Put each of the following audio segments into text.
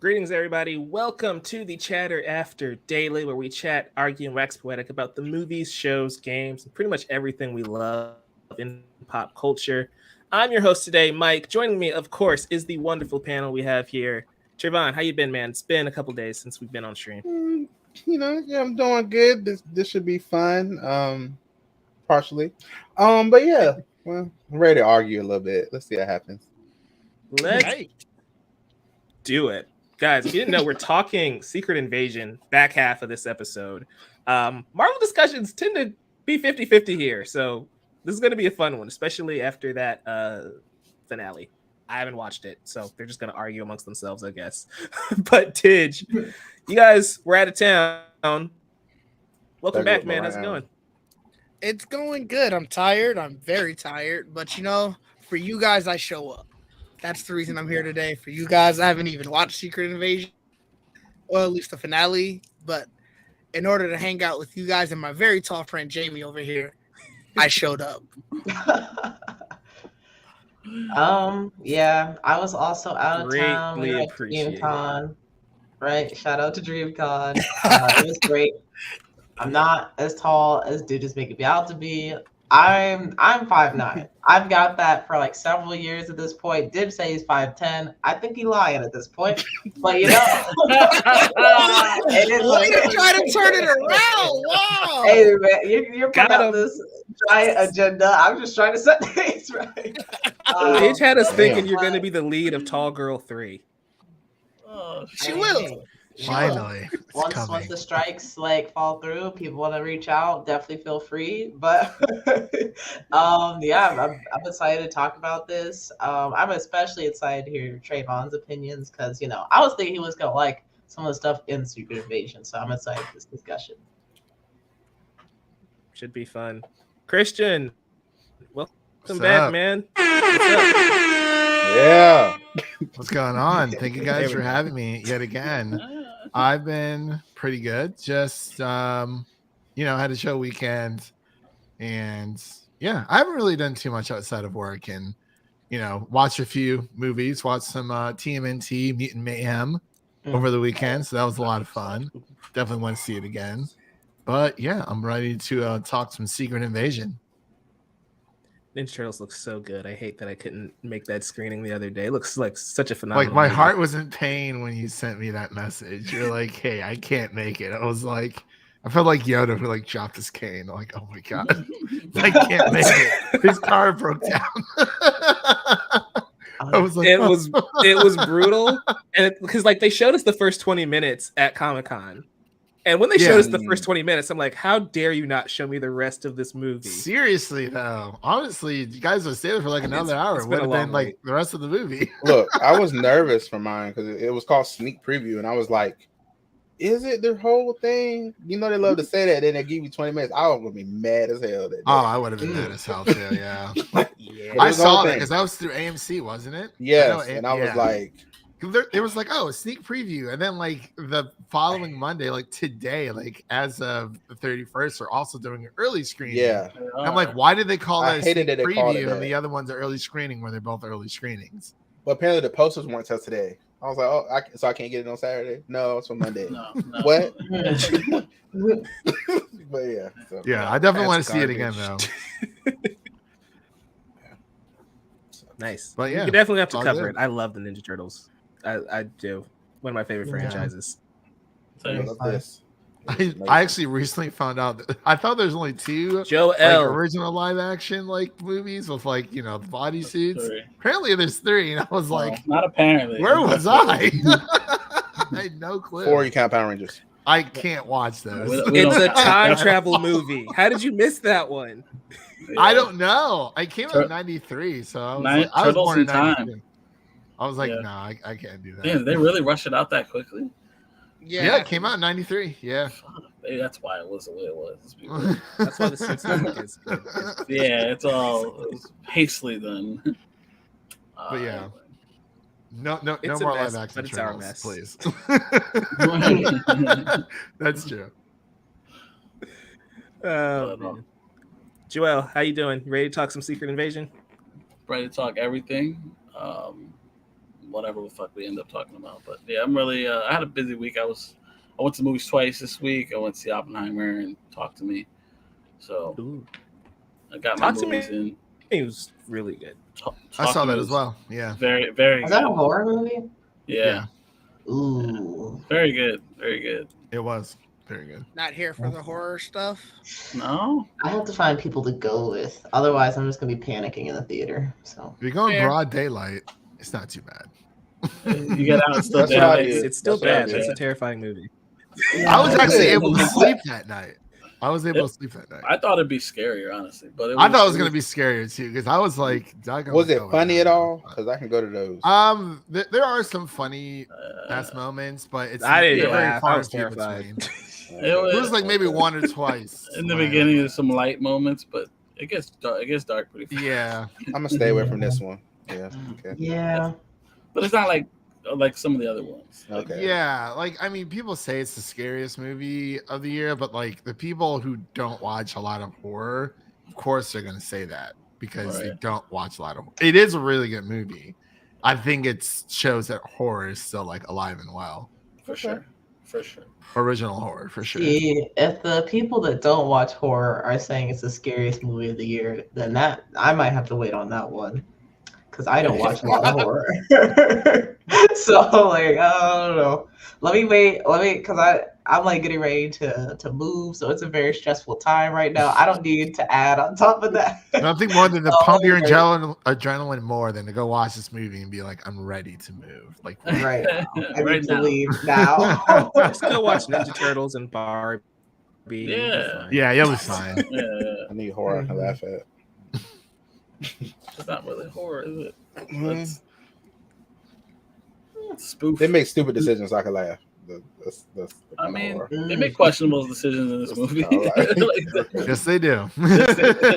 Greetings, everybody. Welcome to the Chatter After Daily, where we chat, argue, and wax poetic about the movies, shows, games, and pretty much everything we love in pop culture. I'm your host today, Mike. Joining me, of course, is the wonderful panel we have here. Trevon, how you been, man? It's been a couple days since we've been on stream. I'm doing good. This should be fun. Partially. But yeah, well, I'm ready to argue a little bit. Let's see what happens. Let's do it. Guys, if you didn't know, we're talking Secret Invasion, back half of this episode. Marvel discussions tend to be 50-50 here, so this is going to be a fun one, especially after that finale. I haven't watched it, so they're just going to argue amongst themselves, I guess. But Tidge, you guys were out of town. Welcome back, man. How's it going? It's going good. I'm tired. I'm very tired. But, for you guys, I show up. That's the reason I'm here today. For you guys, I haven't even watched Secret Invasion, or at least the finale. But in order to hang out with you guys and my very tall friend Jamie over here, I showed up. Yeah, I was also out of town. Greatly appreciate DreamCon, right? Shout out to DreamCon. It was great. I'm not as tall as dude is making me out to be. I'm 5'9". I've got that for like several years at this point. Dib say he's 5'10". I think he's lying at this point, but it is like try to turn it around. Wow. Hey man, you're putting out this giant agenda. I'm just trying to set things right. Tidge had us thinking you're going to be the lead of Tall Girl 3. She will. Finally, once the strikes fall through, people want to reach out, definitely feel free. But I'm excited to talk about this. I'm especially excited to hear Trevon's opinions because I was thinking he was gonna like some of the stuff in Secret Invasion, so I'm excited for this discussion. Should be fun. Christian, welcome What's back, up? man. What's up? Yeah. What's going on? Thank you guys for having me yet again. I've been pretty good. Just had a show weekend, and I haven't really done too much outside of work, and watched a few movies, watched some TMNT Mutant Mayhem over the weekend, so that was a lot of fun. Definitely want to see it again. But yeah, I'm ready to talk some Secret Invasion. Ninja Turtles looks so good. I hate that I couldn't make that screening the other day. It looks like such a phenomenal Like my movie. heart was in pain when you sent me that message. You're like, "Hey, I can't make it." I was like, I felt like Yoda who dropped his cane. Like, oh my god, I can't make it. His car broke down. I was like, it was brutal, and because they showed us the first 20 minutes at Comic-Con. And when they showed us the first 20 minutes, I'm like, how dare you not show me the rest of this movie? Seriously, though. Honestly, you guys would stay there for another hour. It would have been the rest of the movie. Look, I was nervous for mine because it was called Sneak Preview, and I was like, is it the whole thing? They love to say that, then they give you 20 minutes. I was going to be mad as hell that day. Oh, I would have been mad as hell, too, yeah. Yeah. I saw that because that was through AMC, wasn't it? Yes, I was like... It was a sneak preview, and then the following Monday, today, as of the 31st, they're also doing an early screening. Yeah, I'm like, why did they call that a sneak preview and the other one's are early screening when they're both early screenings? But apparently the posters weren't till today. I was like, so I can't get it on Saturday? No, it's on Monday. No. What? But yeah. So. Yeah, I definitely want to see it again though. Nice. But yeah, you definitely have to cover good. it. I love the Ninja Turtles. I do. One of my favorite franchises. I love this. I actually recently found out that I thought there's only two original live action movies with the bodysuits. Apparently there's three, and I was not apparently. Where was I? I had no clue. Or you count Power Rangers. I can't watch those. It's a time travel movie. How did you miss that one? I don't know. I came out in 93, so I was born in 92. I was like, nah, I can't do that. Damn, they really rush it out that quickly? Yeah, it came out in 93. Yeah. Maybe that's why it was the way it was. That's why the suits is good. Yeah, it's all hastily done. But yeah. No more live action Turtles, please. That's true. Man. Joel, how you doing? You ready to talk some Secret Invasion? Ready to talk everything. whatever the fuck we end up talking about. But yeah, I'm really. I had a busy week. I went to the movies twice this week. I went to see Oppenheimer and Talk to Me. So Ooh. I got my Talk to movies Me. in. It was really good. I saw that as well. Yeah. Very, very. Is good. that a horror movie? Yeah. Ooh. Very good. Very good. It was very good. Not here for the horror stuff. No. I have to find people to go with. Otherwise, I'm just gonna be panicking in the theater. So If you go in Fair. broad daylight, it's not too bad. You get out and still That's what I down. did. It's still That's what I bad. did. That's a terrifying movie. I was actually Yeah. able to sleep that night. I was able to sleep that night. I thought it'd be scarier, honestly, but I thought it was gonna be scarier too because I was like, Was it funny at all? Because I can go to those. There are some funny ass moments, but it's I didn't they're very laugh. far I was and few terrified. between. It was like maybe one or twice in the when I- beginning. There's some light moments, but it gets dark. It gets dark pretty fast. Yeah, I'm gonna stay away from this one. Yeah. Okay. yeah. But it's not like some of the other ones. Okay. yeah. Like I mean, people say it's the scariest movie of the year, but like the people who don't watch a lot of horror, of course, they're gonna say that because they Right. don't watch a lot of. It is a really good movie. I think it shows that horror is still like alive and well. For sure. For sure. Original horror for sure. See, if the people that don't watch horror are saying it's the scariest movie of the year, then that I might have to wait on that one because I don't watch a lot of horror. So like I don't know. Let me wait. Because I'm like getting ready to move, so it's a very stressful time right now. I don't need to add on top of that. Nothing more than to Oh, pump your right. adrenaline more than to go watch this movie and be like, I'm ready to move. Like, Right now. I Right need to now. leave now. Just go watch Ninja Turtles and Barbie. Yeah. yeah, you'll be fine. Yeah. I need horror I can laugh at. It's not really horror, is it? Mhm. It's spoof. They make stupid decisions so I can laugh. That's I kinda mean, horror. they make questionable decisions in this movie. Alright. Like, Yes, they do.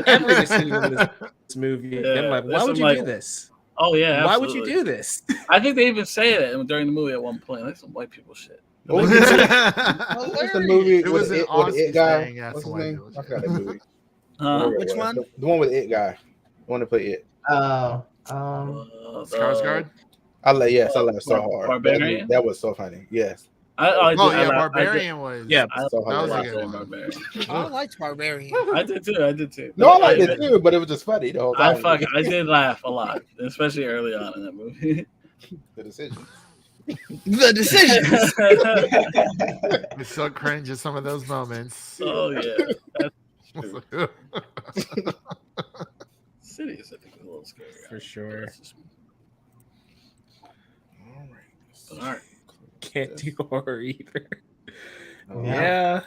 Every decision in this movie. Yeah, I'm like, why there's would some, you do like- this? oh yeah, Why would you absolutely. do this? I think they even say that during the movie at one point, like some white people shit. What was the movie It was with an it, with the Aussie it guy? saying, yeah, What's his some white name? people I shit. forgot that movie. Huh? Which one? The one with the it guy. The one that played it. Oh, Skarsgård? I laughed so hard. Barbarian? That was so funny. Yes. Oh yeah, I Barbarian was. Yeah, So that was a funny. good one. Barbarian. I liked Barbarian. I did too. No, I liked it too, but it was just funny the whole time. I did laugh a lot, especially early on in that movie. The decision. The decisions. It's so cringe at some of those moments. Oh yeah, Sidious I think is a little scary. For sure. That's just me. But, all right. Can't do horror either. Oh, Yeah.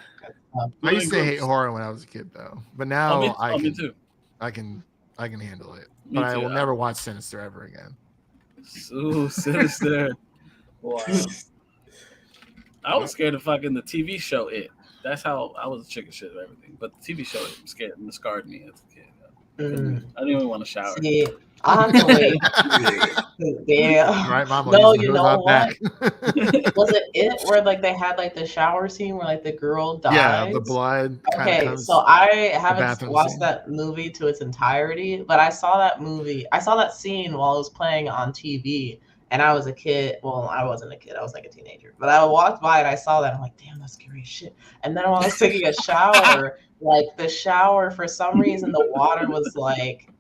I used to hate horror when I was a kid though, but now Me too. I can handle it. Me But I too. will never watch Sinister ever again. Ooh, Sinister. Wow. I was scared of fucking the TV show It. That's how I was a chicken shit of everything. But the TV show It scarred me as a kid. I didn't even want to shower. see, I'll have to wait. Damn. Right, Mama? No, Lisa, you who's know up what? back? Was it where like they had like the shower scene where like the girl dies? Yeah, the blood. kinda Okay, comes- so I haven't bathroom watched scene. that movie to its entirety, but I saw that scene while it was playing on TV, and I was a kid. Well, I wasn't a kid, I was like a teenager. But I walked by and I saw that, I'm like, damn, that's scary as shit. And then while I was taking a shower, like the shower, for some reason, the water was like,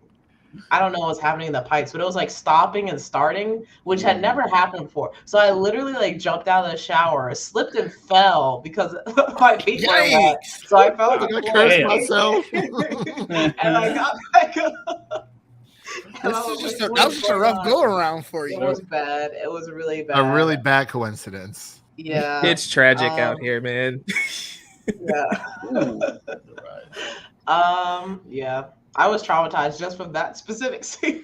I don't know what's happening in the pipes, but it was like stopping and starting, which had never happened before. So I literally like jumped out of the shower, slipped and fell because my feet were wet. So I fell to I the floor cursed Damn. myself. and I got back up. And I That was like, just "What's a going rough on?" go around for It you. was bad. It was really bad. A really bad coincidence. Yeah. It's tragic out Um, here, man. Yeah. Yeah. I was traumatized just from that specific scene.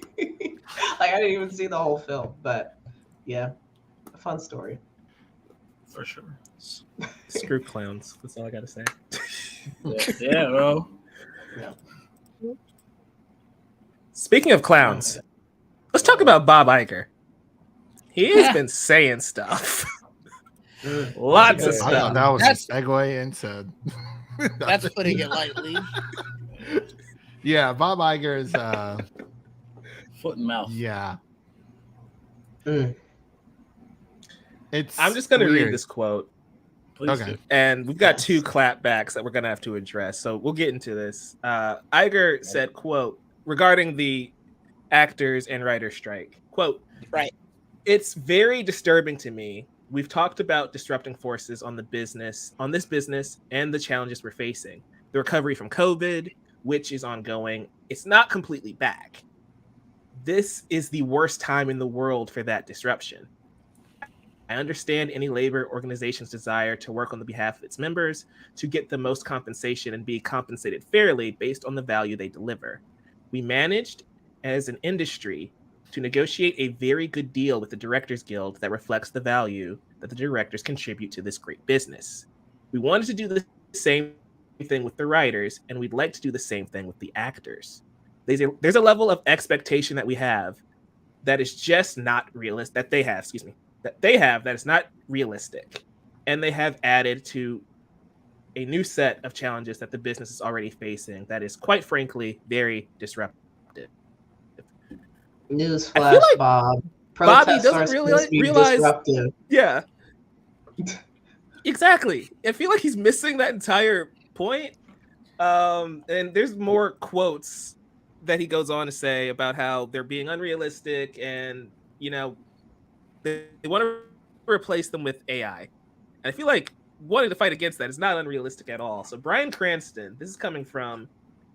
Like I didn't even see the whole film, but yeah, a fun story. For sure. Screw clowns. That's all I gotta say. Yeah, bro. Speaking of clowns, let's talk about Bob Iger. He has been saying stuff. Lots of I I thought stuff. that was That's- a segue into. That's putting it lightly. Yeah, Bob Iger is. Foot and mouth. Yeah. Mm. I'm just gonna weird. read this quote. Please Okay. do. And we've got two clapbacks that we're gonna have to address. So we'll get into this. Iger said, quote, regarding the actors and writers strike, quote, Right. "It's very disturbing to me. We've talked about disrupting forces on this business and the challenges we're facing. The recovery from COVID, which is ongoing, it's not completely back. This is the worst time in the world for that disruption. I understand any labor organization's desire to work on the behalf of its members to get the most compensation and be compensated fairly based on the value they deliver. We managed, as an industry, to negotiate a very good deal with the Directors Guild that reflects the value that the directors contribute to this great business. We wanted to do the same thing with the writers, and we'd like to do the same thing with the actors. There's a level of expectation that we have that is just not realistic, that they have that is not realistic. And they have added to a new set of challenges that the business is already facing that is, quite frankly, very disruptive." Newsflash, like Bob. Bobby Protests doesn't are really supposed to be realize- disruptive. Yeah. Exactly. I feel like he's missing that entire point. And there's more quotes that he goes on to say about how they're being unrealistic and, they want to replace them with AI. And I feel like wanting to fight against that is not unrealistic at all. So Bryan Cranston, this is coming from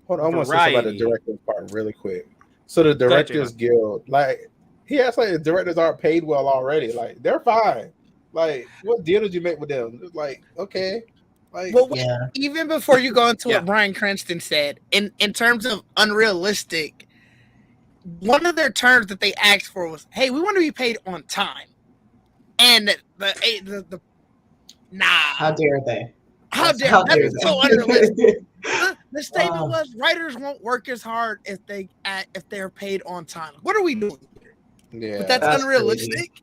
Hold on, I want to say something about the Variety. director's part really quick. So the Directors Guild, like, he acts like the directors aren't paid well already. Like, they're fine. Like, what deal did you make with them? It's like, okay. Like, Well, Yeah. even before you go into Yeah. what Bryan Cranston said, in terms of unrealistic, one of their terms that they asked for was, "Hey, we want to be paid on time," and the nah, How dare they? how dare How that dare is they? so unrealistic. The statement was, "Writers won't work as hard if they're paid on time." What are we doing here? yeah. But that's That's unrealistic.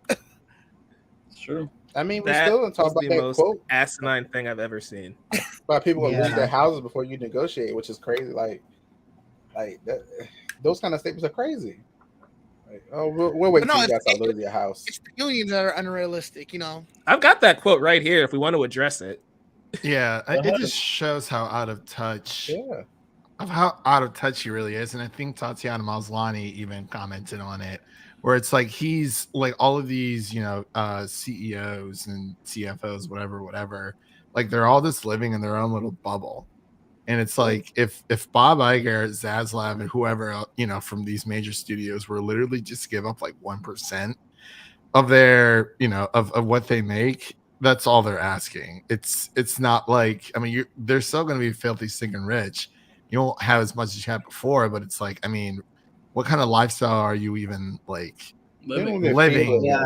It's true. I mean, we that still don't talk was about the that most quote asinine thing I've ever seen. about people will Yeah. lose their houses before you negotiate, which is crazy. Like that, those kind of statements are crazy. Like, oh, we'll wait But no, till you guys it's- to lose your house. It's the unions that are unrealistic. I've got that quote right here if we want to address it. Yeah, Go it ahead. just shows how out of touch he really is. And I think Tatiana Maslany even commented on it, where it's like he's like all of these, CEOs and CFOs, whatever, like they're all just living in their own little bubble. And it's like if Bob Iger, Zaslav, and whoever else, from these major studios were literally just give up like 1% of their, of what they make, that's all they're asking. It's not like, I mean, they're still going to be filthy, stinking rich. You won't have as much as you had before, but it's like, I mean, what kind of lifestyle are you even like Living. living Yeah.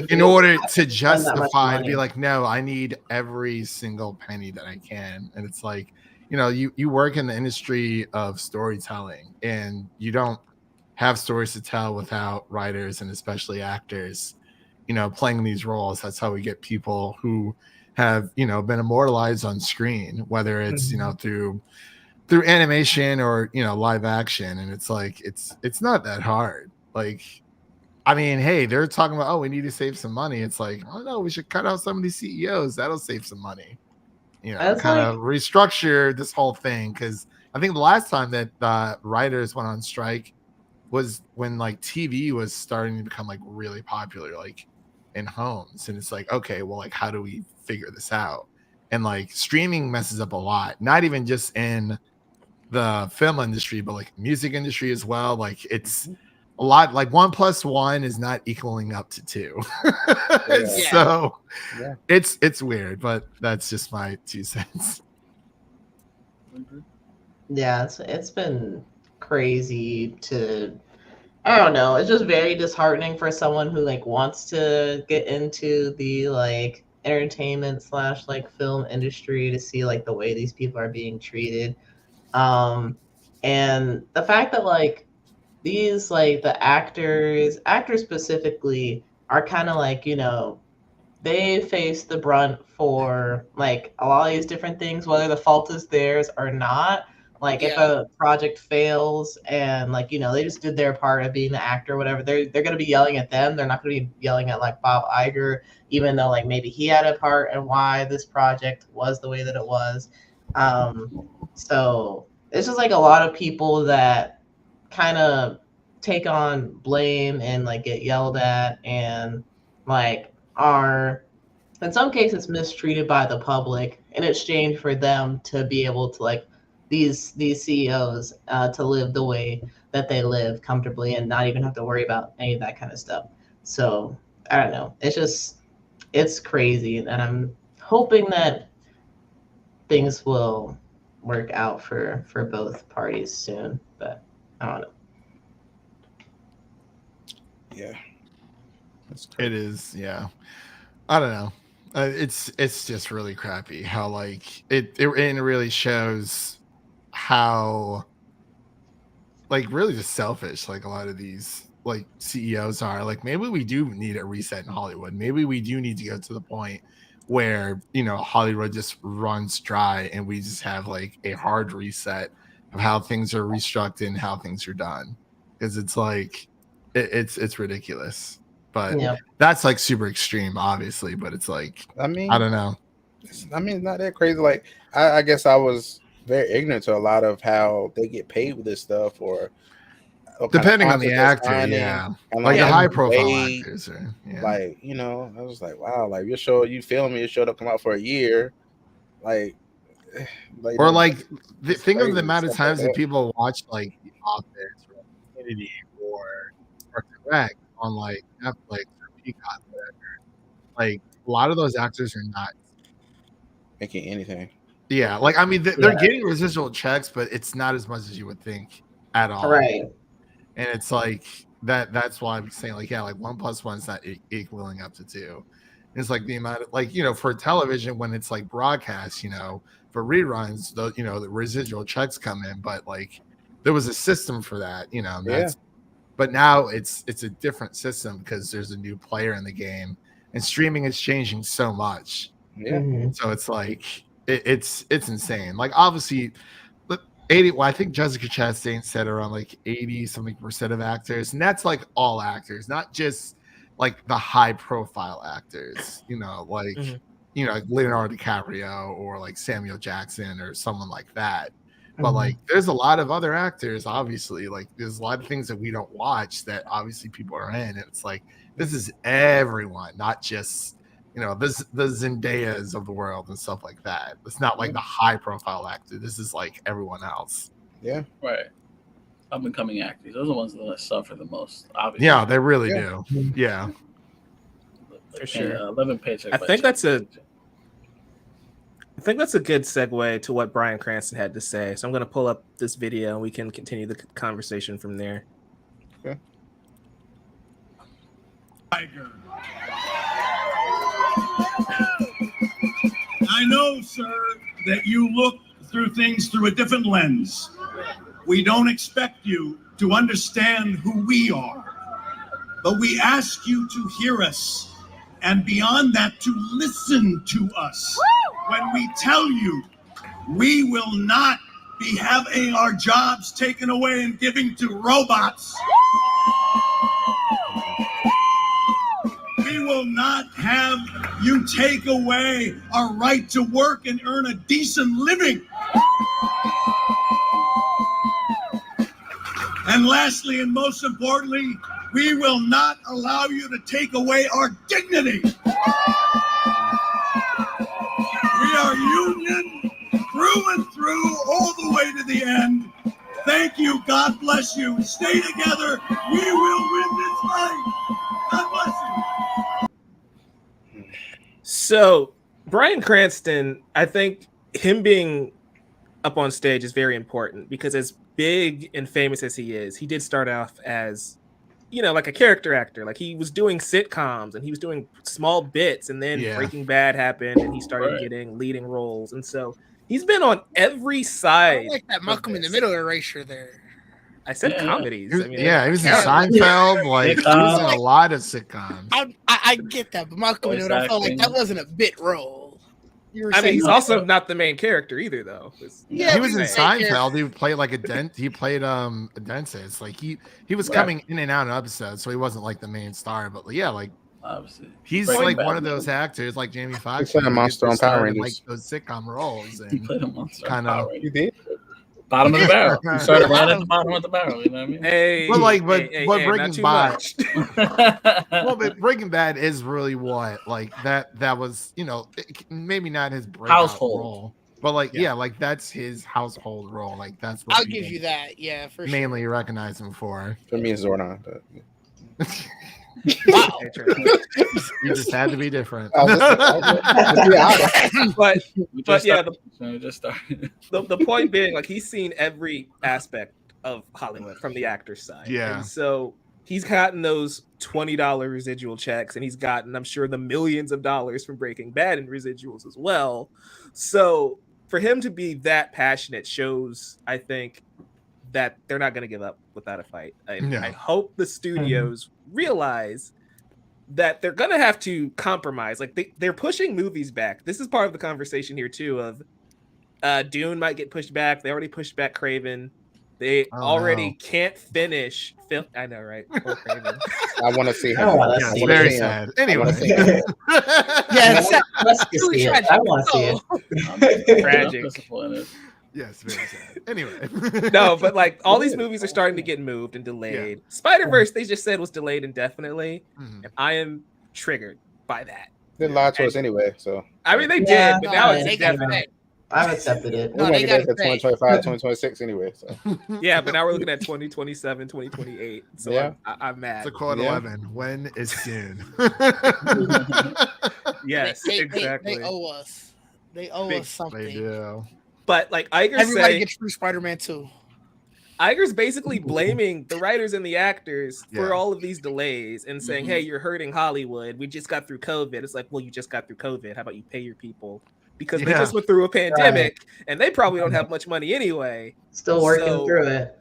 in order to spend that much justify to be money. like, no, I need every single penny that I can? And it's like, you work in the industry of storytelling, and you don't have stories to tell without writers and especially actors, playing these roles. That's how we get people who have, been immortalized on screen, whether it's, through animation or, live action. And it's like, it's not that hard. Like, I mean, hey, they're talking about, oh, we need to save some money. It's like, oh no, we should cut out some of these CEOs. That'll save some money. That's Kind of restructure this whole thing. Because I think the last time that writers went on strike was when like TV was starting to become like really popular, like in homes. And it's like, okay, well, like, how do we figure this out? And like streaming messes up a lot, not even just in the film industry, but like music industry as well. Like it's a lot, like 1 + 1 is not equaling up to 2. Yeah. So Yeah. it's weird, but that's just my 2 cents. Yeah, it's been crazy to, I don't know, it's just very disheartening for someone who like wants to get into the like entertainment / like film industry to see like the way these people are being treated. And the fact that like these like the actors specifically are kind of like, they face the brunt for like a lot of these different things, whether the fault is theirs or not. Like if a project fails and like, you know, they just did their part of being the actor or whatever, they're gonna be yelling at them. They're not gonna be yelling at like Bob Iger, even though like maybe he had a part in why this project was the way that it was. So it's just like a lot of people that kind of take on blame and like get yelled at and like are in some cases mistreated by the public in exchange for them to be able to like these CEOs to live the way that they live comfortably and not even have to worry about any of that kind of stuff. So I don't know. It's crazy, and I'm hoping that things will work out for both parties soon. But I don't know. Yeah, it is. Yeah, I don't know. It's just really crappy how like it really shows how like really just selfish like a lot of these like CEOs are. Like maybe we do need a reset in Hollywood. Maybe we do need to go to the point where, you know, Hollywood just runs dry and we just have like a hard reset of how things are restructured and how things are done, because it's like it's ridiculous. But that's like super extreme, obviously. But it's like, I don't know. It's not that crazy. Like, I guess I was very ignorant to a lot of how they get paid with this stuff, or depending on the actor, and like the high profile actors, like, you know, I was like, wow, like your show, you film your show to come out for a year, like or like think of the amount of times that people watch like The Office or Community or Direct on like Netflix or Peacock, whatever. Like a lot of those actors are not making anything. Yeah, like I mean, they're getting residual checks, but it's not as much as you would think at all. Right. And it's like that's why I'm saying like, yeah, like 1 + 1 is not equaling up to 2. It's like the amount of like, you know, for television when it's like broadcast, you know, for reruns, the you know, the residual checks come in, but like there was a system for that, you know. But now it's a different system because there's a new player in the game, and streaming is changing so much. Yeah. So it's like it's insane. Like obviously 80, well, I think Jessica Chastain said around like 80% of actors, and that's like all actors, not just like the high profile actors, you know, like you know, like Leonardo DiCaprio or like Samuel Jackson or someone like that. But like there's a lot of other actors, obviously, like there's a lot of things that we don't watch that obviously people are in, and it's like this is everyone, not just, you know, the Zendayas of the world and stuff like that. It's not like the high profile actor. This is like everyone else. Yeah. Right. Up and coming actors. Those are the ones that suffer the most, obviously. Yeah, they really do. Yeah. For sure. 11 paycheck. I think that's a good segue to what Bryan Cranston had to say. So I'm going to pull up this video and we can continue the conversation from there. Okay. I know, sir, that you look through things through a different lens. We don't expect you to understand who we are, but we ask you to hear us, and beyond that, to listen to us. When we tell you we will not be having our jobs taken away and giving to robots. We will not have you take away our right to work and earn a decent living. And lastly, and most importantly, we will not allow you to take away our dignity. We are union through and through, all the way to the end. Thank you. God bless you. Stay together. We will win this fight. God bless you. So, Bryan Cranston, I think him being up on stage is very important because as big and famous as he is, he did start off as, you know, like a character actor. Like he was doing sitcoms and he was doing small bits, and then Breaking Bad happened and he started getting leading roles. And so he's been on every side. I like that Malcolm in the Middle erasure there. I said comedies. I mean, he was in Seinfeld. Like he was in a lot of sitcoms. I get that, but Malcolm in the Middle, I felt like that wasn't a bit role. he's also not the main character either, though. He was in Seinfeld. He played like a dentist. Like he was coming in and out of episodes, so he wasn't like the main star. But yeah, like obviously he's like one of those actors, like Jamie Foxx, played a monster on Power Rangers, like those sitcom roles. And he played a monster. Kind of. You did. Bottom of the barrel. You started right at the bottom of the barrel. You know what I mean? Hey, but Breaking Bad. Well, but Breaking Bad is really what like that was, maybe not his household role, but like like that's his household role. Like that's what I'll give you that. Yeah, for sure. Mainly recognize him for. For me, it's Zordon. But... Wow. You just had to be different. but yeah, the point being, like, he's seen every aspect of Hollywood from the actor's side. Yeah. And so he's gotten those $20 residual checks, and he's gotten, I'm sure, the millions of dollars from Breaking Bad in residuals as well. So for him to be that passionate shows, I think, that they're not going to give up without a fight. I hope the studios realize that they're going to have to compromise. Like they're pushing movies back. This is part of the conversation here too of Dune might get pushed back. They already pushed back Craven. They already can't finish film. I know, right? Poor Craven. I want to see him. Yeah, very sad. Anyway. I want to see it. Tragic. Yes, very sad. Anyway. No, but like all these movies are starting to get moved and delayed. Yeah. Spider-Verse, they just said was delayed indefinitely. And I am triggered by that. They lied to us anyway, so. I mean, they did, but now it's indefinite. I've accepted it. We're going to get it 2025, 2026 anyway. So. Yeah, but now we're looking at 2027, 2028. So yeah. I'm mad. It's a quote 11. When is soon? Yes, exactly. They owe us. They owe us something. They do. But like everybody gets through Spider-Man 2. Iger's basically blaming the writers and the actors for all of these delays and saying, hey, you're hurting Hollywood. We just got through COVID. It's like, well, you just got through COVID. How about you pay your people? Because they just went through a pandemic and they probably don't have much money anyway. Still working through it.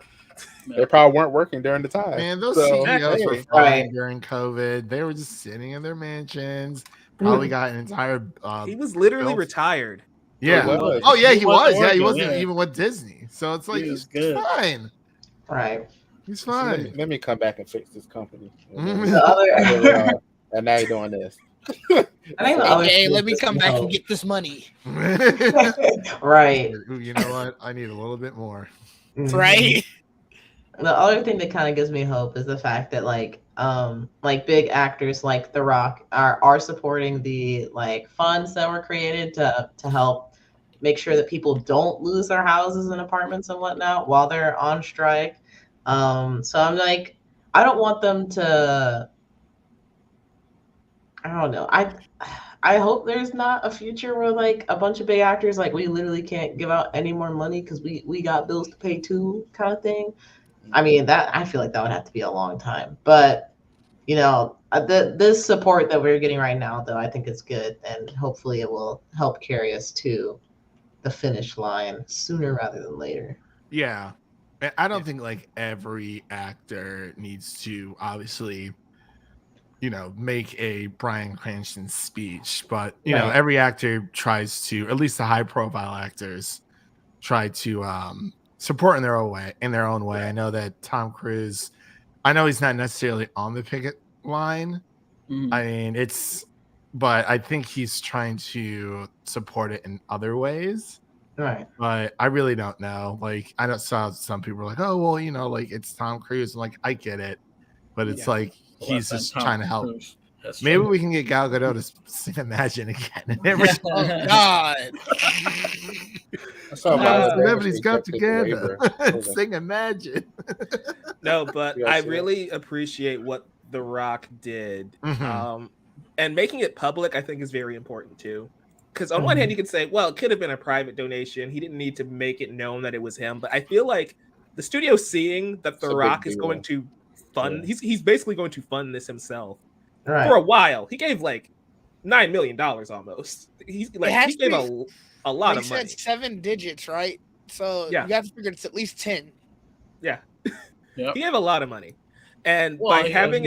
They probably weren't working during the time. Man, those CEOs were fine during COVID. They were just sitting in their mansions. Probably got an entire he was literally retired. Yeah. Oh yeah, he was. Yeah, he wasn't even with Disney. So it's like he's fine. Right. He's fine. So let me come back and fix this company. And now you're doing this. Hey, let me come back and get this money. Right. You know what? I need a little bit more. Right. The other thing that kind of gives me hope is the fact that like big actors like The Rock are supporting the like funds that were created to help make sure that people don't lose their houses and apartments and whatnot while they're on strike. So I'm like, I don't want them to. I don't know. I hope there's not a future where like a bunch of big actors like we literally can't give out any more money because we got bills to pay too kind of thing. I mean I feel like that would have to be a long time, but this support that we're getting right now though I think is good and hopefully it will help carry us to the finish line sooner rather than later. Yeah, I don't think like every actor needs to obviously make a Bryan Cranston speech, but every actor tries to, at least the high profile actors try to support in their own way. Right. I know that Tom Cruise, I know he's not necessarily on the picket line. I mean, but I think he's trying to support it in other ways. Right. But I really don't know. Like, I saw some people like, oh, well, like it's Tom Cruise. I'm like, I get it. But it's like, he's just trying to help. Maybe we can get Gal Gadot to sing Imagine again. Oh, God. Everybody's got together. Sing Imagine. No, but I really appreciate what The Rock did. And making it public, I think, is very important, too. Because on one hand, you could say, well, it could have been a private donation. He didn't need to make it known that it was him. But I feel like the studio seeing that The Rock is going to fund, he's basically going to fund this himself for a while. He gave like $9 million almost. He gave a lot of money. He said 7 digits, right? So you have to figure it's at least 10. Yeah. Yep. He gave a lot of money. And by having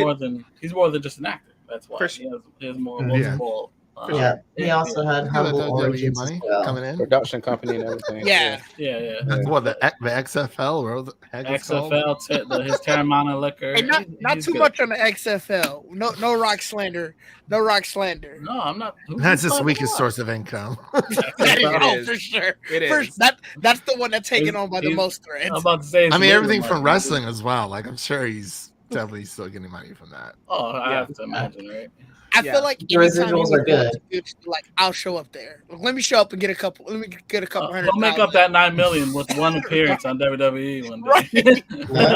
he's more than just an actor. That's why he has more multiple Yeah, he also had humble origins as well. coming in. Production company and everything. Yeah. Yeah. What the XFL? Or the heck it's called? XFL, his Terramana liquor. And not He's too good. much on the XFL. No rock slander. No rock slander. No, I'm not. That's his weakest source of income. is. For sure. It is. That's the one that's taken on by the He's- most threads. I'm about to say. I mean, everything like, from wrestling as well. Like, I'm sure he's definitely still getting money from that. Oh, I Yeah. have to imagine, right? I Yeah. feel like The anytime residuals you are good. like I'll show up there. Like, let me show up and get a couple. Let me get a couple hundred. He'll make up that $9 million with one appearance on WWE one day.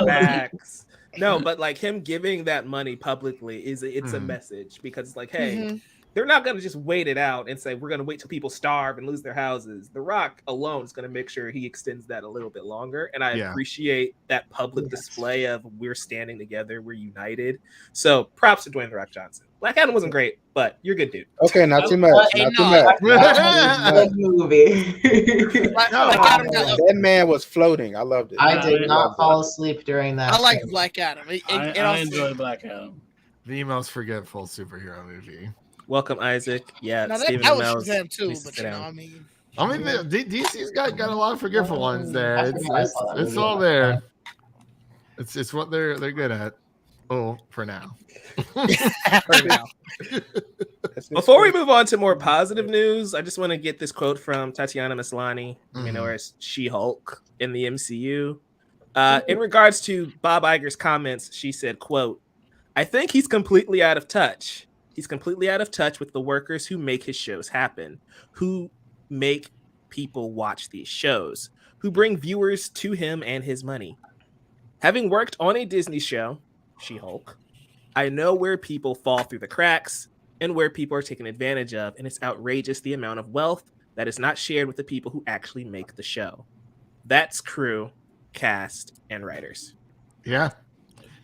Facts. No, but like him giving that money publicly it's a message because it's like, hey, Mhm. they're not going to just wait it out and say we're going to wait till people starve and lose their houses. The Rock alone is going to make sure he extends that a little bit longer, and I appreciate that public display of we're standing together, we're united. So props to Dwayne The Rock Johnson. Black Adam wasn't great, but you're a good dude. Okay, not too much. Not too much. Good movie. That man was floating. I loved it. I did not fall asleep during that. I like film. Black Adam. I enjoy Black Adam. The most forgetful superhero movie. Welcome, Isaac. Yeah, Now, Stephen that was Amell's Shazam too, needs to but sit you know, down. I mean, I mean, DC's got a lot of forgetful ones there. I forgot I saw that It's movie. all there. It's what they're good at. Oh, for now. for now. Before we move on to more positive news, I just want to get this quote from Tatiana Maslany, you know, as She-Hulk in the MCU. In regards to Bob Iger's comments, she said, quote, "I think he's completely out of touch. He's completely out of touch with the workers who make his shows happen, who make people watch these shows, who bring viewers to him and his money. Having worked on a Disney show, She-Hulk, I know where people fall through the cracks and where people are taken advantage of, and it's outrageous the amount of wealth that is not shared with the people who actually make the show. That's crew, cast, and writers." Yeah,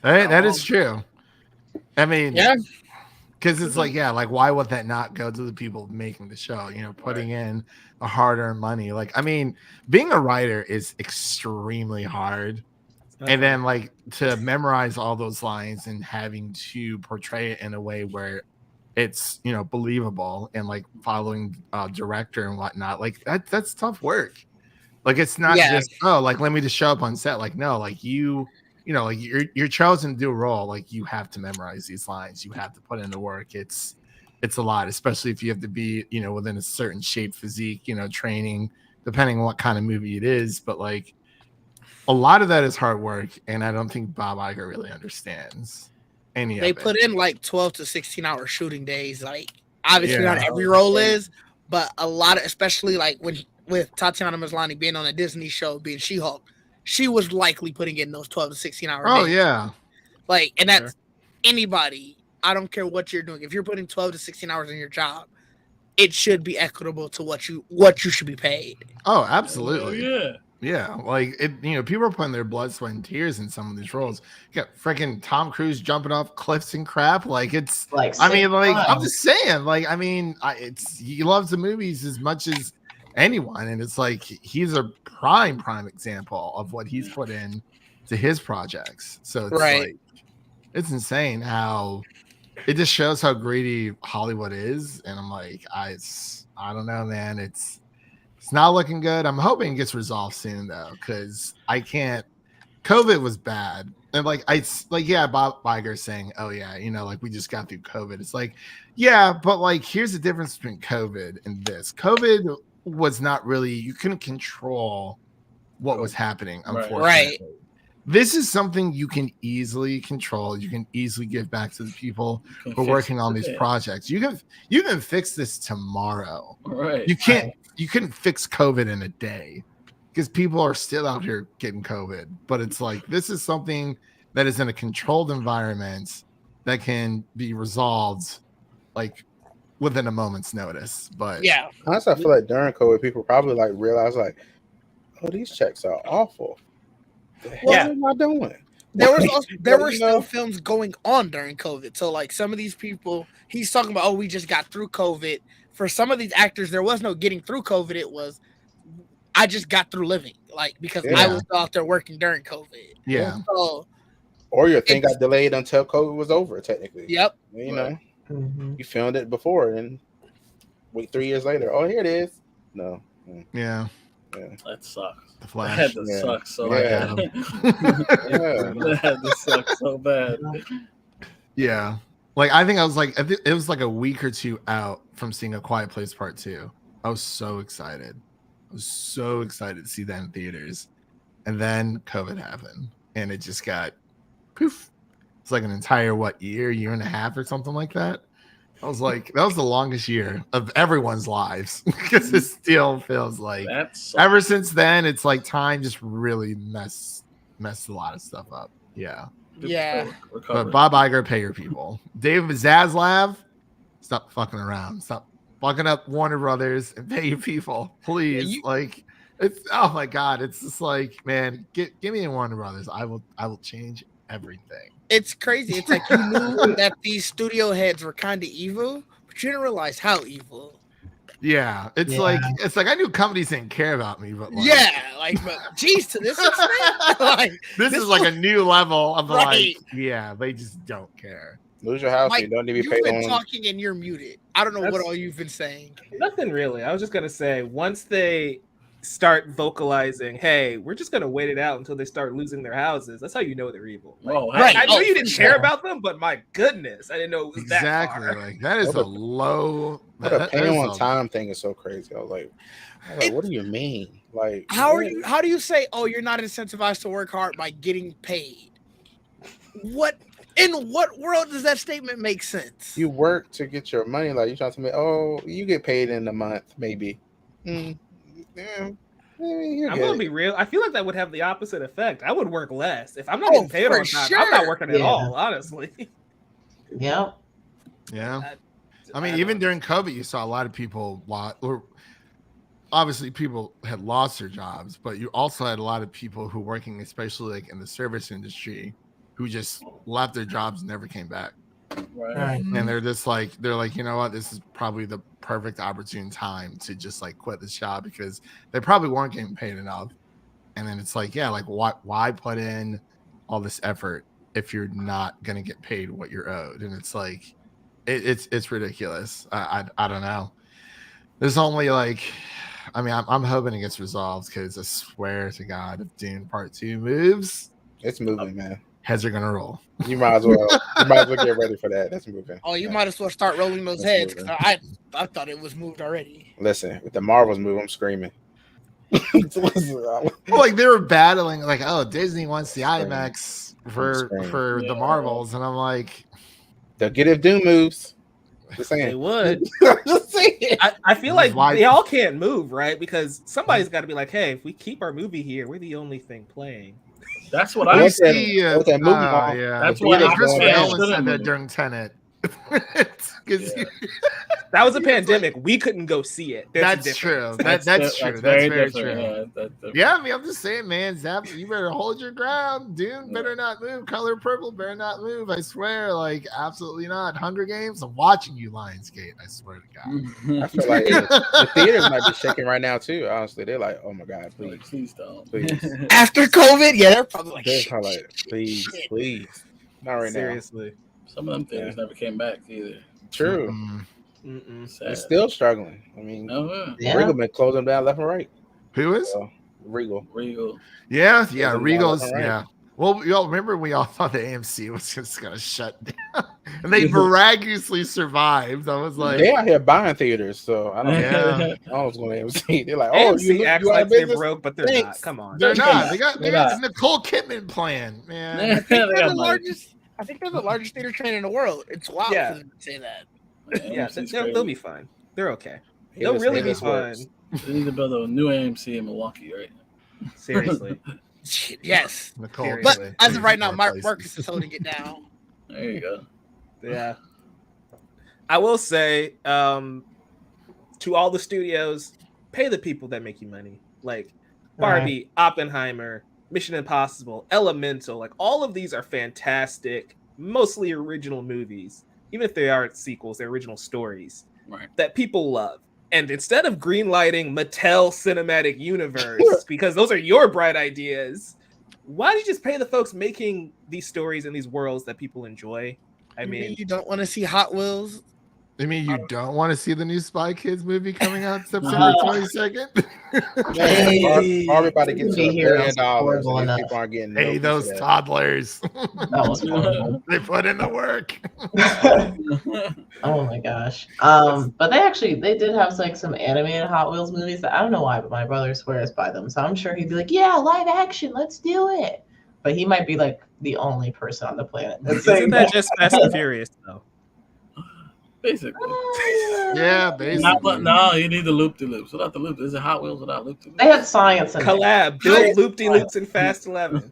that is true. I mean, Yeah. because it's like, like why would that not go to the people making the show? You know, putting in a hard-earned money. Like, I mean, being a writer is extremely hard. And then like to memorize all those lines and having to portray it in a way where it's, you know, believable and like following director and whatnot, like that's tough work. Like it's not just like let me just show up on set. Like no, like you know, like you're chosen to do a role. Like you have to memorize these lines. You have to put in the work. It's a lot, especially if you have to be, you know, within a certain shape, physique, you know, training, depending on what kind of movie it is. But like a lot of that is hard work, and I don't think Bob Iger really understands any of it. They put in like 12 to 16 hour shooting days. Like obviously not every role is, but a lot of, especially like with Tatiana Maslany being on a Disney show, being She-Hulk, she was likely putting in those 12 to 16 hour days. Oh yeah. Like, and that's anybody. I don't care what you're doing. If you're putting 12 to 16 hours in your job, it should be equitable to what you should be paid. Oh, absolutely. Oh, yeah. Yeah, like it, you know, people are putting their blood, sweat, and tears in some of these roles. You got freaking Tom Cruise jumping off cliffs and crap. Like it's Like, I mean, like times. I'm just saying, like I mean, he loves the movies as much as anyone, and it's like he's a prime example of what he's put in to his projects. So it's like it's insane how it just shows how greedy Hollywood is, and I'm like, I don't know, man. It's not looking good. I'm hoping it gets resolved soon though, because I can't. COVID was bad, and Bob Iger saying, "Oh yeah, you know, like we just got through COVID." It's like, yeah, but like here's the difference between COVID and this. COVID was not really, you couldn't control what was happening. Unfortunately, Right. This is something you can easily control. You can easily give back to the people who are working on these projects. You can fix this tomorrow. Right. You couldn't fix COVID in a day because people are still out here getting COVID. But it's like this is something that is in a controlled environment that can be resolved like within a moment's notice. But yeah, honestly, I feel like during COVID, people probably like realize like, oh, these checks are awful. What am I doing? There were still films going on during COVID. So like some of these people, he's talking about, oh, we just got through COVID. For some of these actors, there was no getting through COVID. It was, I just got through living, like because I was out there working during COVID. Yeah. So, or your thing got delayed until COVID was over. Technically. Yep. You know, you filmed it before, and Wait 3 years later. Oh, here it is. No. Yeah. That sucks. The Flash. That had to suck so bad. That had to suck so bad. Yeah. Like, I think it was like a week or two out from seeing A Quiet Place Part 2. I was so excited. I was so excited to see that in theaters. And then COVID happened. And it just got poof. It's like an entire, year and a half or something like that. I was like, that was the longest year of everyone's lives because it still feels like ever since then, it's like time just really messed a lot of stuff up. Yeah. Yeah. But Bob Iger, pay your people. David Zaslav, stop fucking around. Stop fucking up Warner Brothers and pay your people, please. It's oh my god, it's just like, man, give me a Warner Brothers. I will change everything. It's crazy. It's like you knew that these studio heads were kind of evil, but you didn't realize how evil. Yeah, it's like I knew companies didn't care about me, but but geez, to this extent, like this is like a new level of they just don't care. Lose your house, Mike, you don't need to be paid. You've been talking and you're muted. I don't know what all you've been saying. Nothing really. I was just gonna say once they start vocalizing, hey, we're just gonna wait it out until they start losing their houses. That's how you know they're evil. Like, I know you didn't care about them, but my goodness, I didn't know it was that far. Like that is a low. The paying on time thing is so crazy. I was like, what do you mean? Like, how do you say, oh, you're not incentivized to work hard by getting paid? In what world does that statement make sense? You work to get your money. Like, you trying to tell me, oh, you get paid in a month, maybe. Yeah, I'm gonna be real. I feel like that would have the opposite effect. I would work less if I'm not getting paid on time. I'm not working at all, honestly. Yeah. I mean, even during COVID, you saw a lot of people. Obviously, people had lost their jobs, but you also had a lot of people who working, especially like in the service industry, who just left their jobs and never came back. Right. And they're like, you know what? This is probably the perfect opportune time to just like quit this job because they probably weren't getting paid enough. And then it's like, why put in all this effort if you're not going to get paid what you're owed? And it's like, it's ridiculous. I don't know. There's only I'm hoping it gets resolved because I swear to God, if Dune Part 2 moves, it's moving, man. Heads are gonna roll. You might as well get ready for that. That's moving. Oh, you might as well start rolling those heads because I thought it was moved already. Listen, if the Marvels move, I'm screaming. Like they were battling, like, oh, Disney wants the IMAX for the Marvels, and I'm like, they'll get if Doom moves. Just saying. They would. Just saying. I feel like they all can't move, right? Because somebody's got to be like, hey, if we keep our movie here, we're the only thing playing. That's what I see. That's why Chris Nolan said that during Tenet. That was a pandemic. We couldn't go see it. That's true. That's true. That's very true. Yeah, I mean, I'm just saying, man, Zap, you better hold your ground. Dune better not move. Color Purple better not move. I swear, like, absolutely not. Hunger Games, I'm watching you, Lionsgate. I swear to God. I feel like the theaters might be shaking right now too. Honestly, they're like, "Oh my God, please don't." Please. After COVID, they're probably like, please, not right Seriously. now. Some of them theaters never came back either. True. They're still struggling. I mean, Regal been closing down left and right. Who is? Regal. Yeah, Regal's. Yeah. Well, y'all remember we all thought the AMC was just gonna shut down, and they miraculously survived. I was like, they out here buying theaters, so I don't know. I was going to AMC. They're like, AMC acts like they're broke, but they're not. Come on, they're not. They got the Nicole Kidman plan, man. I think they're the largest theater chain in the world. It's wild for them to say that. Yeah, they'll be fine. They're okay. They'll really be fine. They need to build a new AMC in Milwaukee, right? Seriously. Yes. Nicole, but as of right now, Marcus is holding it down. There you go. Yeah. I will say, to all the studios, pay the people that make you money. Like Barbie, Oppenheimer, Mission Impossible, Elemental. Like all of these are fantastic, mostly original movies. Even if they aren't sequels, they're original stories that people love. And instead of greenlighting Mattel Cinematic Universe, because those are your bright ideas, why don't you just pay the folks making these stories and these worlds that people enjoy? I mean, you don't want to see Hot Wheels I mean, you don't want to see the new Spy Kids movie coming out September 22nd? Barbie about to get to $1 billion. Horrible And these enough. people aren't getting Hey, no those piece of that. toddlers. That was horrible. They put in the work. Oh my gosh. But they did have like some animated Hot Wheels movies that I don't know why, but my brother swears by them. So I'm sure he'd be like, yeah, live action, let's do it. But he might be like the only person on the planet that's saying Isn't that just Fast and Furious though? Basically. Yeah, basically. No, you need the loop-de-loops. Without the loop, is it Hot Wheels without loop-de-loops? They had science in it. Collab, build loop-de-loops in Fast 11.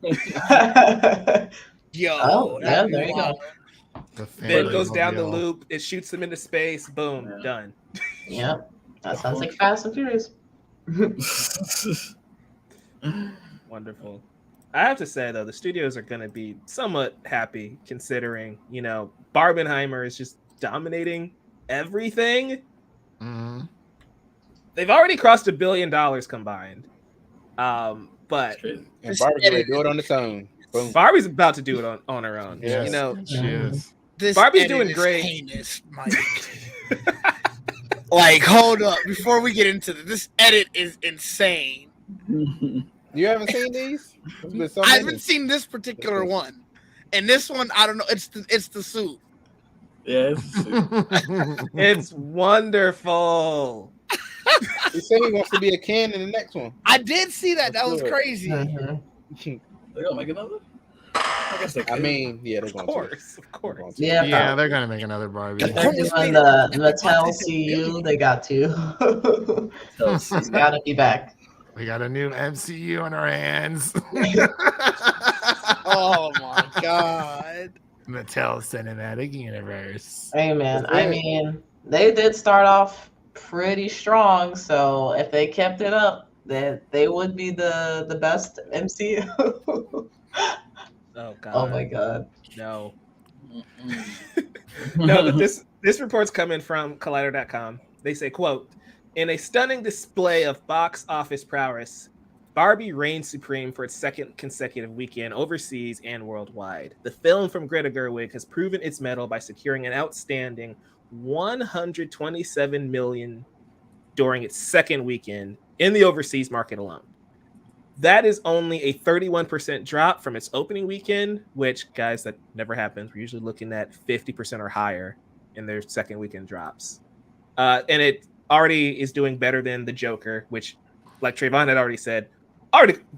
Yo, Oh, yeah, that'd be there you go. wild. Then goes down the loop, it shoots them into space, boom, done. Yep. That sounds like Fast and Furious. Wonderful. I have to say though, the studios are going to be somewhat happy considering, Barbenheimer is just dominating everything. Mhm. They've already crossed $1 billion combined. But And Barbie's gonna do it on its own. Boom. Barbie's about to do it on her own. Yes. She is. This Barbie's edit doing is great. heinous, Mike. Like, hold up. Before we get into this edit is insane. You haven't seen these? There's been so I many. haven't seen this particular one. And this one, I don't know. It's the suit. Yeah, It's wonderful. He said he wants to be a Ken in the next one. I did see that. That was That's good. crazy. They're gonna make another. I guess they could. I mean, yeah, they're Of going course. to. Yeah, Yeah, they're gonna make another Barbie. If they're doing the Mattel CU, they got to. It's gotta be back. We got a new MCU in our hands. Oh my god. Mattel Cinematic Universe. Hey man, I mean, they did start off pretty strong, so if they kept it up, then they would be the best MCU. Oh god. Oh my god. No. No, but this report's coming from Collider.com. They say, quote, in a stunning display of box office prowess, Barbie reigns supreme for its second consecutive weekend overseas and worldwide. The film from Greta Gerwig has proven its mettle by securing an outstanding $127 million during its second weekend in the overseas market alone. That is only a 31% drop from its opening weekend, which, guys, that never happens. We're usually looking at 50% or higher in their second weekend drops. And it already is doing better than the Joker, which, like Trevon had already said,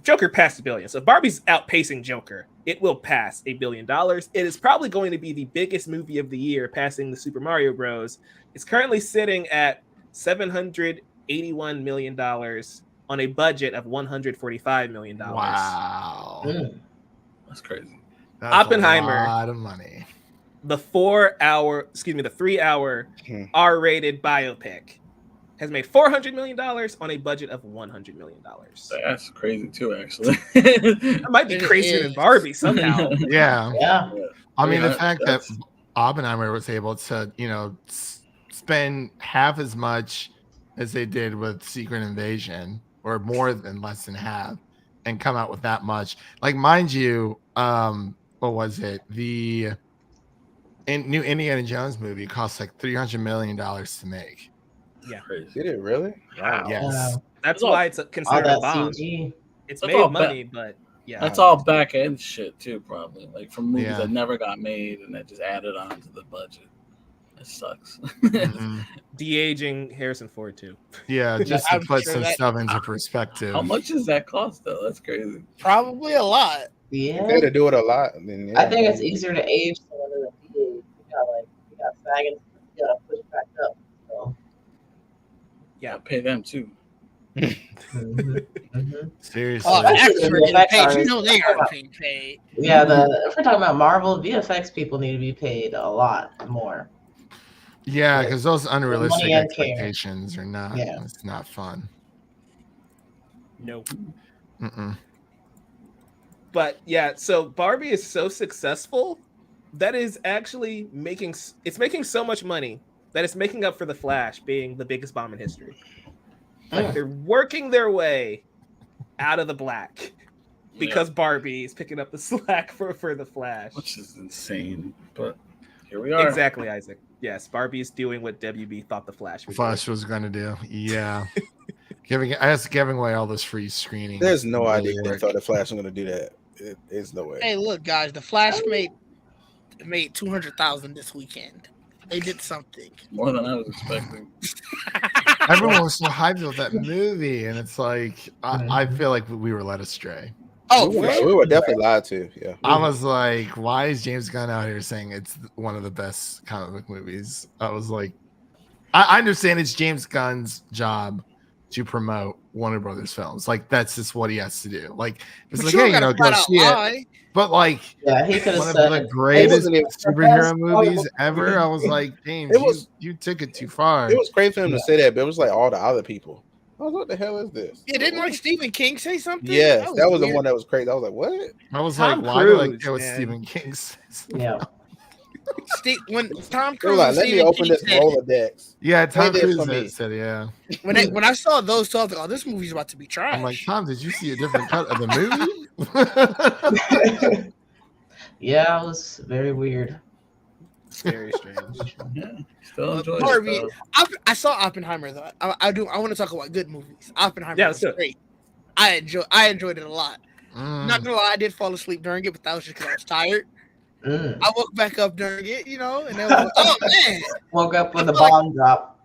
Joker passed $1 billion. So if Barbie's outpacing Joker, it will pass $1 billion. It is probably going to be the biggest movie of the year, passing the Super Mario Bros. It's currently sitting at $781 million on a budget of $145 million. Wow. That's crazy. That's Oppenheimer. A lot of money. The 3-hour R-rated biopic has made $400 million on a budget of $100 million. That's crazy too, actually. That might be crazier than Barbie somehow. Yeah. Yeah. I mean, the Yeah, fact that Oppenheimer was able to, spend half as much as they did with Secret Invasion, or more than less than half, and come out with that much. Like, mind you, what was it? The new Indiana Jones movie cost like $300 million to make. Yeah. Crazy. Did it really? Wow. Yes. That's all- why it's All considered a that bomb. CG. It's That's made all money, but yeah. That's all back end shit too, probably. Like from movies Yeah. that never got made and that just added on to the budget. It sucks. Mhm. De-aging Harrison Ford too. Yeah, just to I'm put sure some that- stuff into perspective. How much does that cost though? That's crazy. Probably a lot. Yeah. If they had to do it a lot, then yeah. I think it's easier to age someone than a de-age. You got sagging, you gotta push back up. So. Yeah. Pay them too. Seriously. Oh, actors the are getting VFX paid. You artists. know they are being paid. Yeah, if we're talking about Marvel, VFX people need to be paid a lot more. Yeah, because those unrealistic Money and care. expectations are not. Yeah. It's not fun. Nope. Mm-mm. But yeah, so Barbie is so successful that is actually making so much money that it's making up for The Flash being the biggest bomb in history. Like they're working their way out of the black because Barbie is picking up the slack for The Flash. Which is insane, but Here we are. Exactly, Isaac. Yes, Barbie's doing what WB thought the Flash would Flash was going to do. Yeah. giving away all those free screenings. There's no idea they thought the Flash was going to do that. There's no way. Hey, look, guys, the Flash made 200,000 this weekend. They did something more than I was expecting. Everyone was so hyped with that movie, and it's like I feel like we were led astray. Oh, we were definitely lied to. Yeah, I was like, why is James Gunn out here saying it's one of the best comic book movies? I was like, I understand it's James Gunn's job to promote Warner Brothers films. Like, that's just what he has to do. Like, it's but like, hey, go see it. But like, he could have one said of the greatest superhero movies ever. I was like, James, you took it too far. It was great for him to say that, but it was like all the other people. I was like, what the hell is this? Yeah, didn't like Stephen King say something? Yes, that was the one that was crazy. I was like, what? I was Tom like, why Cruise, do I care what Stephen King says? Yeah. When Tom Cruise, like, let me open this Rolodex. Yeah, Tom Cruise said, yeah. When I saw those two, I was like, oh, this movie's about to be trash. I'm like, Tom, did you see a different cut of the movie? Yeah, it was very weird. Very strange. Yeah, still enjoyed it. I saw Oppenheimer though. I want to talk about good movies. Oppenheimer was great. I enjoyed it a lot. Not gonna lie, I did fall asleep during it, but that was just because I was tired. I woke back up during it, and then was like, oh man, woke up with a bomb drop.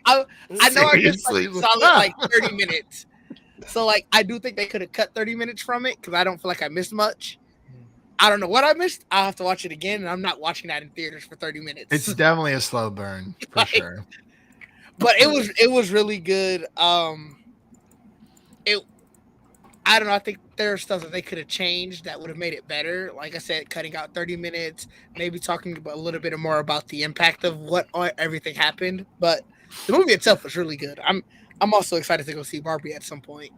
I know I just solid like 30 minutes. So like I do think they could have cut 30 minutes from it because I don't feel like I missed much. I don't know what I missed. I'll have to watch it again, and I'm not watching that in theaters for 30 minutes. It's definitely a slow burn for sure. But it was really good. I don't know. I think there are stuff that they could have changed that would have made it better. Like I said, cutting out 30 minutes, maybe talking about a little bit more about the impact of what everything happened. But the movie itself was really good. I'm also excited to go see Barbie at some point.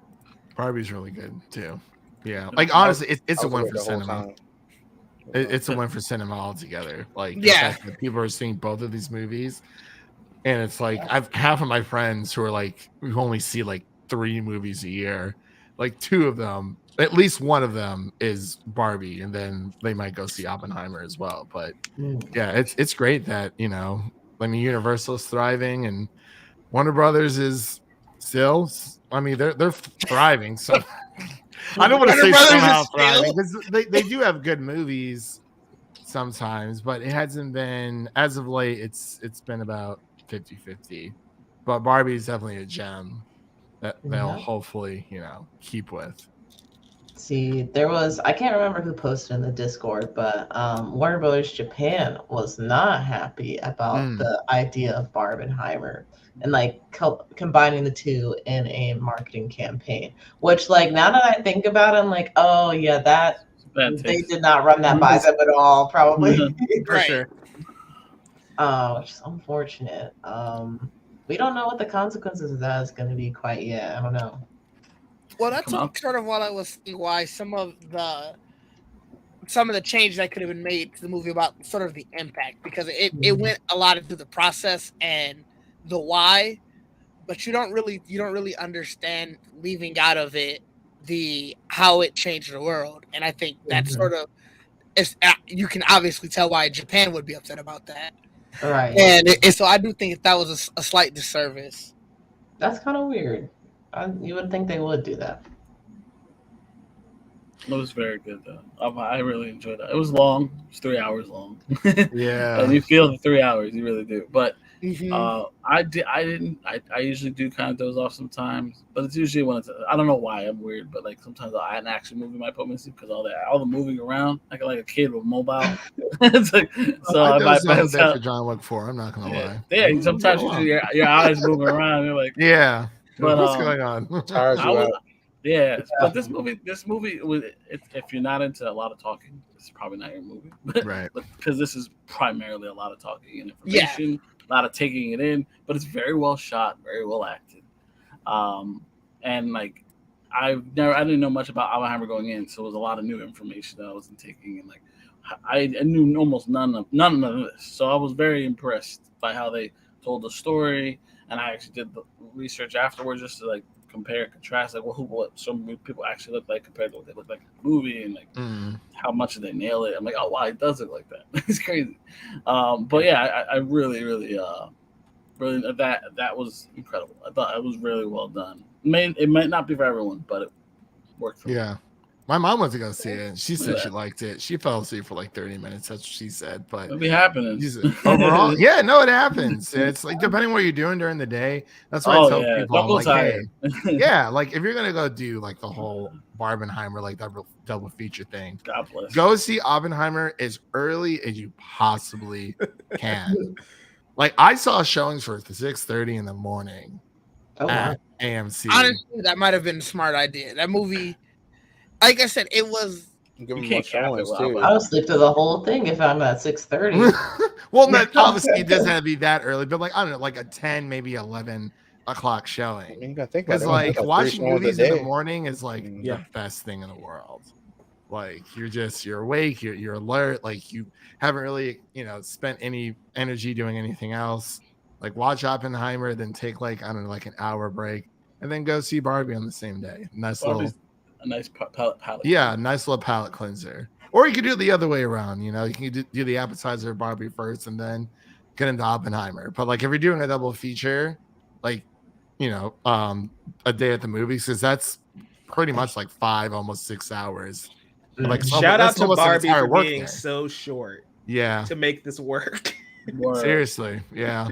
Barbie's really good too. Yeah, like honestly, it's a win for cinema. It's a win for cinema altogether. Like, the fact that people are seeing both of these movies, and it's like I've half of my friends who are like, we only see like 3 movies a year. Like 2 of them, at least one of them is Barbie, and then they might go see Oppenheimer as well. But yeah, it's great that Universal is thriving and Warner Brothers is still. I mean, they're thriving. So I don't want to say somehow thriving because they do have good movies sometimes, but it hasn't been as of late. It's been about 50-50. But Barbie is definitely a gem that they'll hopefully, keep with. See, I can't remember who posted in the Discord, but Warner Brothers Japan was not happy about the idea of Barbenheimer and like combining the two in a marketing campaign, which like now that I think about it, I'm like, oh yeah, they did not run that by them at all, probably. For sure. Which is unfortunate. We don't know what the consequences of that is going to be quite yet. I don't know. Well, that's sort of what I was seeing why some of the changes that could have been made to the movie about sort of the impact, because it went a lot into the process and the why, but you don't really understand leaving out of it how it changed the world. And I think that's sort of you can obviously tell why Japan would be upset about that. Right. And so I do think that was a slight disservice. That's kind of weird. You would think they would do that. It was very good though. I really enjoyed it. It was long. It was 3 hours long. Yeah. And you feel the 3 hours. You really do. But Mm-hmm. I usually do kind of doze off sometimes, but it's usually when I don't know why I'm weird, but like sometimes an action movie might put me to sleep because all the moving around, like a kid with mobile. It's like, so I might pass out. For John Wick 4, I'm not gonna lie. Yeah, sometimes your eyes moving around. You're like, yeah, but, what's going on? But this movie, if you're not into a lot of talking, it's probably not your movie, right? Because this is primarily a lot of talking and information, a lot of taking it in, but it's very well shot, very well acted, and like I didn't know much about Oppenheimer going in, so it was a lot of new information that I wasn't taking, and like I knew almost none of this, so I was very impressed by how they told the story, and I actually did the research afterwards just to like compare and contrast like what some people actually look like compared to what they look like in the movie, and like how much did they nail it. I'm like, oh wow, it does look like that. It's crazy. But yeah, I really that was incredible. I thought it was really well done. It might not be for everyone, but it worked for me. Yeah. My mom went to go see it. She said she liked it. She fell asleep for like 30 minutes. That's what she said. But it'll be happening. Overall, yeah, no, it happens. It's like depending what you're doing during the day. That's why I tell people, I'm like, hey, yeah, like if you're gonna go do like the whole Barbenheimer, like that double feature thing, God bless. Go see Oppenheimer as early as you possibly can. Like I saw showings for 6:30 in the morning at AMC. Honestly, that might have been a smart idea. That movie. Like I said, it was. Give them more showings too. I would sleep through the whole thing if I'm at 6:30. Well, obviously it doesn't have to be that early, but like I don't know, like a 10, maybe 11 o'clock showing. I mean, you gotta think because like watching movies in the morning is like the best thing in the world. Like you're awake, you're alert, like you haven't really spent any energy doing anything else. Like watch Oppenheimer, then take like I don't know, like an hour break, and then go see Barbie on the same day. A nice palate. Yeah, nice little palate cleanser. Or you could do it the other way around. You can do the appetizer Barbie first and then get into Oppenheimer. But like if you're doing a double feature, like a day at the movies, because that's pretty much like 5, almost 6 hours. Like shout out to Barbie for being so short. Yeah, to make this work. Seriously, yeah.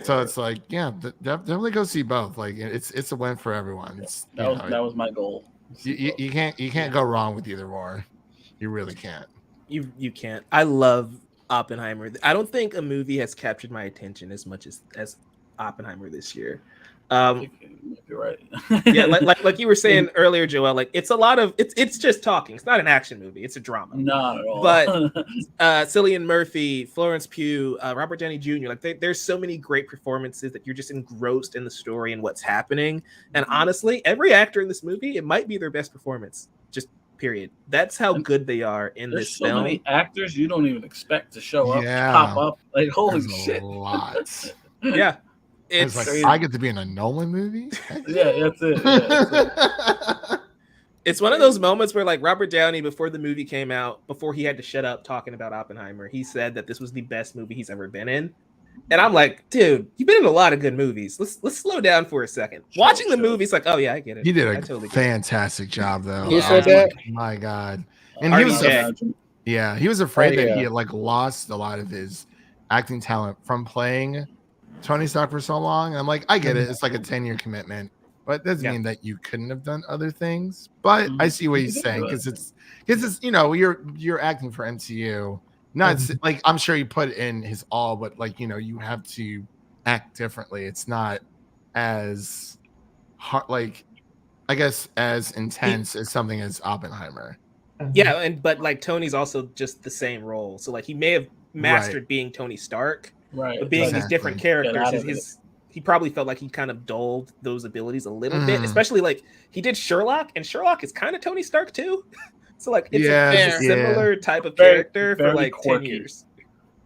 So it's like, yeah, definitely go see both. Like it's a win for everyone. That was my goal. You can't go wrong with either or. You really can't. You can't. I love Oppenheimer. I don't think a movie has captured my attention as much as Oppenheimer this year. You're right. Yeah, like you were saying earlier, Joel. Like it's a lot of it's just talking. It's not an action movie. It's a drama. Not at all. But Cillian Murphy, Florence Pugh, Robert Downey Jr. Like there's so many great performances that you're just engrossed in the story and what's happening. And honestly, every actor in this movie, it might be their best performance. Just period. That's how good they are in this film. There's so many actors you don't even expect to show up, pop up. Like holy shit, a lot. Yeah. It's like crazy. I get to be in a Nolan movie. Yeah, that's it. It's one of those moments where, like, Robert Downey, before the movie came out, before he had to shut up talking about Oppenheimer, he said that this was the best movie he's ever been in. And I'm like, dude, you've been in a lot of good movies. Let's slow down for a second. Watching the movie, it's like, oh yeah, I get it. He did a fantastic job, though. You said that? My God, and he was afraid that he had like lost a lot of his acting talent from playing Tony Stark for so long. I'm like, I get it. It's like a 10-year commitment, but it doesn't mean that you couldn't have done other things. But I see what he's saying because it's you're acting for MCU. Not like I'm sure he put in his all, but like you have to act differently. It's not as hard, like I guess as intense as something as Oppenheimer. Yeah, but like Tony's also just the same role, so like he may have mastered being Tony Stark. Right, but being these different characters, he probably felt like he kind of dulled those abilities a little bit, especially like he did Sherlock, and Sherlock is kind of Tony Stark too. So like it's a similar type of character for like quirky. 10 years.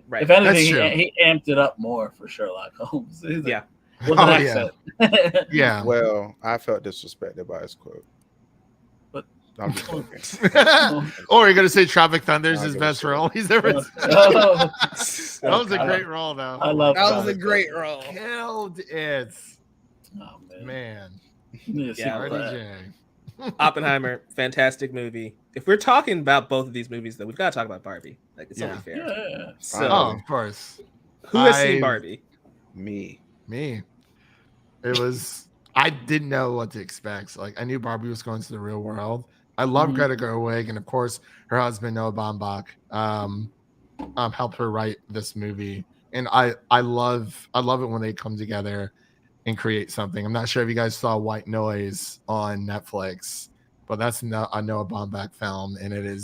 Right. If anything, he amped it up more for Sherlock Holmes. Yeah. Well, I felt disrespected by his quote. I'm just joking. Or you're gonna say Tropic Thunder is his best role he's ever done. That was a great role, though. I love that. Was a great role. Killed it. Oh man. Yeah, Oppenheimer, fantastic movie. If we're talking about both of these movies, though, we've got to talk about Barbie. Like it's only fair. Yeah. So, of course. Who has seen Barbie? Me. It was. I didn't know what to expect. So, like I knew Barbie was going to the real world. I love Greta Gerwig, and of course, her husband Noah Baumbach helped her write this movie. And I love it when they come together and create something. I'm not sure if you guys saw White Noise on Netflix, but that's a Noah Baumbach film, and it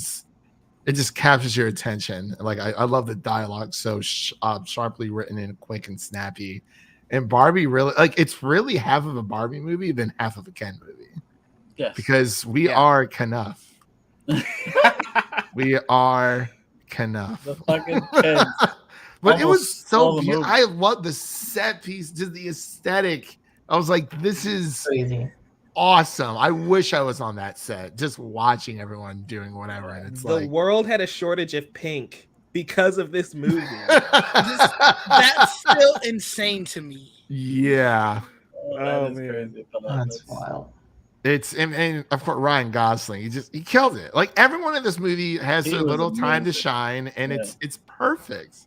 just captures your attention. Like I love the dialogue, so sharply written and quick and snappy. And Barbie really, like, it's really half of a Barbie movie than half of a Ken movie. Yes, because we are Kenough. We are Kenough. The fucking Ken. But it was so beautiful. I love the set piece, just the aesthetic I was like, this is Crazy. awesome. I wish I was on that set, just watching everyone doing whatever. And it's the world had a shortage of pink because of this movie. That's still insane to me. Yeah. Oh, man. That's wild. It's and of course Ryan Gosling. He killed it. Like everyone in this movie has a little time to shine, and it's perfect.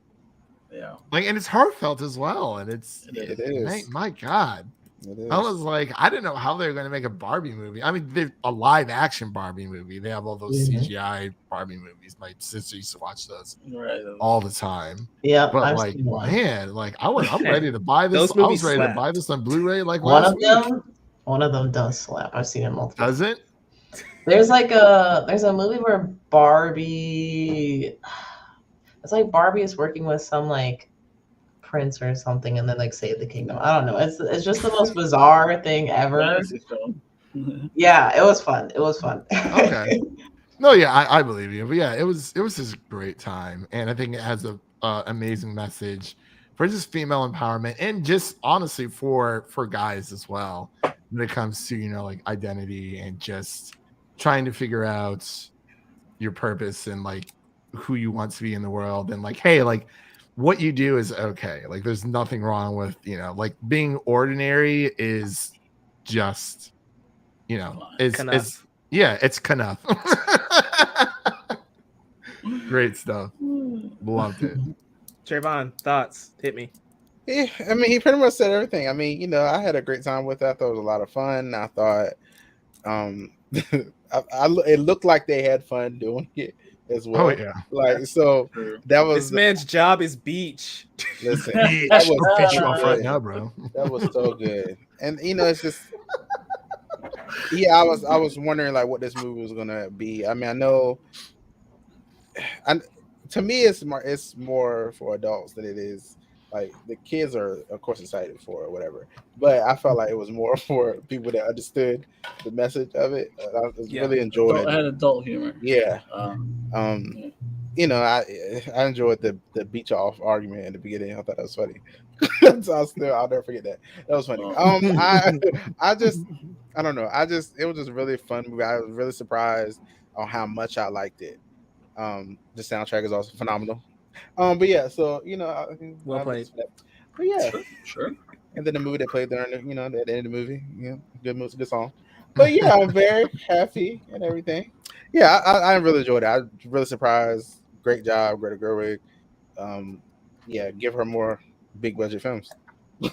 Yeah. Like, and it's heartfelt as well. And it is. My God. I was like, I didn't know how they were going to make a Barbie movie. I mean, a live action Barbie movie. They have all those CGI Barbie movies. My sister used to watch those all the time. Yeah, but I've like, seen one. I'm ready to buy this. I was ready to buy this on Blu-ray. Like one of them does slap. I've seen it multiple. Does it? There's a movie where Barbie. It's like Barbie is working with some like prince or something, and then like save the kingdom. I don't know. It's just the most bizarre thing ever. Yeah, it was fun. Okay. No, yeah, I believe you. But yeah, it was just a great time, and I think it has a amazing message for just female empowerment, and just honestly for guys as well when it comes to like identity and just trying to figure out your purpose and like who you want to be in the world, and like, hey, like what you do is okay. Like there's nothing wrong with, like being ordinary is just, it's enough. Great stuff. Loved it. Trevon, thoughts? Hit me. Yeah, I mean, he pretty much said everything. I mean, I had a great time with it. I thought it was a lot of fun. I thought it looked like they had fun doing it as well. Oh yeah. Like, so that was this man's job is beach. Listen, that was pitch you off right now, bro. That was so good. And it's just I was wondering like what this movie was gonna be. I mean, I know to me it's more for adults than it is. Like the kids are of course excited for it or whatever, but I felt like it was more for people that understood the message of it. I really enjoyed it. I had adult humor. Yeah. I enjoyed the beach off argument in the beginning. I thought that was funny. So I'll never forget that. That was funny. I don't know. It was just a really fun movie. I was really surprised on how much I liked it. The soundtrack is also phenomenal. But yeah, so well played. But yeah, sure. And then the movie they played there, at the end of the movie, good movie, good song. But yeah, I'm very happy and everything. Yeah, I really enjoyed it. I was really surprised. Great job, Greta Gerwig. Yeah, give her more big budget films.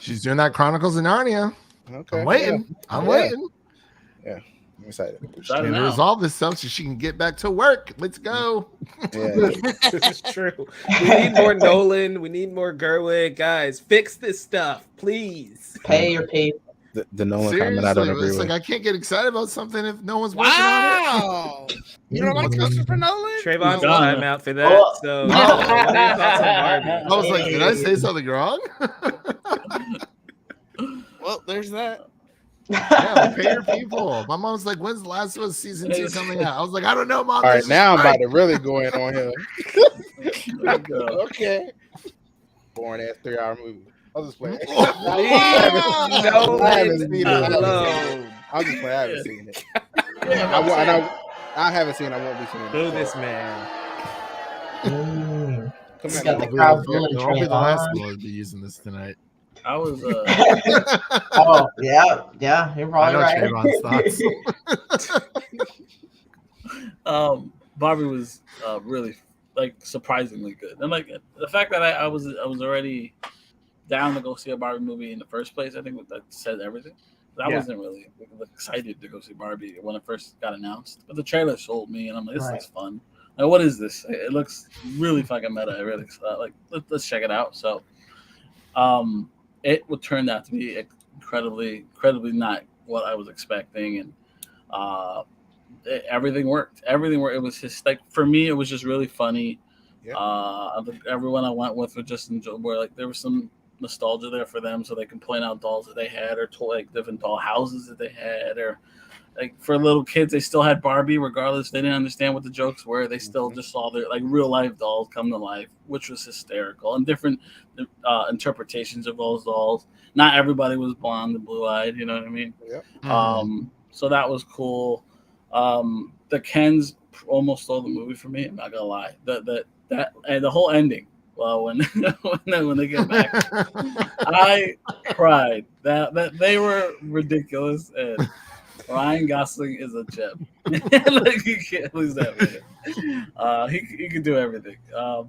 She's doing that Chronicles of Narnia. Okay, I'm waiting. Yeah. I'm waiting. Yeah. I'm excited. She's going to resolve this stuff so she can get back to work. Let's go. Yeah. This is true. We need more Nolan. We need more Gerwig. Guys, fix this stuff, please. Pay your pay. The Nolan comment I don't agree with. Like I can't get excited about something if no one's working on it. You don't like Christopher Nolan? Trayvon's time out for that. So what are your thoughts on Barbie? I was like, did I say something wrong? Well, there's that. Yeah, pay your people. My mom's like, when's the Last of Us season 2 coming out? I was like, I don't know, Mom. All right, now I'm about to really go in on him. Okay. Boring ass 3-hour movie. I was just playing. I haven't seen it. I just playing. I haven't seen it. I haven't seen it. I won't be seeing it. Boo this man. Come He's here, got the crowd booing I'll be the last Trayvon. one to be using this tonight. I was Oh yeah, you're probably right. Trayvon's thoughts. Barbie was really like surprisingly good, and like the fact that I was already down to go see a Barbie movie in the first place. I think that said everything. I wasn't really excited to go see Barbie when it first got announced, but the trailer sold me, and I'm like, this looks fun. Like, what is this? It looks really fucking meta. It really like let's check it out. So, it would turn out to be incredibly not what I was expecting, and everything worked. Everything worked. It was just like, for me, it was just really funny. Yeah. Everyone I went with would just enjoy. Where like there was some nostalgia there for them, so they can point out dolls that they had, or like different doll houses that they had, or like for little kids, they still had Barbie, regardless. They didn't understand what the jokes were. They still just saw their like real life dolls come to life, which was hysterical, and different interpretations of those dolls. Not everybody was blonde and blue eyed. You know what I mean? Yep. So that was cool. The Kens almost stole the movie for me. I'm not gonna lie. That and the whole ending. Well, when they get back, I cried. That they were ridiculous, and Ryan Gosling is a gem. Like, you can't lose that man. He can do everything. I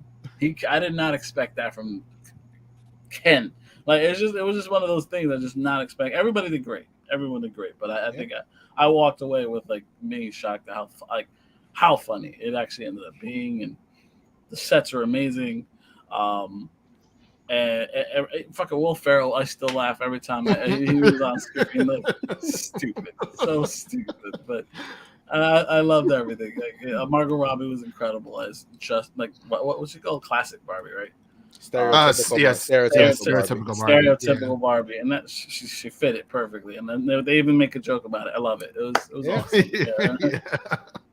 did not expect that from Ken. Like it was just one of those things I just not expect. Everybody did great. Everyone did great, but I think I walked away with like being shocked at how funny it actually ended up being, and the sets are amazing. And fucking Will Ferrell, I still laugh every time he was on screen. Like, stupid, so stupid. But I loved everything. Like, Margot Robbie was incredible as just like what was she called? Classic Barbie, right? Stereotypical Barbie, and that she fit it perfectly. And then they even make a joke about it. I love it. It was awesome. Yeah.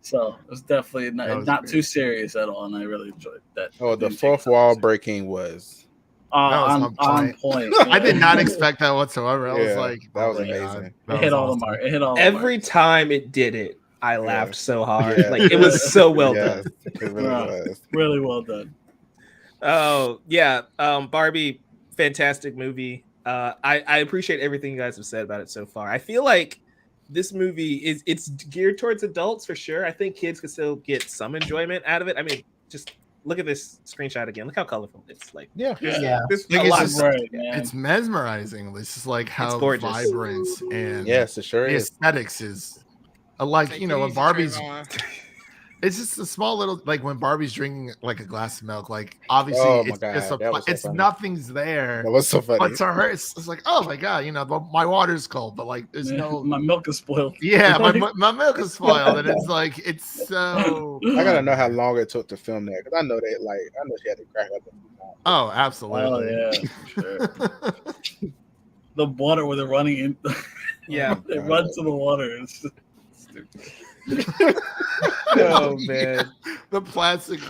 So it was definitely not too serious at all, and I really enjoyed that. Oh, the fourth wall breaking was on point. I did not expect that whatsoever. I was like, that was amazing. It hit all the mark. It hit all every time it did it. I laughed so hard. Yeah. Like it was so well done. It really was. Really well done. Oh yeah, Barbie, fantastic movie. I appreciate everything you guys have said about it so far. I feel like this movie it's geared towards adults for sure. I think kids could still get some enjoyment out of it. I mean, just look at this screenshot again. Look how colorful it's like. It's mesmerizing. This is like how vibrant and yes, it sure is. Aesthetics is like when Barbie's. It's just a small little like when Barbie's drinking like a glass of milk. Like obviously, it's nothing's there. That was so funny. But to her, it's like, oh my god, my water's cold, but like there's my milk is spoiled. Yeah, my milk is spoiled, and it's like it's so. I gotta know how long it took to film that because I know she had to crack up. Oh, absolutely. Oh yeah, sure. The water where they're running in. Yeah, they run to the water. It's just stupid. Oh man, the plastic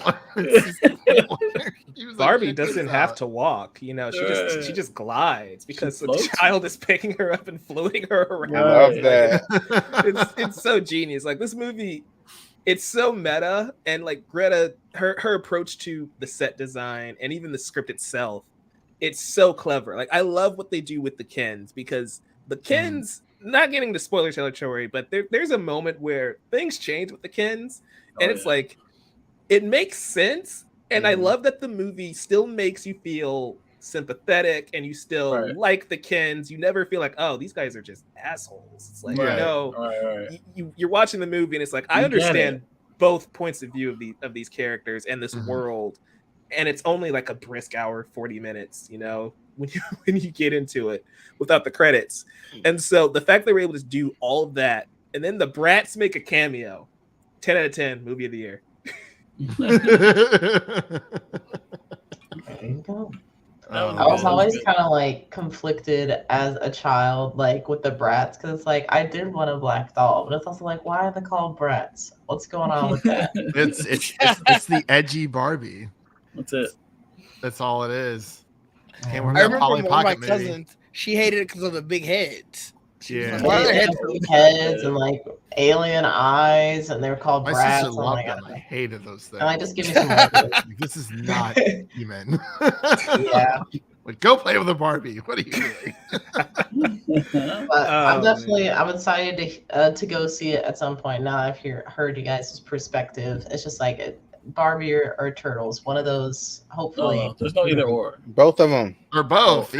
Barbie doesn't have to walk. She just glides because the child is picking her up and floating her around. I love that. It's so genius. Like this movie, it's so meta, and like Greta, her approach to the set design and even the script itself, it's so clever. Like I love what they do with the Kens because the Kens. Not getting to spoiler territory, but there's a moment where things change with the Kens, and it's like it makes sense. And I love that the movie still makes you feel sympathetic, and you still like the Kens. You never feel like, oh, these guys are just assholes. It's like you're watching the movie, and it's like I understand both points of view of these characters and this world, and it's only like a brisk hour, 40 minutes. When you get into it without the credits. And so the fact they were able to do all of that, and then the Bratz make a cameo, 10 out of 10 movie of the year. There you go. I was always kind of like conflicted as a child, like with the Bratz, because it's like I did want a black doll, but it's also like, why are they called Bratz? What's going on with that? It's the edgy Barbie. That's it. That's all it is. I remember one of my cousins. She hated it because of the big heads. Yeah, big heads and like alien eyes, and they were called my brats. sister loved them. I hated those things. And I just give me some. Like, this is not human. Yeah. Like, go play with a Barbie. What are you doing? But I'm excited to go see it at some point. Now I've heard you guys' perspective. It's just like Barbie or Turtles, one of those. Hopefully, there's no either or. Both of them, or both.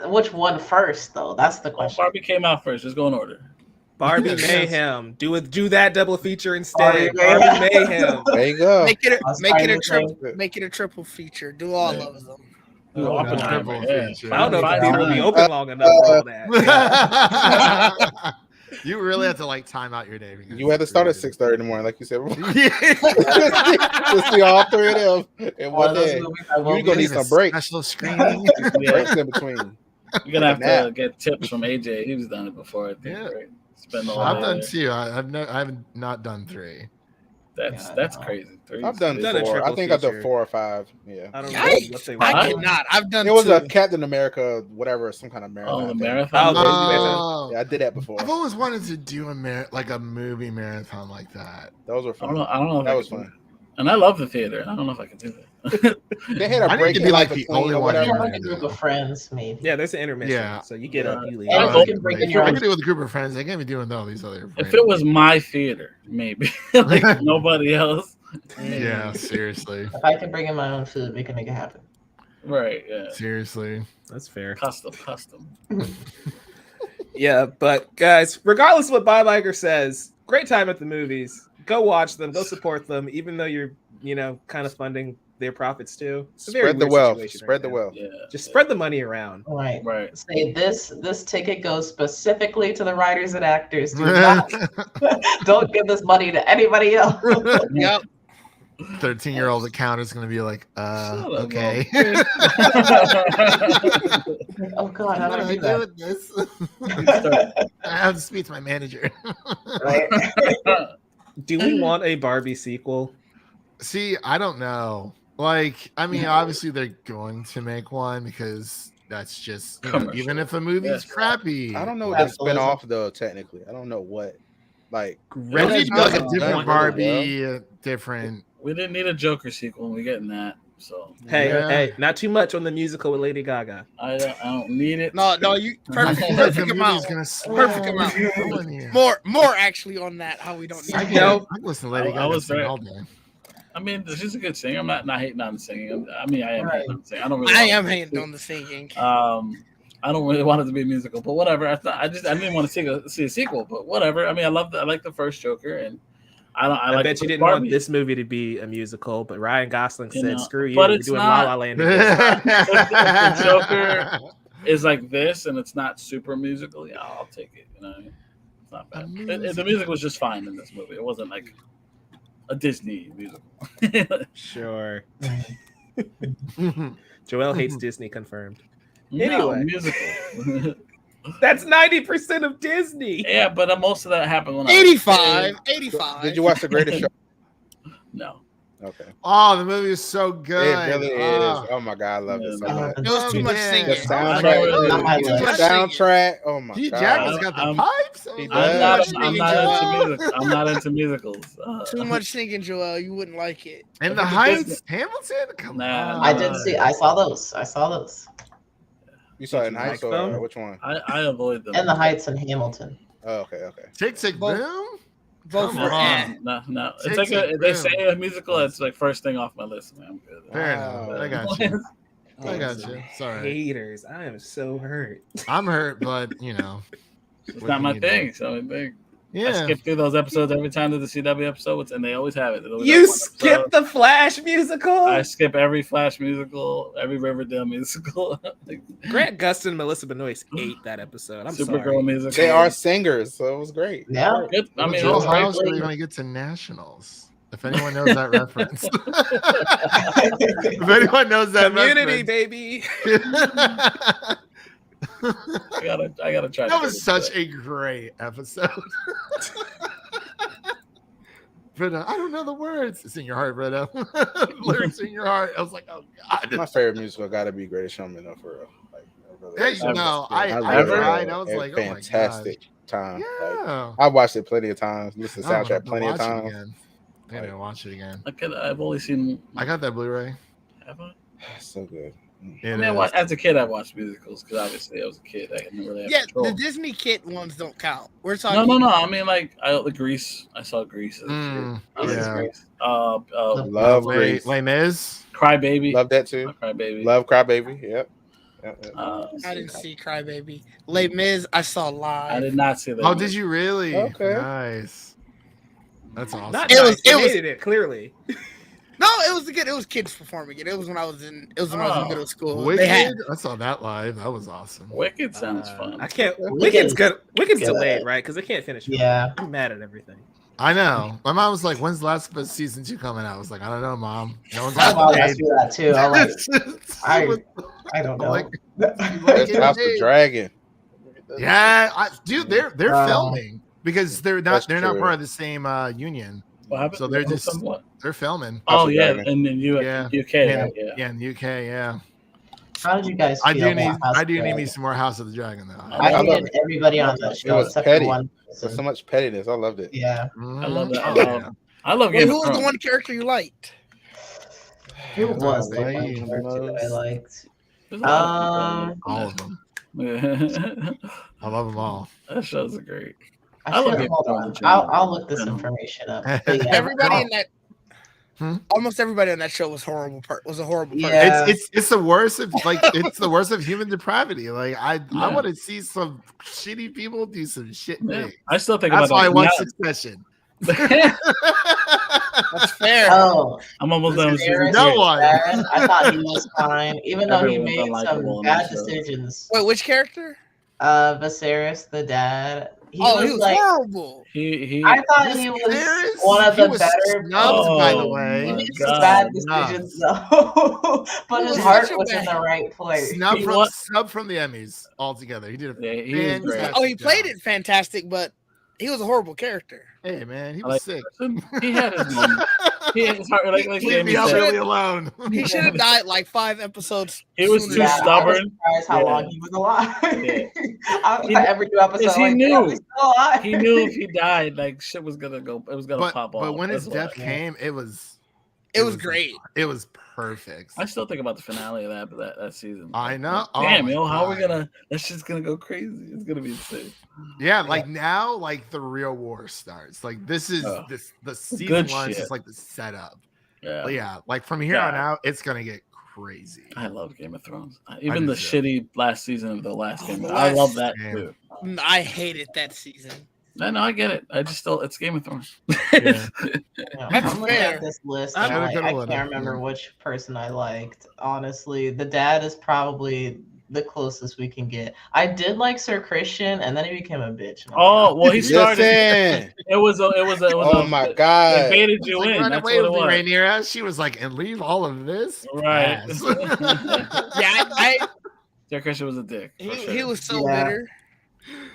Which one first though? That's the question. Barbie came out first. Just go in order. Barbie Mayhem. Do that double feature instead. Barbie Mayhem. There you go. Make it a triple feature. Do all of them. I don't know if the theater will be open long enough for all that. You really have to like time out your day. You had to start at 6:30 in the morning, like you said. To see all three of them in one day. You're gonna need some breaks. Special screening. Breaks in between. You're gonna have to get tips from AJ. He's done it before. I think. Yeah. Right? Spend all I've day done there. 2. I haven't not done 3. That's crazy. 3 I've done Done a 4. I triple think I've done feature. 4 or 5. Yeah. I don't know Yikes! what they I were. cannot. I've done It was 2. a Captain America, whatever, some kind of marathon. Oh, the thing. marathon. Oh, Yeah, I did that before. I've always wanted to do a movie marathon like that. Those were I don't fun. know. I don't know. If That I was could do fun. that. And I love the theater. I don't know if I can do that. They had a I need break to in be like like the between only or one Yeah, whatever. in like a group of friends, maybe. Yeah, there's an intermission. Yeah. So you get up, you leave. And you can bring in your I own. can do it with a group of friends. I can't be doing all these other. If it was my theater, maybe like nobody else. yeah, seriously, If I can bring in my own food, we can make it happen. Right. Yeah. seriously. That's fair. Custom. Yeah, but guys, regardless of what Bob Iger says, great time at the movies. Go watch them. Go support them, even though you're, kind of funding their profits too. It's a very Spread the weird situation situation Spread right the now. wealth. Yeah. Just spread the money around. Right. Right. Say this ticket goes specifically to the writers and actors. Do not don't give this money to anybody else. Yep. 13-year-old account is going to be like, up, okay. Oh God, how do I do that? this? I have to speak to my manager. Right? Do we want a Barbie sequel? See, I don't know. Like, I mean, obviously they're going to make one because that's just, Commercial. even if a movie's Yes. crappy. I don't know what they Absolutely. spin off though. Technically, I don't know what. Like, They need Greta like a Thunberg. different Done Barbie, really different. We didn't need a Joker sequel, and we're getting that. So Hey, not too much on the musical with Lady Gaga. I don't need it. No, you perfect The amount. movie's gonna slow Perfect amount. down here. More actually on that. How we don't need. I it. can No. listen to Lady I Gaga was sing very- all day. I mean, she's a good singer. I'm not hating on the singing. I mean, I am hating on the singing. I don't really. I want am it hating to- on the singing. I don't really want it to be a musical, but whatever. I didn't want to see a sequel, but whatever. I mean, I like the first Joker, and I I like bet you didn't Barbie. want this movie to be a musical, but Ryan Gosling You said, know, "Screw you, but we're it's doing not- La La Land." again." If the Joker is like this, and it's not super musical. Yeah, I'll take it. You know, what I mean? It's not bad. The music was just fine in this movie. It wasn't like a Disney musical. Sure. Joel hates Disney, confirmed. No, Anyway. musical. That's 90% of Disney. Yeah, but most of that happened when I was a 85. kid. 85. did you watch The Greatest Show? No. Okay, Oh, the movie is so good. it really Oh. is. Oh my god, I love it so Yeah. much. It was too much Yeah. singing. The I soundtrack, don't Not my Too list. much singing. soundtrack. Oh my Hugh god, Jackman's got the I'm- pipes. He I'm does. not into musicals. I'm not into musicals. Too much singing, Joel. You wouldn't like it. And the If it's Heights, Disney- Hamilton. Come Nah, on. I did see. I saw those. You saw it in Did you high like school. them? Or which one? I avoid them. And the Heights in Hamilton. Oh, okay. Tick Tick Both- Boom. Both Come were on. No. Tick, It's like tick, they boom. say a musical. It's like first thing off my list. Man, I'm good. Fair Wow. enough. I got you. I got Some you. Sorry. Haters. I am so hurt. I'm hurt, but It's what not can my you do? thing. It's not my thing. I Yeah. skip through those episodes every time to the CW episode, and they always have it. They always You have one episode. skipped the Flash musical? I skip every Flash musical, every Riverdale musical, Grant Gustin and Melissa Benoist ate that episode. I'm Supergirl sorry. musical. They are singers, so it was great. Yeah. Good. I mean, Joe it's great. House really gonna get to nationals. If anyone knows that reference. If anyone knows that Community, reference. baby. I gotta try. That was such a great episode. Britta, I don't know the words. It's in your heart, Britta. Lyrics in your heart. I was like, oh God. My favorite musical got to be Greatest Showman, though, for real. Like, really, Hey, no, I love it. tried. I was It's like, oh my God. fantastic time. Like, Yeah. I watched it plenty of times. Listened to the I'm gonna soundtrack plenty of watch it times. again. I gotta watch it again. I've only seen. I got that Blu-ray. Have I? So good. It I mean, is. as a kid, I watched musicals because obviously I was a kid. I didn't really have Yeah, control. the Disney kid ones don't count. We're talking. No. I mean, like the Grease. I saw Grease. As a kid. I like yeah. Grease. Love Grease. Les Mis. Cry Baby. Love that too. Cry Baby. Love Crybaby. Yep. I didn't see Crybaby. Les Mis, I saw live. I did not see that. Oh, did you really? Okay. Nice. That's awesome. Not It nice. was- You it was- hated it, clearly. No, it was good. It was kids performing it. It was when I was in. It was when I was in Oh. middle school. Wicked. They had. I saw that live. That was awesome. Wicked sounds fun. I can't. Wicked's Wicked's good. delayed, right? Because they can't finish. Yeah. I'm mad at everything. I know. My mom was like, "When's the last season 2 coming out?" I was like, "I don't know, Mom. No one's My got mom paid." asked me that too. I'm like, I don't know. Like, That's House of the Dragon. Yeah, dude, they're Wow. filming. because they're not part of the same union. What happened? So they're filming. Oh yeah, and then UK, in the UK, yeah. How did you guys feel? I do need me some more House of the Dragon though. I hated everybody on that show. It was petty. There's so much pettiness. I loved it. Yeah, I love that. I love Game of Thrones. Who was the one character you liked? Who was the one character that I liked? All of them. I love them all. That show's great. Hold on. I'll look this information up. Yeah, everybody in that, almost everybody on that show was horrible. Was a horrible person. Yeah. It's the worst of it's the worst of human depravity. Like I want to see some shitty people do some shit. Yeah. I still think that's about why I watch Succession. That's fair. Oh, I'm almost done with season no one. I thought he was fine, even though he made some bad decisions. Wait, which character? Viserys, the dad. He was like, horrible. I thought he was one of the better. By the way, he made some bad decisions though, but his heart was in the right place. Snub from the Emmys altogether. He did a fantastic he played it fantastic, but he was a horrible character. Hey man, he was sick. He had his moment. He had his heart. Like leave me really alone. He should have died like 5 episodes. He was too stubborn. I was surprised how long he was alive. Every new episode, he knew. He knew if he died, like shit was gonna go. It was gonna pop off. But when his death came, it was great. It was perfect. I still think about the finale of that season. I know. Damn, how are we gonna? That's just gonna go crazy. It's gonna be insane. Yeah, like now, like the real war starts. Like this is the season 1 is just like the setup. Yeah, like from here on out, it's gonna get crazy. I love Game of Thrones. Even the shitty last season of the last Game. I love that too. I hated that season. No, I get it. It's Game of Thrones. That's I'm looking fair. at this list. And I can't remember which person I liked. Honestly, the dad is probably the closest we can get. I did like Sir Christian, and then he became a bitch. Oh well, he started. It was. Oh my god! They baited you in. That's what it was. Rhaenyra, she was like, and leave all of this. Right. Yeah, Sir Christian was a dick. He was so bitter.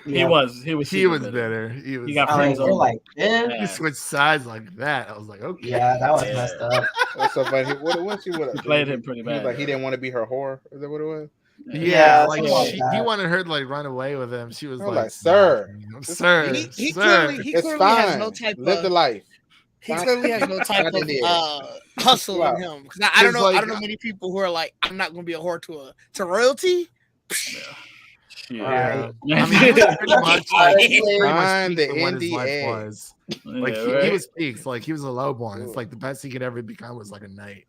He was bitter. He got friends on. Like this. He switched sides like that. I was like, okay. Yeah, that was messed up. That's so funny. What he played him pretty bad. Like he didn't want to be her whore. Is that what it was? Yeah, like he wanted her to like run away with him. She was like, sir. He clearly has no type of live the life. He clearly has no type of hustle in him. Because I don't know many people who are like, I'm not going to be a whore to royalty. Yeah, I mean, pretty much like the NDA was. Like he was peaks. Like he was a lowborn. It's like the best he could ever become was like a knight.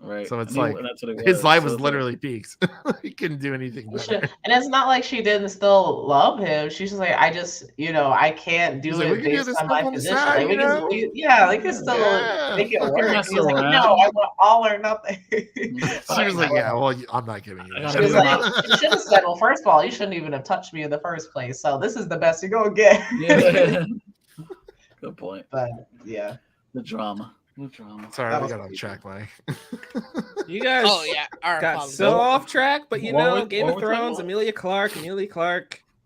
Right. So it's like his life was literally peaks. He couldn't do anything better. And it's not like she didn't still love him. She's just like, I just, I can't do it based on my position. Like, we can still make it work. She was like, no, I want all or nothing. She was like, yeah, well, I'm not giving you that. She was like, you should have said, well, first of all, you shouldn't even have touched me in the first place. So this is the best you're going to get. Yeah. Good point. But yeah. The drama. Sorry, we got off track, Mike. You guys got so off track, but Game of Thrones, Emilia Clarke,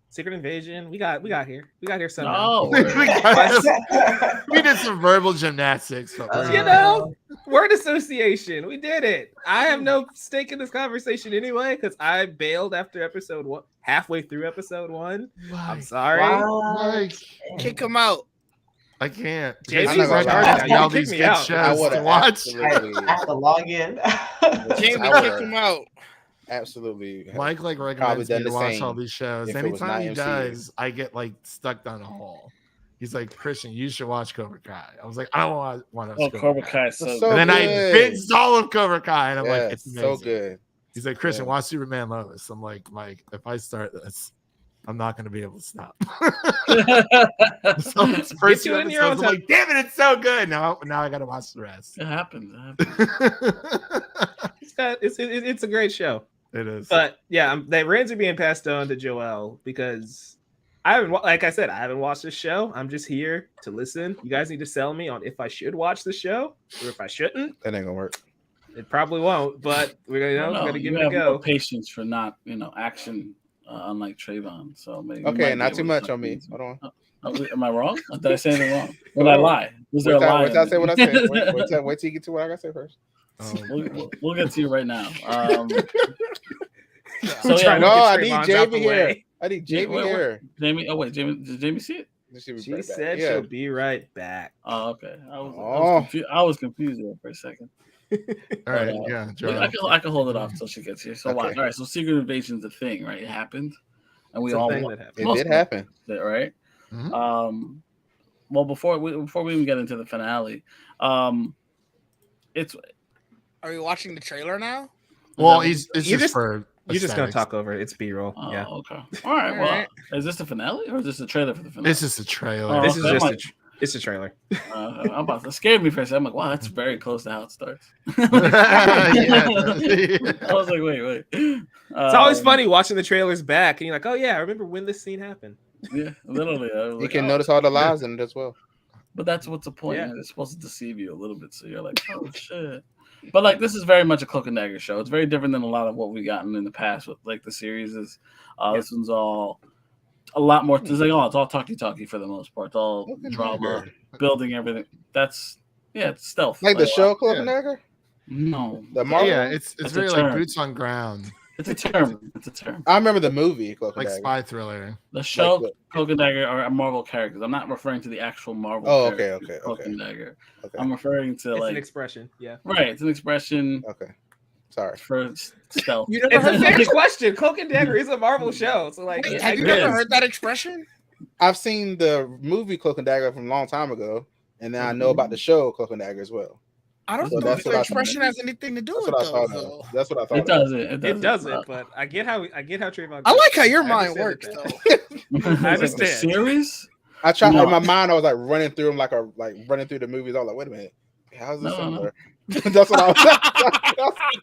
Secret Invasion. We got here. We got here somehow. We did some verbal gymnastics. Word association. We did it. I have no stake in this conversation anyway because I bailed after episode 1, halfway through episode 1. I'm sorry. Kick him out. I can't. Y'all these good shows to watch. I have to log in. Jamie, kick him out. Absolutely. Mike recommends me to watch all these shows. Anytime he does, I get like stuck down a hole. He's like, Christian, you should watch Cobra Kai. I was like, I don't want to watch Cobra Kai. So and then I binged all of Cobra Kai, and I'm like, it's amazing. So good. He's like, Christian, watch Superman Lois. I'm like, Mike, if I start this, I'm not going to be able to stop. So it's first two episodes, I'm like, damn it, it's so good. Now I got to watch the rest. It happens. It's a great show. It is. But yeah, the reins are being passed on to Joel because I haven't watched this show. I'm just here to listen. You guys need to sell me on if I should watch the show or if I shouldn't. That ain't gonna work. It probably won't, but we're gonna give it a go. More patience for not, action. Unlike Trevon, so maybe okay, not too much on me. Hold on. Am I wrong? Did I say anything wrong? Did I lie? Was there a lie? Wait till I say what I said. Wait till you get to what I gotta say first. We'll get to you right now. So yeah, No, I need Trevon's out Jamie the here. way. I need Jamie Wait. here. Jamie. Oh wait, Jamie. Did Jamie see it? She said she'll be right back. Oh, okay. I was confused there for a second. All right, yeah. I can hold it off until she gets here. So watch. All right. So Secret Invasion's a thing, right? It happened, and we all that happened. It did happen, right? Mhm. Well, before we even get into the finale, it's. Are we watching the trailer now? Well, it's just for. You're just gonna aesthetics. talk over it. It's B-roll. Oh, Yeah. okay. All right. Well, is this the finale or is this the trailer for the finale? This is the trailer. Oh, This is okay. just it's a trailer. I'm about to scare me for a second. I'm like, wow, that's very close to how it starts. Yeah. I was like, wait. It's always funny watching the trailers back, and you're like, oh yeah, I remember when this scene happened. Yeah, literally. you can notice all the lies in it as well. But that's what's the point. Yeah. It's supposed to deceive you a little bit, so you're like, oh shit. But like, this is very much a Cloak and Dagger show. It's very different than a lot of what we've gotten in the past with like the series. Is This one's all a lot more. It's all talky for the most part. It's all drama, building everything. It's stealth. Like the show Cloak and Dagger? No, The Marvel? Yeah, it's That's very a like term. boots on ground, it's a term. It's a term. I remember the movie Cloak and like Dagger. spy thriller. The show Like Cloak and Dagger are Marvel characters. I'm not referring to the actual Marvel. Oh, okay, characters, okay, Cloak okay. and Dagger. Okay. I'm referring to It's like an expression. Yeah. right. It's an expression Okay. Sorry. for stealth. You never It's a heard fair that? question. Cloak and Dagger is a Marvel show, so like, Wait, I have you guess. never heard that expression? I've seen the movie Cloak and Dagger from a long time ago, and then I know about the show Cloak and Dagger as well. I don't So think that's the what I expression has anything to do That's with what I those. thought Though. of. That's what I thought. It doesn't. It doesn't, but I get how Trevon. I like how your I mind understand works, that. though. I understand. Series? I tried No. in my mind. I was like running through them, like running through the movies. I was like, wait a minute, how's this No. similar? That's what I was.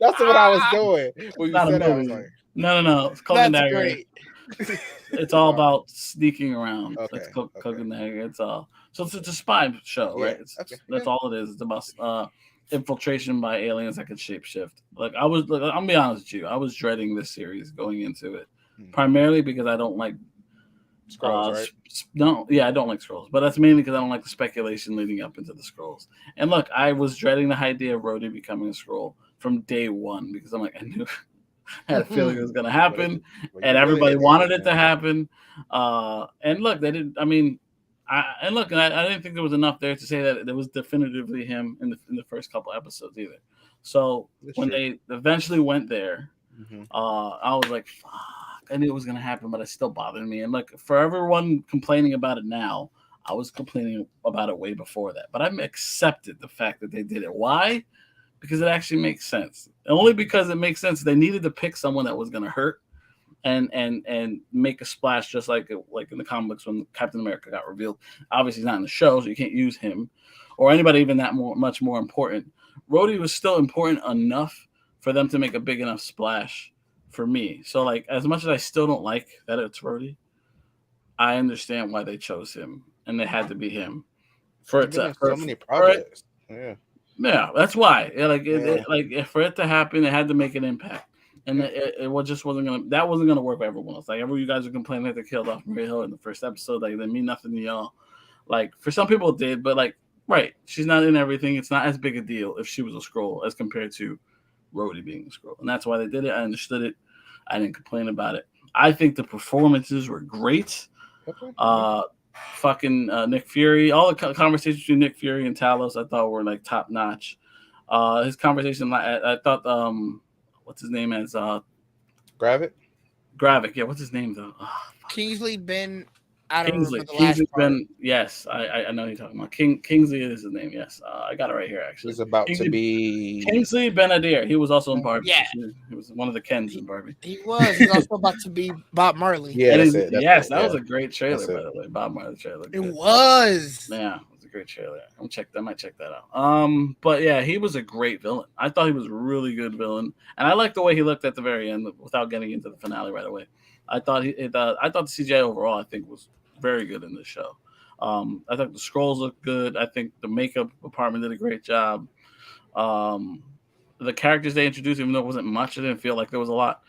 That's what I was doing. When you Not a said that, I was movie. like, No. It's Cloak and That's Dagger. great. It's all about sneaking around. Okay, It's Cloak okay. and Dagger. It's all. So it's a spy show, Yeah, right? okay. That's all it is. It's about infiltration by aliens that could shapeshift. Like I'm gonna be honest with you. I was dreading this series going into it, primarily because I don't like Scrolls, right? I don't like scrolls, but that's mainly because I don't like the speculation leading up into the scrolls. And look, I was dreading the idea of Rhodey becoming a scroll from day one because I'm like, I knew, I had a feeling it was going to happen, and everybody wanted it to happen. And look, they didn't. I mean, I didn't think there was enough there to say that it was definitively him in the first couple episodes either. So when they eventually went there, I was like, fuck. I knew it was going to happen, but it still bothered me. And like for everyone complaining about it now, I was complaining about it way before that. But I've accepted the fact that they did it. Why? Because it actually makes sense. Only because it makes sense. They needed to pick someone that was going to hurt and make a splash, just like in the comics when Captain America got revealed. Obviously, he's not in the show, so you can't use him or anybody even that much more important. Rhodey was still important enough for them to make a big enough splash for me. So, like, as much as I still don't like that it's Rhodey, I understand why they chose him, and they had to be him. For it to so many projects. Yeah, that's why. For it to happen, it had to make an impact, and it just wasn't gonna. That wasn't gonna work for everyone else. Like, you guys are complaining that they killed off Maria Hill in the first episode. Like, they mean nothing to y'all. Like, for some people it did, but like, right, she's not in everything. It's not as big a deal if she was a Skrull as compared to Rhodey being a Skrull, and that's why they did it. I understood it. I didn't complain about it. I think the performances were great. Nick Fury, all the conversations between Nick Fury and Talos, I thought were like top notch. His conversation, I thought, what's his name as Gravik. Yeah, what's his name though? Kingsley Ben. I don't Kingsley. remember the last part. Ben. Yes, I know who you're talking about. Kingsley is his name. Yes, I got it right here. Actually, He's about to be Kingsley Ben-Adir. He was also in Barbie. Yeah. He was one of the Kens in Barbie. He was. He's also about to be Bob Marley. Yeah, that's it. That was a great trailer, by the way. Bob Marley trailer. It was. Yeah, it was a great trailer. I might check that out. But yeah, he was a great villain. I thought he was a really good villain, and I liked the way he looked at the very end without getting into the finale right away. I thought the CGI overall, I think, was very good in this show. I think the scrolls look good. I think the makeup department did a great job. The characters they introduced, even though it wasn't much, I didn't feel like there was a lot.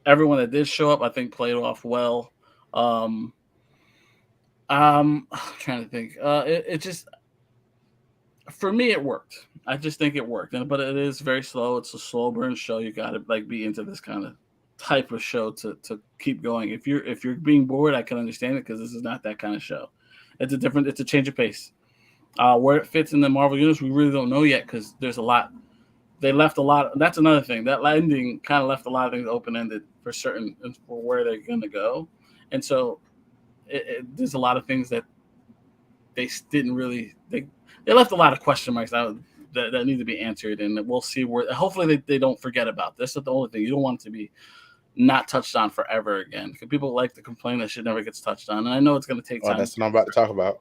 Everyone that did show up, I think, played off well. I I'm trying to think. It just, for me, it worked. I just think it worked, but it is very slow. It's a slow burn show. You got to like be into this kind of type of show to keep going. If you're being bored, I can understand it because this is not that kind of show. It's a change of pace. Where it fits in the Marvel universe, we really don't know yet because there's a lot. They left a lot. That's another thing. That ending kind of left a lot of things open ended for where they're gonna go, and so there's a lot of things that they didn't really. They left a lot of question marks out that need to be answered, and we'll see where. Hopefully, they don't forget about this. That's the only thing. You don't want it to be not touched on forever again. Because people like to complain that shit never gets touched on, and I know it's going to take time. That's what I'm about to talk about.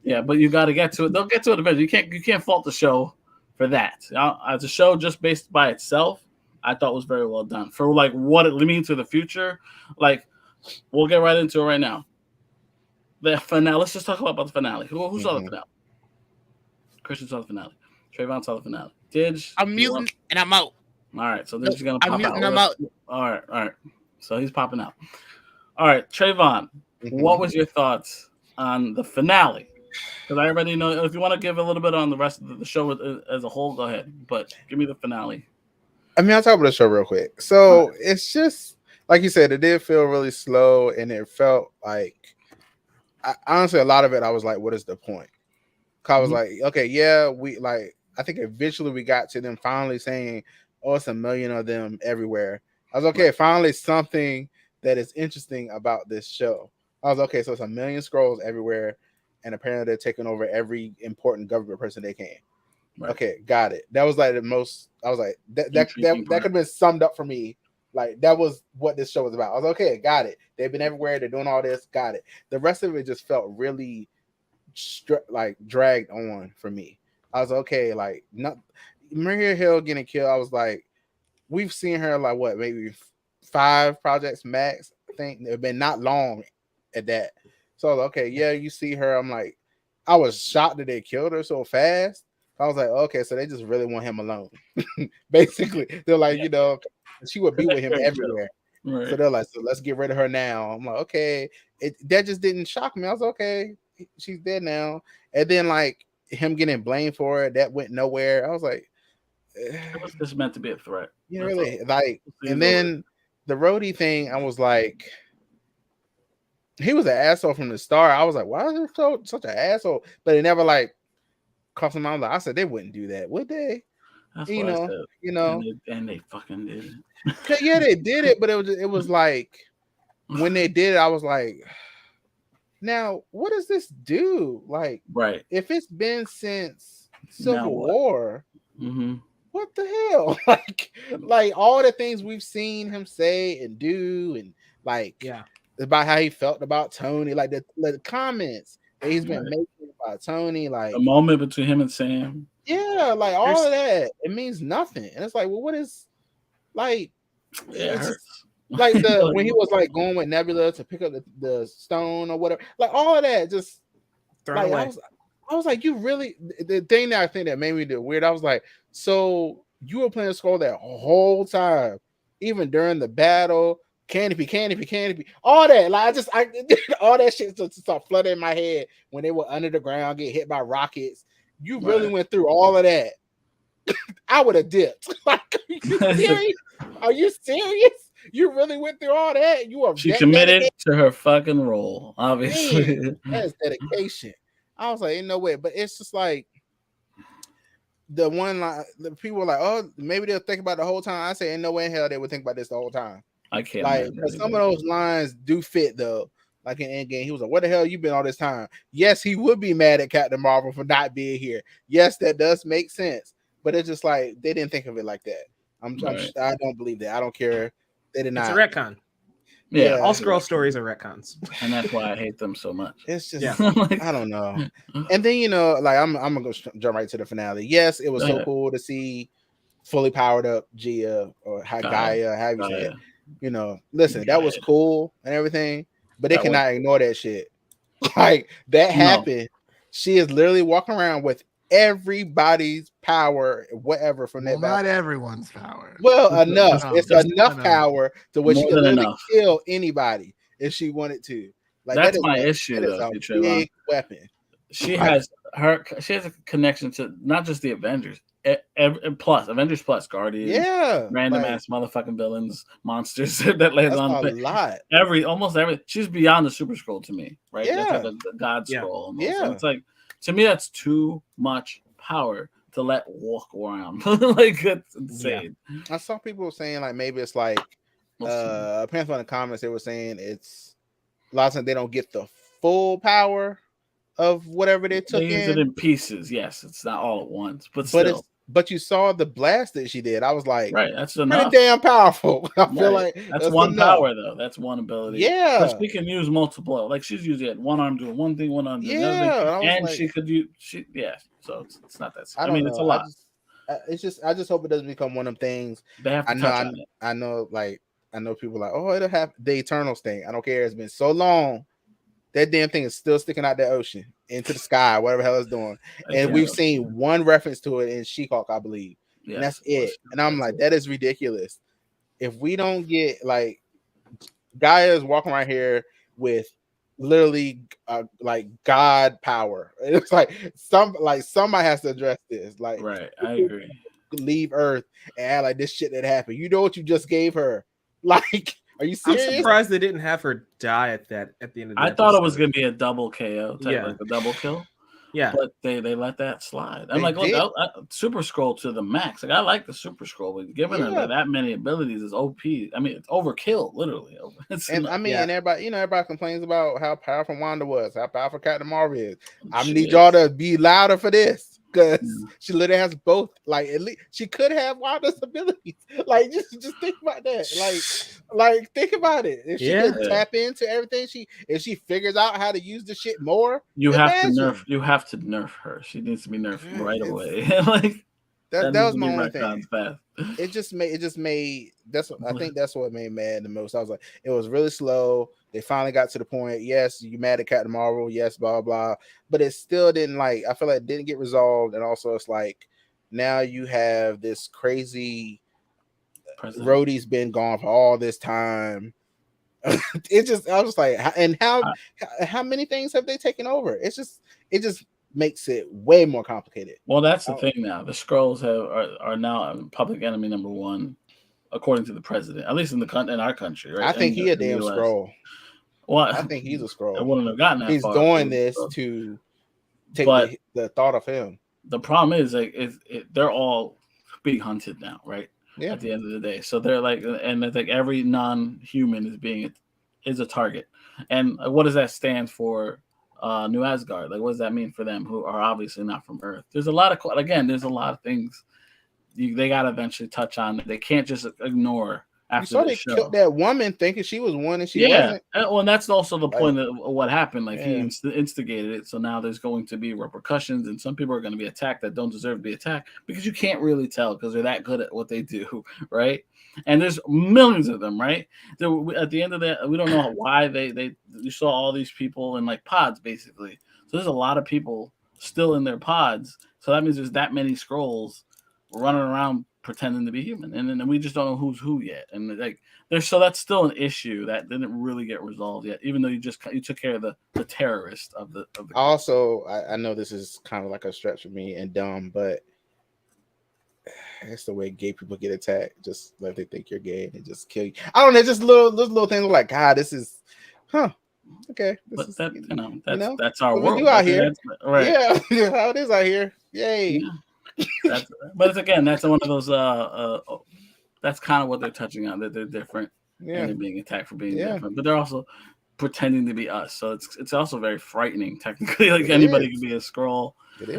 Yeah, but you got to get to it. They'll get to it eventually. You can't fault the show for that. As a show just based by itself, I thought was very well done. For like what it means to the future, like we'll get right into it right now. The finale. Let's just talk about the finale. Who saw the finale? Christian saw the finale. Trevon saw the finale. I'm muting and I'm out. All right, so this is gonna pop out. I'm out. All right. So he's popping out. All right, Trevon, what was your thoughts on the finale? Because I already know. If you want to give a little bit on the rest of the show as a whole, go ahead. But give me the finale. I mean, I'll talk about the show real quick. So it's just like you said, it did feel really slow, and it felt like, honestly, a lot of it, I was like, "What is the point?" Cause I was like, "Okay, yeah, we like." I think eventually we got to them finally saying, "Oh, it's a million of them everywhere." I was okay. Finally, something that is interesting about this show. I was okay. So it's a million scrolls everywhere, and apparently they're taking over every important government person they can. Right. Okay, got it. That was like the most. I was like that could have been summed up for me. Like that was what this show was about. I was okay. Got it. They've been everywhere. They're doing all this. Got it. The rest of it just felt really like dragged on for me. I was okay. Like not Maria Hill getting killed. I was like, we've seen her like what, maybe 5 projects max. I think they've been not long at that. So I was like, okay, yeah, you see her. I'm like, I was shocked that they killed her so fast. I was like, okay, so they just really want him alone. Basically, they're like, she would be with him everywhere. Right. So they're like, so let's get rid of her now. I'm like, okay. That just didn't shock me. I was okay, she's dead now. And then like him getting blamed for it, that went nowhere. I was like, it was just meant to be a threat. Yeah, really. Like, and then the roadie thing, I was like, he was an asshole from the start. I was like, why is he such an asshole? But it never like cost him out. I said they wouldn't do that, would they? That's you know, and they fucking did it. Yeah, they did it, but it was like when they did it, I was like, now what does this do? Like, right? If it's been since Civil War, what the hell? like all the things we've seen him say and do, and like about how he felt about Tony, like the comments that he's been making about Tony, like a moment between him and Sam. Yeah, like all of that, it means nothing. And it's like, well, what is like? Yeah, it's just, like when he was like going with Nebula to pick up the stone or whatever, like all of that, just thrown away. I was like, you really? The thing that I think that made me do weird, I was like, so you were playing Skull that whole time, even during the battle, canopy, all that. Like I all that shit just start flooding in my head when they were under the ground, get hit by rockets. You really went through all of that. I would have dipped. Like, are you serious? You really went through all that? She committed to her fucking role, obviously. Man, that's dedication. I was like, ain't no way. But it's just like the one line, the people were like, oh, maybe they'll think about it the whole time. I say, ain't no way in hell they would think about this the whole time. I can't. Like, some of those lines do fit though. Like in Endgame, he was like, where the hell you been all this time? Yes, he would be mad at Captain Marvel for not being here. Yes, that does make sense. But it's just like they didn't think of it like that. I don't believe that. I don't care. They did not. It's a retcon. Yeah, all scroll stories are retcons, and that's why I hate them so much. It's just, I don't know. And then like I'm gonna go jump right to the finale. Yes, it was so cool to see fully powered up Gia or Gaia, have you said? Listen, that was cool and everything. But they cannot ignore that shit. Like that happened. She is literally walking around with everybody's power, whatever from that. Not everyone's power. Well, enough. It's enough power to where she can literally kill anybody if she wanted to. Like That's that my is issue, that is though. a Trevon. big weapon. She has a connection to not just the Avengers, Avengers Plus, Guardians, Yeah, random like, ass motherfucking villains, monsters that lands that's on a lot. almost every. She's beyond the Super Scroll to me, right? Yeah. That's like a God Yeah. Scroll almost. Yeah. And it's like, to me, that's too much power to let walk around. Like, it's insane. I saw people saying like maybe it's like apparently in the comments they were saying it's a lot of times they don't get the full power of whatever they took They use it in pieces. Yes, it's not all at once, but still. But you saw the blast that she did. I was like, Right, that's pretty enough. damn powerful. I feel Right. like that's one enough. power though. That's one ability. Yeah, but she can use multiple. Like she's usually at one arm doing one thing, one arm doing another thing, and like, she could use. So it's not that. I mean, know. it's a lot. I just hope it doesn't become one of them things. They have to touch on it. I know. Like I know people like, oh, it'll have the Eternals thing. I don't care. It's been so long. That damn thing is still sticking out the ocean into the sky, whatever the hell it's doing. And we've seen one reference to it in She-Hulk, I believe. Yes, and that's it. And I'm like, that is ridiculous. If we don't get like Gaia's walking right here with literally like God power. It's like somebody has to address this. Like, right, I agree. Leave Earth and act like this shit that happened. You know what you just gave her? Like, are you serious? I'm surprised they didn't have her die at the end of the I thought it was gonna be a double KO, like a double kill. Yeah, but they let that slide. I'm like, look, Super Scroll to the max. Like I like the Super Scroll, but giving her that many abilities is OP. I mean, it's overkill, literally. And everybody complains about how powerful Wanda was, how powerful Captain Marvel is. I need y'all to be louder for this. Because she literally has both. Like, at least she could have Wanda's abilities. Like, just think about that. Like think about it. If she can tap into everything, if she figures out how to use the shit more, you have to nerf her. She needs to be nerfed right away. Like that was my only thing. It just made I think that's what made me mad the most. I was like, it was really slow. They finally got to the point. Yes, you mad at Captain Marvel. Yes, blah blah. But it still didn't I feel like it didn't get resolved. And also, it's like now you have this crazy Rhodey's been gone for all this time. I was like, and how many things have they taken over? It just makes it way more complicated. Well, that's the thing now. The Skrulls are now public enemy number one, according to the president, at least in our country. Right? I think he's a damn Skrull. Well, I think he's a Skrull. I wouldn't have gotten that. He's doing this to take the thought of him. The problem is, like, they're all being hunted now, right? Yeah. At the end of the day, so they're like, and I think every non-human is a target. And what does that stand for? New Asgard. Like, what does that mean for them, who are obviously not from Earth? There's a lot of things they got to eventually touch on. They can't just ignore. After they killed that woman thinking she was one and she wasn't. Well, and that's also the point of what happened. Like, he instigated it, so now there's going to be repercussions, and some people are going to be attacked that don't deserve to be attacked because you can't really tell because they're that good at what they do, right? And there's millions of them, right? At the end of that, we don't know why you saw all these people in like pods, basically. So there's a lot of people still in their pods. So that means there's that many Skrulls running around pretending to be human, and then we just don't know who's who yet. And like, that's still an issue that didn't really get resolved yet, even though you took care of the terrorist of the. Also, I know this is kind of like a stretch for me and dumb, but that's the way gay people get attacked. Just let they think you're gay and they just kill you. I don't know, just little things like, God, this is, okay. That's our world. We do out here, right? Yeah, how it is out here. Yay. Yeah. But that's one of those. That's kind of what they're touching on. That they're different, and they're being attacked for being different. But they're also pretending to be us. So it's also very frightening. Technically, like anybody can be a Skrull.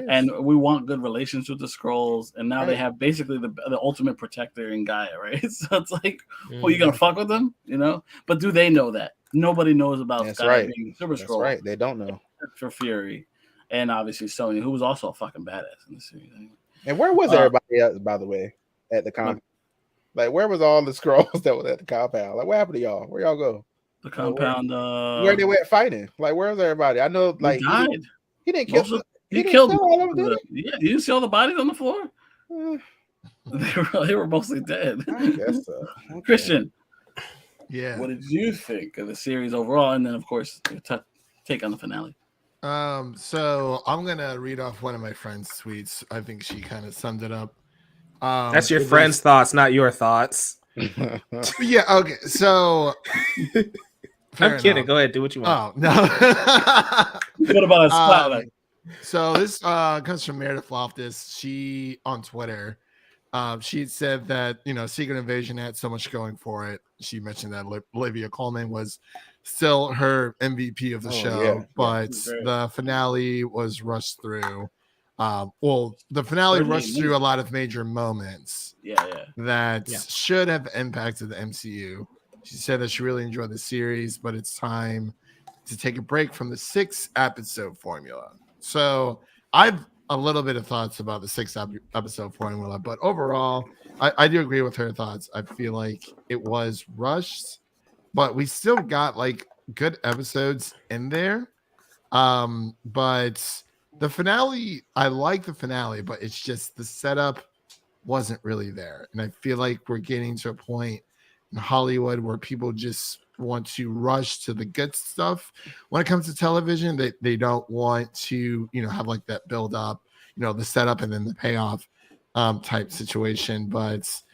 And we want good relations with the Skrulls, and now they have basically the ultimate protector in Gaia, right? So it's like, well, you gonna fuck with them, you know? But do they know that? Nobody knows about Gaia being Super Skrull. Right, they don't know. For Fury, and obviously Sonya, who was also a fucking badass in the series. And where was everybody else, by the way, at the compound? Like, where was all the Skrulls that was at the compound? Like, what happened to y'all? Where y'all go? The compound. Where they went fighting? Like, where's everybody? I know, like, he died. He didn't kill. He killed all of them. Yeah, you didn't see all the bodies on the floor. They were mostly dead. I guess so. Okay. Christian, Yeah. What did you think of the series overall? And then, of course, your take on the finale. So I'm gonna read off one of my friend's tweets. I think she kind of summed it up. That's your friend's thoughts, not your thoughts. Yeah. Okay. So I'm kidding. Go ahead. Do what you want. Oh no. What about a spotlight? So this comes from Meredith Loftus. She on Twitter. She said that Secret Invasion had so much going for it. She mentioned that Olivia Colman was still her MVP of the show, but the finale was rushed through. The finale rushed through a lot of major moments. That should have impacted the MCU. She said that she really enjoyed the series, but it's time to take a break from the 6-episode formula. So I've a little bit of thoughts about the 6-episode formula, but overall, I do agree with her thoughts. I feel like it was rushed, but we still got like good episodes in there. But the finale, I like the finale, but it's just the setup wasn't really there. And I feel like we're getting to a point in Hollywood where people just want to rush to the good stuff when it comes to television. They don't want to have like that build up, the setup and then the payoff type situation. But is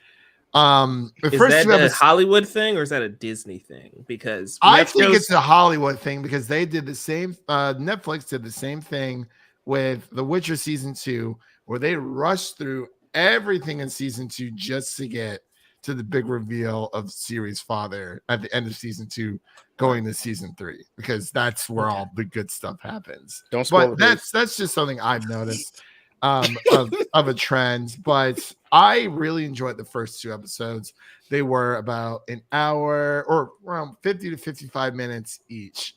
that a Hollywood thing or is that a Disney thing? Because I think it's a Hollywood thing, because they did the same. Netflix did the same thing with The Witcher season 2, where they rushed through everything in season 2 just to get to the big reveal of series father at the end of season 2 going to season 3, because that's where all the good stuff happens. Don't spoil it. That's just something I've noticed of a trend. But I really enjoyed the first 2 episodes. They were about an hour or around 50 to 55 minutes each.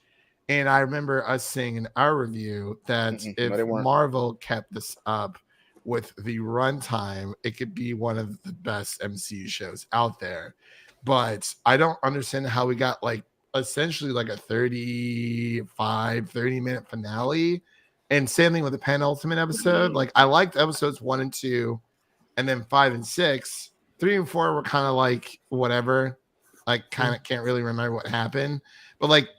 And I remember us saying in our review that if Marvel kept this up with the runtime, it could be one of the best MCU shows out there. But I don't understand how we got like essentially like a 30 minute finale. And same thing with the penultimate episode. Like I liked episodes 1 and 2, and then 5 and 6. 3 and 4 were kind of like whatever. Like kind of can't really remember what happened. But like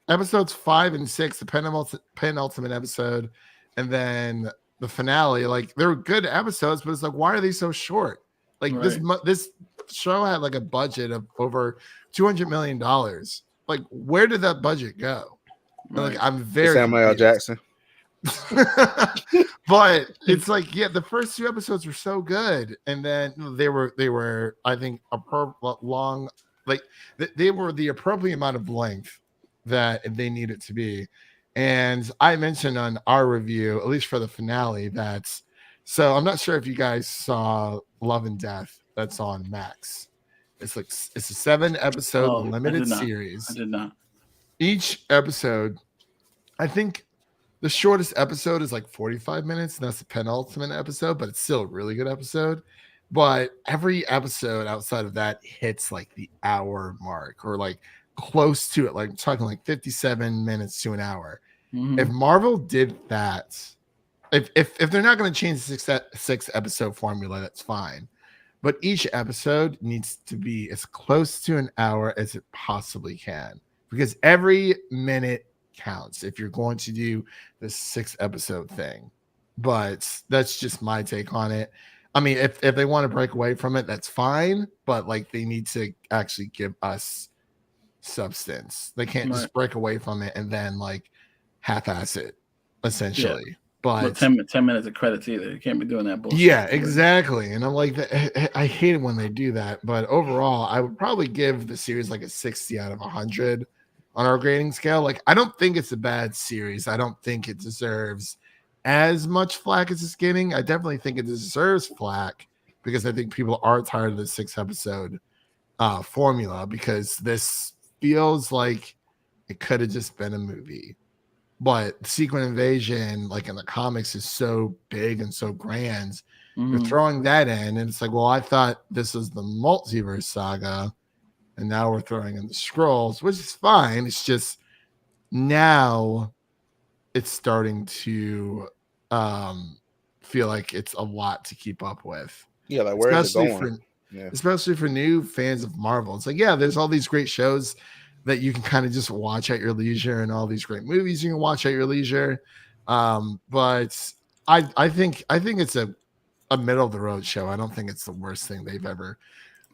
episodes 5 and 6, the penultimate episode, and then the finale, like they were good episodes, but it's like, why are they so short? Like this show had like a budget of over $200 million. Like, where did that budget go? Like, I'm very Samuel L. Jackson. But it's like, the first 2 episodes were so good, and then they were I think long, like they were the appropriate amount of length that they needed to be. And I mentioned on our review, at least for the finale, so I'm not sure if you guys saw Love and Death. That's on Max. It's a 7-episode limited series. I did not. Each episode, I think the shortest episode is like 45 minutes, and that's the penultimate episode, but it's still a really good episode. But every episode outside of that hits like the hour mark, or like close to it, like talking like 57 minutes to an hour. If Marvel did that, if they're not going to change the 6-episode formula, that's fine. But each episode needs to be as close to an hour as it possibly can, because every minute counts if you're going to do the 6-episode thing. But that's just my take on it. I mean, if they want to break away from it, that's fine. But like, they need to actually give us substance. They can't just break away from it and then like half-ass it, essentially. But 10 minutes of credits either. You can't be doing that bullshit. Yeah, exactly. And I'm like, I hate it when they do that. But overall, I would probably give the series like a 60 out of 100 on our grading scale. Like, I don't think it's a bad series. I don't think it deserves as much flack as it's getting. I definitely think it deserves flack, because I think people are tired of the 6-episode formula, because this feels like it could have just been a movie. But Secret Invasion, like in the comics, is so big and so grand. You're throwing that in, and it's like, well, I thought this was the multiverse saga, and now we're throwing in the Skrulls, which is fine. It's just now it's starting to feel like it's a lot to keep up with. Yeah, like where is it going? especially for new fans of Marvel. It's like, yeah, there's all these great shows that you can kind of just watch at your leisure, and all these great movies you can watch at your leisure. But I think it's a middle of the road show. I don't think it's the worst thing they've ever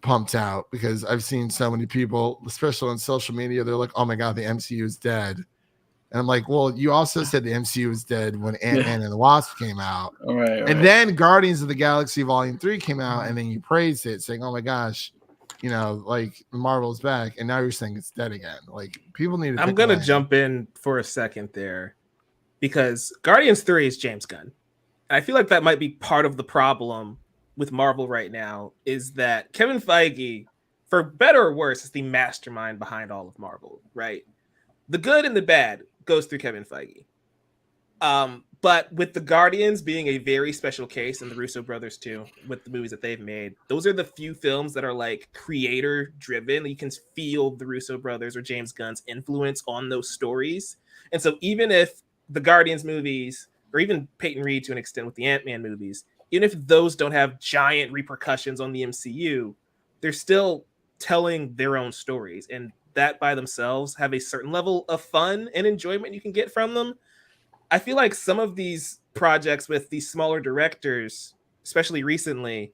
pumped out, because I've seen so many people, especially on social media, they're like, oh my god, the MCU is dead. And I'm like, well, you also said the MCU was dead when Ant-Man and the Wasp came out. And then Guardians of the Galaxy Volume 3 came out, and then you praised it, saying, oh my gosh, like Marvel's back, and now you're saying it's dead again. Like, people need to I'm gonna jump in for a second there, because Guardians 3 is James Gunn. And I feel like that might be part of the problem with Marvel right now, is that Kevin Feige, for better or worse, is the mastermind behind all of Marvel, right? The good and the bad goes through Kevin Feige. But with the Guardians being a very special case, and the Russo brothers too, with the movies that they've made, those are the few films that are like creator driven. You can feel the Russo brothers or James Gunn's influence on those stories. And so even if the Guardians movies, or even Peyton Reed to an extent with the Ant-Man movies, even if those don't have giant repercussions on the MCU, they're still telling their own stories. And that by themselves have a certain level of fun and enjoyment you can get from them. I feel like some of these projects with these smaller directors, especially recently,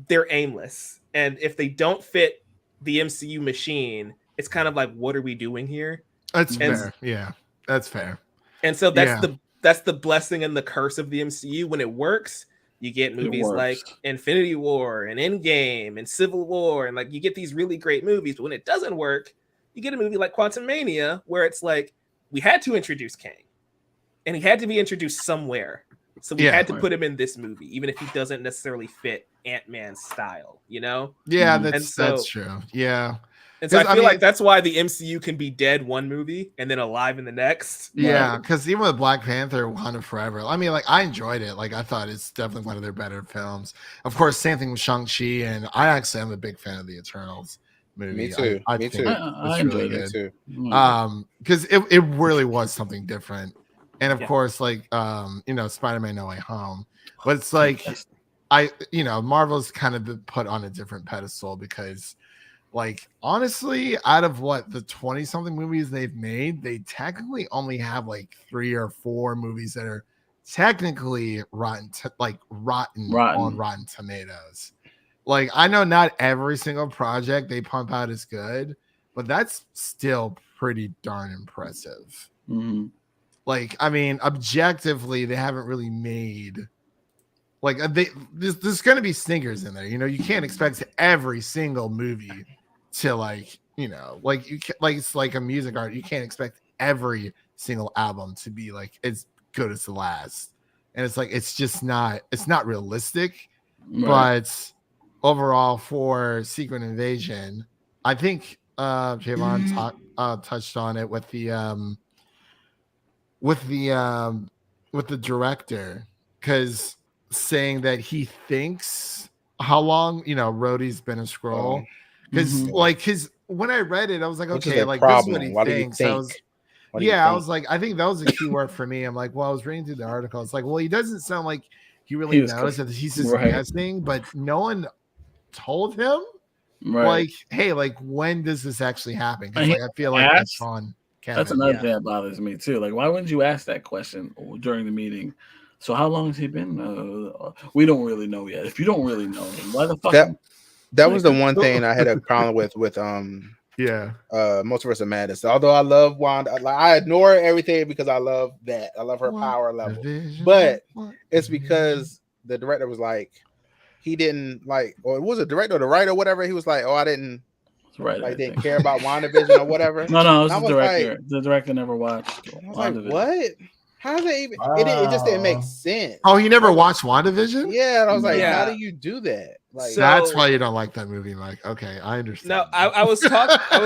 they're aimless. And if they don't fit the MCU machine, it's kind of like, what are we doing here? That's fair. Yeah, that's fair. And so that's the blessing and the curse of the MCU. When it works, you get movies like Infinity War and Endgame and Civil War, and like you get these really great movies. But when it doesn't work, you get a movie like Quantumania, where it's like, we had to introduce Kang, and he had to be introduced somewhere. So we had to put him in this movie, even if he doesn't necessarily fit Ant-Man's style, Yeah, that's true. Yeah. And so I feel like that's why the MCU can be dead one movie and then alive in the next. Yeah, because even with Black Panther, Wakanda Forever, I mean, like, I enjoyed it. Like, I thought it's definitely one of their better films. Of course, same thing with Shang-Chi, and I actually am a big fan of the Eternals movie. Me too. I Me think too. it's really good. Too. Because it really was something different. And of course, like, Spider-Man No Way Home. But it's like, Marvel's kind of been put on a different pedestal because, like, honestly, out of the 20-something movies they've made, they technically only have like 3 or 4 movies that are technically rotten on Rotten Tomatoes. Like, I know not every single project they pump out is good, but that's still pretty darn impressive. Mm-hmm. Like, I mean, objectively, they haven't really made, like, there's going to be stinkers in there. You can't expect every single movie to, like, it's like a music art. You can't expect every single album to be like as good as the last. And it's like, it's not realistic. Right. But overall, for Secret Invasion, I think Trevon touched on it with the director, because saying that he thinks how long Rhodey's been a Skrull, because when I read it, I was like, okay, like, this is what he thinks. I was like, I think that was a key word for me. I'm like, well, I was reading through the article. It's like, well, he doesn't sound like he really knows that he's just guessing, but no one told him, like, hey, like, when does this actually happen? Because like, I feel like that's fun. That's another thing that bothers me too. Like, why wouldn't you ask that question during the meeting? So how long has he been? We don't really know yet. If you don't really know, why the fuck? That was the one thing I had a problem with Multiverse of Madness. Although I love Wanda, I ignore everything because I love that. I love her power level. But it's because the director was like, he didn't like, or it was a director or the writer or whatever. He was like, oh, I didn't. Right, like, didn't care about WandaVision or whatever. No, it was the director. Like, the director never watched. I was like, what? How does that even? It just didn't make sense. Oh, you never watched WandaVision? Yeah, and I was like, how do you do that? Like, so that's why you don't like that movie, Mike. Okay, I understand. No, I was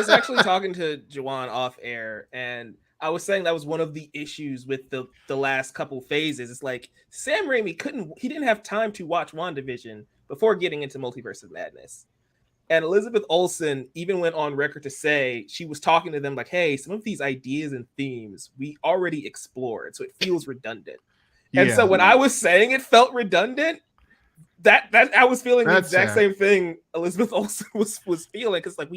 actually talking to Jawan off air, and I was saying that was one of the issues with the last couple phases. It's like Sam Raimi didn't have time to watch WandaVision before getting into Multiverse of Madness. And Elizabeth Olsen even went on record to say she was talking to them like, hey, some of these ideas and themes we already explored, so it feels redundant. And so when I was saying it felt redundant, that I was feeling the That's exact fair. same thing Elizabeth Olsen was feeling, because like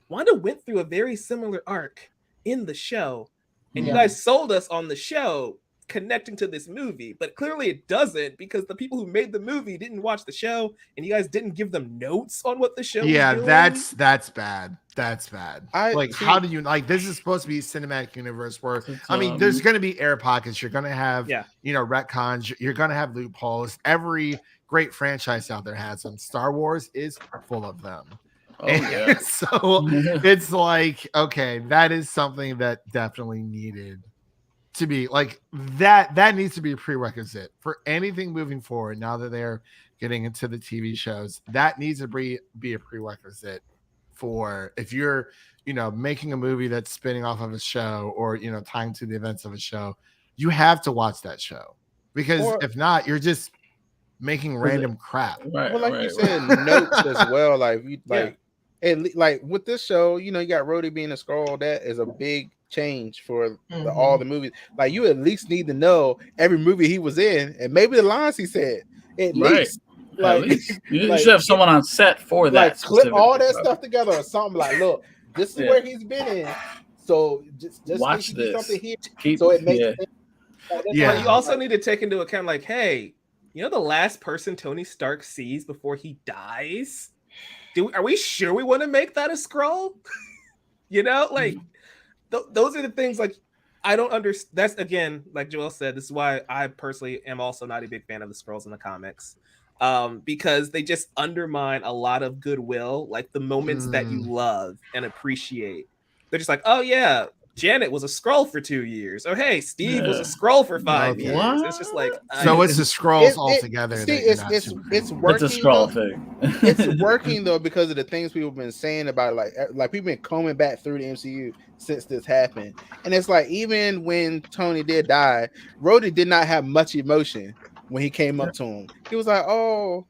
Wanda went through a very similar arc in the show, and you guys sold us on the show connecting to this movie, but clearly it doesn't, because the people who made the movie didn't watch the show, and you guys didn't give them notes on what the show was doing. that's bad. That's bad. How do you like? This is supposed to be a cinematic universe where I mean, there's going to be air pockets. You're going to have retcons. You're going to have loopholes. Every great franchise out there has them. Star Wars is full of them. Oh, yeah. So it's like, okay, that is something that definitely needed to be like that. That needs to be a prerequisite for anything moving forward. Now that they're getting into the TV shows, that needs to be a prerequisite for if you're, making a movie that's spinning off of a show or, tying to the events of a show, you have to watch that show, because if not, you're just making random crap. Right, well, like you said, notes as well. Like like with this show, you got Rhodey being a Skrull. That is a big change for all the movies. Like, you at least need to know every movie he was in, and maybe the lines he said. At least. Like, at least. You should have someone on set for that. Like, clip all that stuff together or something. Like, look, this is where he's been in. So just watch this. Something here, so it makes sense. But you also need to take into account, like, hey, the last person Tony Stark sees before he dies? Are we sure we want to make that a Skrull? Those are the things, like, I don't understand. That's, again, like Joel said, this is why I personally am also not a big fan of the Skrulls in the comics. Because they just undermine a lot of goodwill, like the moments that you love and appreciate. They're just like, oh yeah, Janet was a Skrull for 2 years. Oh hey, Steve was a Skrull for 5 years. What? It's just like, so it's the Skrulls altogether. It's working. It's a Skrull thing. It's working though, because of the things people have been saying about it. Like people been combing back through the MCU since this happened, and it's like, even when Tony did die, Rhodey did not have much emotion when he came up to him. He was like, oh,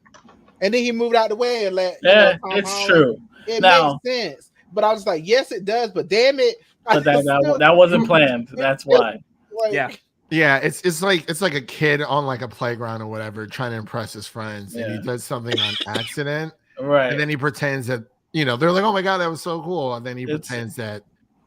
and then he moved out the way and let. It's true. It makes sense, but I was like, yes, it does, but damn it. But that wasn't planned. That's why. Yeah, it's like a kid on like a playground or whatever, trying to impress his friends, and he does something on accident, right? And then he pretends that they're like, "Oh my god, that was so cool," and then he pretends that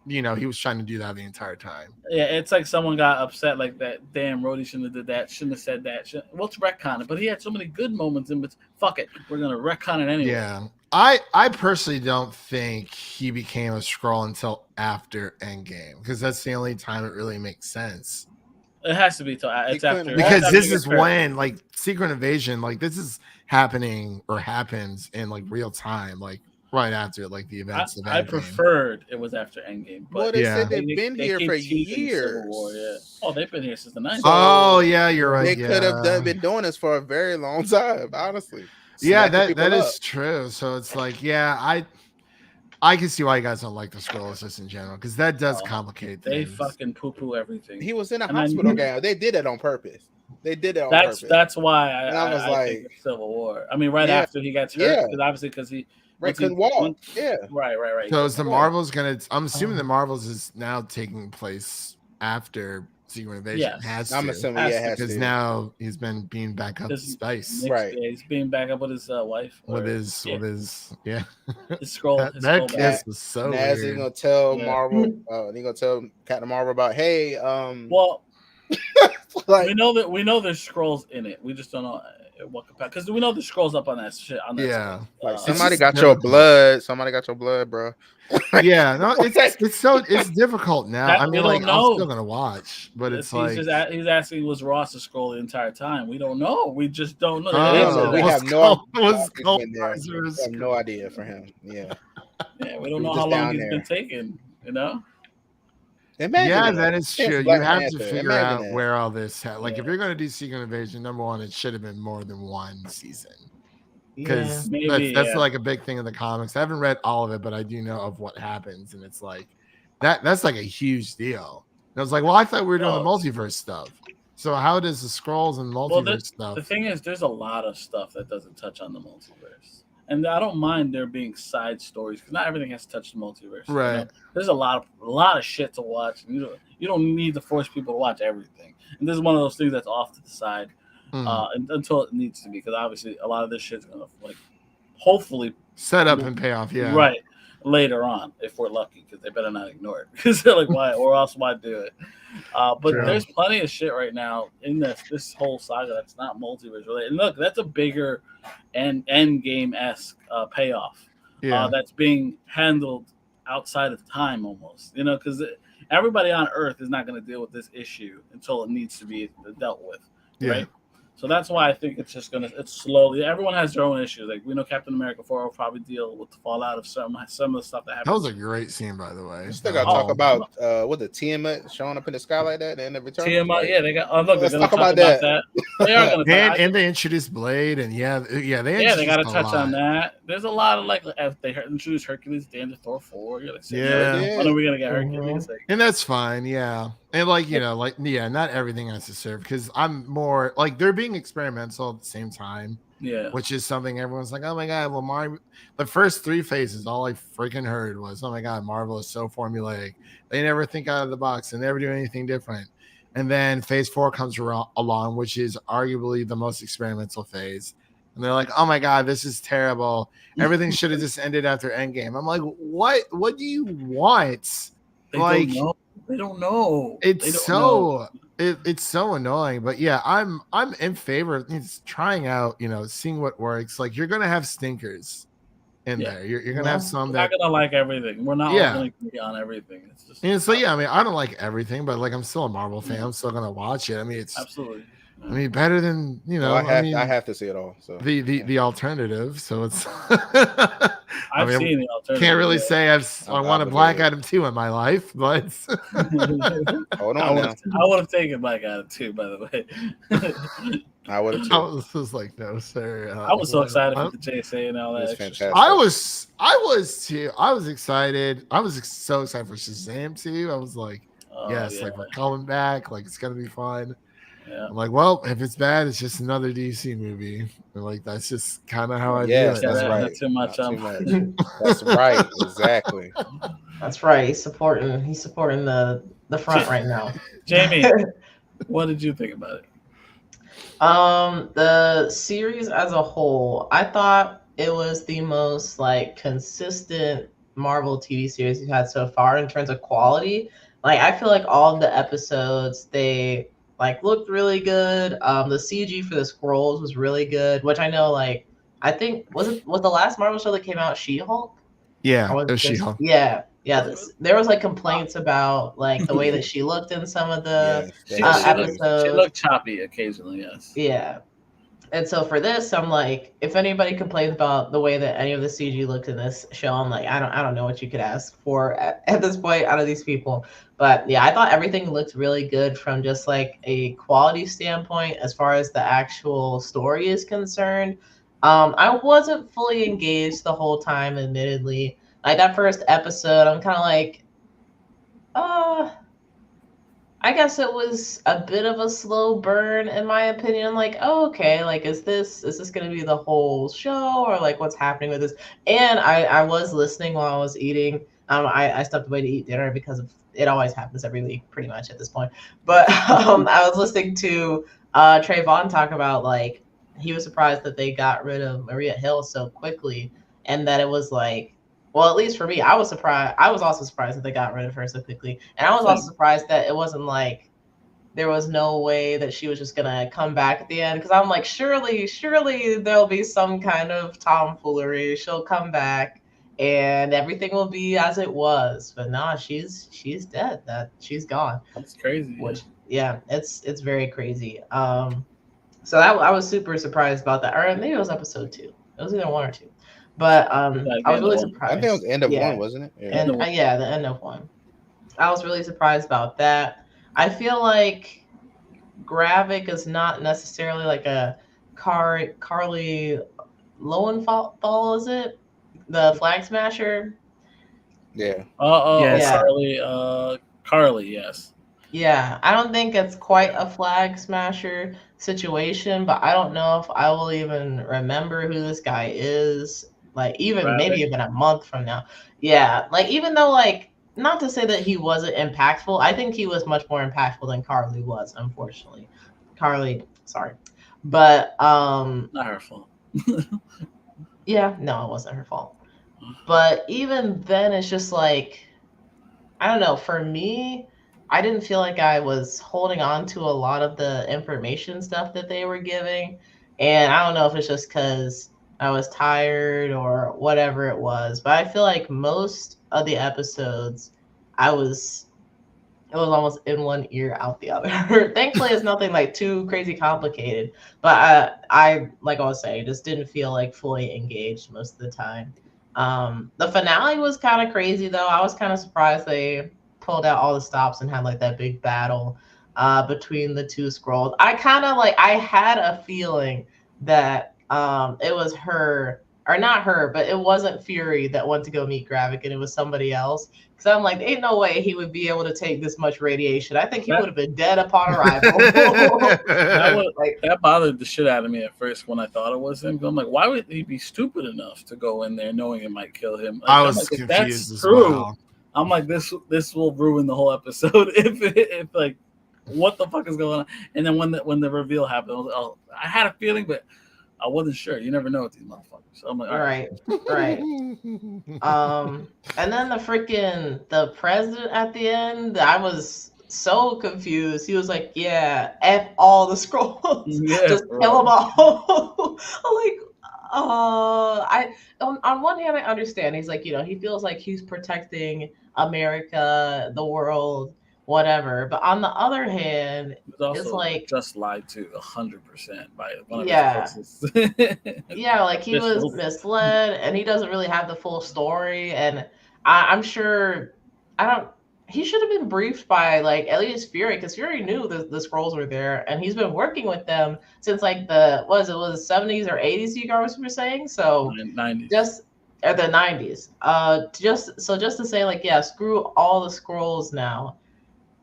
he was trying to do that the entire time. Yeah, it's like someone got upset like that. Damn, Rhodey shouldn't have did that. Shouldn't have said that. Well, it's retcon it, but he had so many good moments in. But fuck it, we're gonna retcon it anyway. Yeah. I personally don't think he became a Skrull until after Endgame, because that's the only time it really makes sense. It has to be till it's after, because this is when like Secret Invasion, like this is happening or happens in like real time, like right after like the events of Endgame. I preferred it was after Endgame, but they said they've been here for years. War, Oh, they've been here since the 90s. Oh yeah, you're right. They could have been doing this for a very long time, honestly. Yeah, that is true. So it's like, I can see why you guys don't like the Skrulls just in general, because that does complicate things. They fucking poo-poo everything. He was in a hospital gown. They did it on purpose. That's why I was like, think Civil War. I mean, after he got hurt, because he couldn't walk. Right. So is the Marvels gonna? I'm assuming the Marvels is now taking place after Secret Invasion. Yes. I'm assuming it has because to. now he's been being back up to space. Right. Yeah, he's being back up with his wife. With his His Skrull. That kiss was so weird. He's gonna tell Marvel. He's gonna tell Captain Marvel about, hey, well, we know there's Skrulls in it. We just don't know what capacity, because we know the Skrulls up on that shit. Like somebody got your blood. Somebody got your blood, bro. Yeah, no, it's difficult now. I mean, like, I'm still gonna watch, but it's like he's asking, was Ross a Skrull the entire time? We don't know. We just don't know. We have no idea for him. Yeah, we don't know how long he's been taking. That is true. You have to figure out where all this if you're going to do Secret Invasion, number one, it should have been more than one season, because that's like a big thing in the comics. I haven't read all of it, but I do know of what happens, and it's like that's like a huge deal. And I was like, well, I thought we were doing the multiverse stuff. So how does the Skrulls and multiverse stuff? The thing is, there's a lot of stuff that doesn't touch on the multiverse. And I don't mind there being side stories, because not everything has to touch the multiverse. Right. There's a lot of shit to watch. You don't need to force people to watch everything. And this is one of those things that's off to the side. until it needs to be, because obviously a lot of this shit's gonna like hopefully set up and pay off. Yeah, right later on if we're lucky, because they better not ignore it, because they're like, why, or else why do it? But there's plenty of shit right now in this whole saga that's not multiverse related. And look, that's a bigger end game-esque payoff that's being handled outside of time almost, because everybody on Earth is not going to deal with this issue until it needs to be dealt with, right? So that's why I think it's slowly. Everyone has their own issues. Like we know Captain America 4 will probably deal with the fallout of some of the stuff that happened. That was a great scene, by the way. Still got to talk about what the Tiamat showing up in the sky like that and the return. Tiamat, yeah, they got. Oh, look, let's they're going talk to talk about that. They are going to. And they introduced Blade, and they got to touch on that. There's a lot of if they introduced Hercules, the end of Thor 4. You're like, when are we going to get Hercules? And that's fine, yeah. And not everything has to serve, because I'm more like they're being experimental at the same time. Yeah. Which is something everyone's like, oh my God, well, the first 3 phases, all I freaking heard was, oh my God, Marvel is so formulaic. They never think out of the box and never do anything different. And then phase 4 comes along, which is arguably the most experimental phase. And they're like, oh my God, this is terrible. Everything should have just ended after Endgame. I'm like, what do you want? They don't know. It's so annoying. But yeah, I'm in favor of trying out, seeing what works. Like you're gonna have stinkers in there. You're gonna have some that not gonna like everything. We're not all gonna agree on everything. It's just I don't like everything, but I'm still a Marvel fan. I'm still gonna watch it. It's absolutely. Better than I have to see it all. So the alternative. So it's I've seen the alternative. Can't really say I want a Black Adam 2 in my life, but hold on now. I would have taken Black Adam 2, by the way. I would have too. I was like, no, sir. I was so excited for the JSA and all that. Fantastic. I was too. I was excited. I was so excited for Shazam too. I was like, we're coming back. Like it's gonna be fun. Yeah. I'm like, well, if it's bad, it's just another DC movie. And that's just kind of how I do it. That's right. Not too much. That's right. Exactly. That's right. He's supporting the front right now. Jamie, what did you think about it? The series as a whole, I thought it was the most consistent Marvel TV series we've had so far in terms of quality. I feel like all of the episodes, they looked really good. The CG for the Skrulls was really good, which I know I think was the last Marvel show that came out She-Hulk? Yeah, it was She-Hulk. Yeah. There was complaints about the way that she looked in some of the episodes. She looked choppy occasionally, yes. Yeah. And so for this, I'm if anybody complains about the way that any of the CG looked in this show, I'm I don't know what you could ask for at this point out of these people. But yeah, I thought everything looked really good from just a quality standpoint as far as the actual story is concerned. I wasn't fully engaged the whole time, admittedly. That first episode, I'm kind of I guess it was a bit of a slow burn, in my opinion. Okay, is this going to be the whole show, or what's happening with this? And I was listening while I was eating. I stepped away to eat dinner because it always happens every week, pretty much at this point. But I was listening to Trevon talk about he was surprised that they got rid of Maria Hill so quickly, and that it was well, at least for me, I was surprised. I was also surprised that they got rid of her so quickly. And I was also surprised that it wasn't there was no way that she was just going to come back at the end. Because I'm surely there'll be some kind of tomfoolery. She'll come back and everything will be as it was. But nah, she's dead. She's gone. That's crazy. It's very crazy. So I was super surprised about that. Or maybe it was episode 2. It was either 1 or 2. But I was really surprised. I think it was the end of 1, wasn't it? Yeah. The end of 1. I was really surprised about that. I feel like Gravik is not necessarily a Carly Lowenthal, is it? The Flag Smasher? Yeah. Carly, yes. Yeah, I don't think it's quite a Flag Smasher situation, but I don't know if I will even remember who this guy is. Maybe even a month from now. Yeah. Even though not to say that he wasn't impactful, I think he was much more impactful than Carly was, unfortunately. Carly, sorry. But Not her fault. yeah, no, it wasn't her fault. But even then, it's just like, I don't know. For me, I didn't feel like I was holding on to a lot of the information stuff that they were giving. And I don't know if it's just because I was tired or whatever it was. But I feel like most of the episodes, it was almost in one ear, out the other. Thankfully, it's nothing like too crazy complicated. But I, like I was saying, just didn't feel like fully engaged most of the time. The finale was kind of crazy though. I was kind of surprised they pulled out all the stops and had like that big battle between the two scrolls. I kind of like, I had a feeling that it was her, or not her, but it wasn't Fury that went to go meet Gravik, and it was somebody else. Because I'm like, ain't no way he would be able to take this much radiation. I think he would have been dead upon arrival. That bothered the shit out of me at first when I thought it was him. I'm like, why would he be stupid enough to go in there knowing it might kill him? Like, I was like, confused that's as true. well. I'm like, this will ruin the whole episode if like, what the fuck is going on? And then when the reveal happened, I was like, oh, I had a feeling, but I wasn't sure. You never know with these motherfuckers. So I'm like, right. And then the president at the end, I was so confused. He was like, yeah, F all the scrolls. Yeah, just kill them all. I'm like, on one hand, I understand. He's like, he feels like he's protecting America, the world, whatever. But on the other hand, it's like just lied to 100% by one of his closest. Yeah, like he was misled, and he doesn't really have the full story. And I'm sure he should have been briefed by like at least Fury, because Fury knew the scrolls were there, and he's been working with them since like the 70s or 80s. You guys were saying, so 90s. Or the 90s. Just to say, like, yeah, screw all the scrolls now.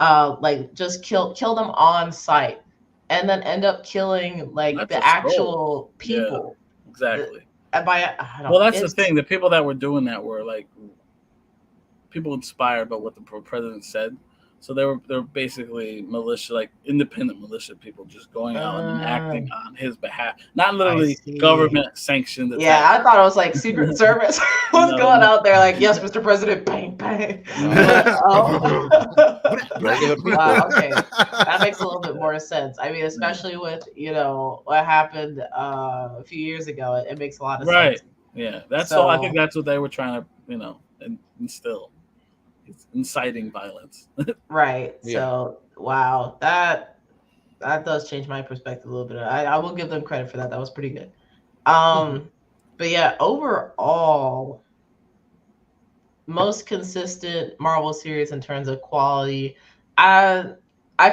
Like just kill them on sight, and then end up killing like Not the actual people. Yeah, exactly. That's the thing. The people that were doing that were like people inspired by what the president said. So they were basically militia, like independent militia people, just going out and acting on his behalf, not literally government sanctioned. Yeah, I thought it was like Secret Service was going out there like, yes, Mr. President, bang bang. Wow, okay, that makes a little bit more sense. I mean, especially with what happened a few years ago, it makes a lot of sense. Yeah, I think that's what they were trying to instill. It's inciting violence. Right. Yeah. So wow, that does change my perspective a little bit. I will give them credit for that. That was pretty good. But yeah, overall, most consistent Marvel series in terms of quality. I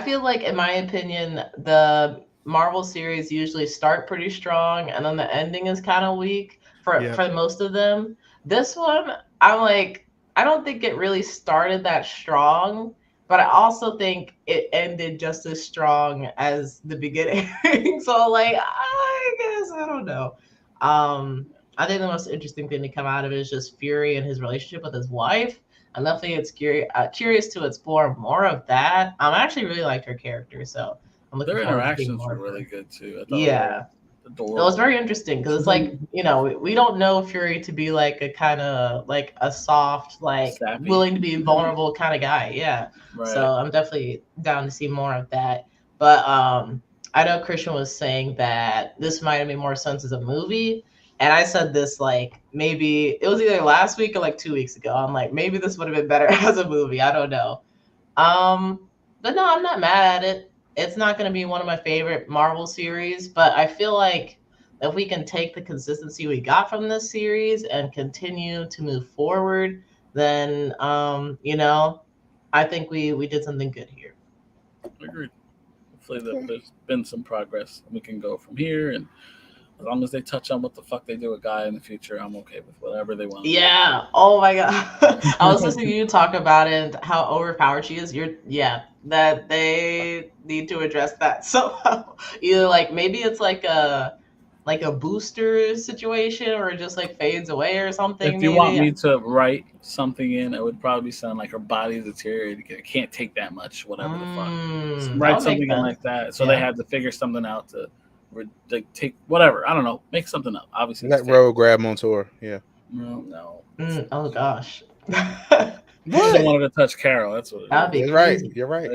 feel like, in my opinion, the Marvel series usually start pretty strong, and then the ending is kind of weak for most of them. This one, I'm like, I don't think it really started that strong, but I also think it ended just as strong as the beginning. So, like, I guess, I don't know. I think the most interesting thing to come out of it is just Fury and his relationship with his wife. I'm definitely curious to explore more of that. I actually really liked her character, so I'm looking forward to interactions were really good too. Yeah. It was very interesting because it's like, we don't know Fury to be like a kind of like a soft, like sappy, willing to be vulnerable kind of guy. Yeah. Right. So I'm definitely down to see more of that. But I know Christian was saying that this might have made more sense as a movie. And I said this like maybe it was either last week or like 2 weeks ago. I'm like, maybe this would have been better as a movie. I don't know. But no, I'm not mad at it. It's not going to be one of my favorite Marvel series, but I feel like if we can take the consistency we got from this series and continue to move forward, then, I think we did something good here. Agreed. Hopefully there's been some progress and we can go from here. And as long as they touch on what the fuck they do with Guy in the future, I'm okay with whatever they want. Yeah. Oh my God. I was listening to you talk about it and how overpowered she is. That they need to address that somehow. Either like maybe it's like a booster situation or it just like fades away or something. If you want me to write something in, it would probably sound like her body's deteriorated. It can't take that much, whatever the fuck. So write something in like that. So they had to figure something out to like take whatever. I don't know. Make something up. Obviously, Let Rogue grab Montour. Yeah. No. Oh gosh. I don't want her to touch Carol. That's what. That'd be You're crazy. right. You're right.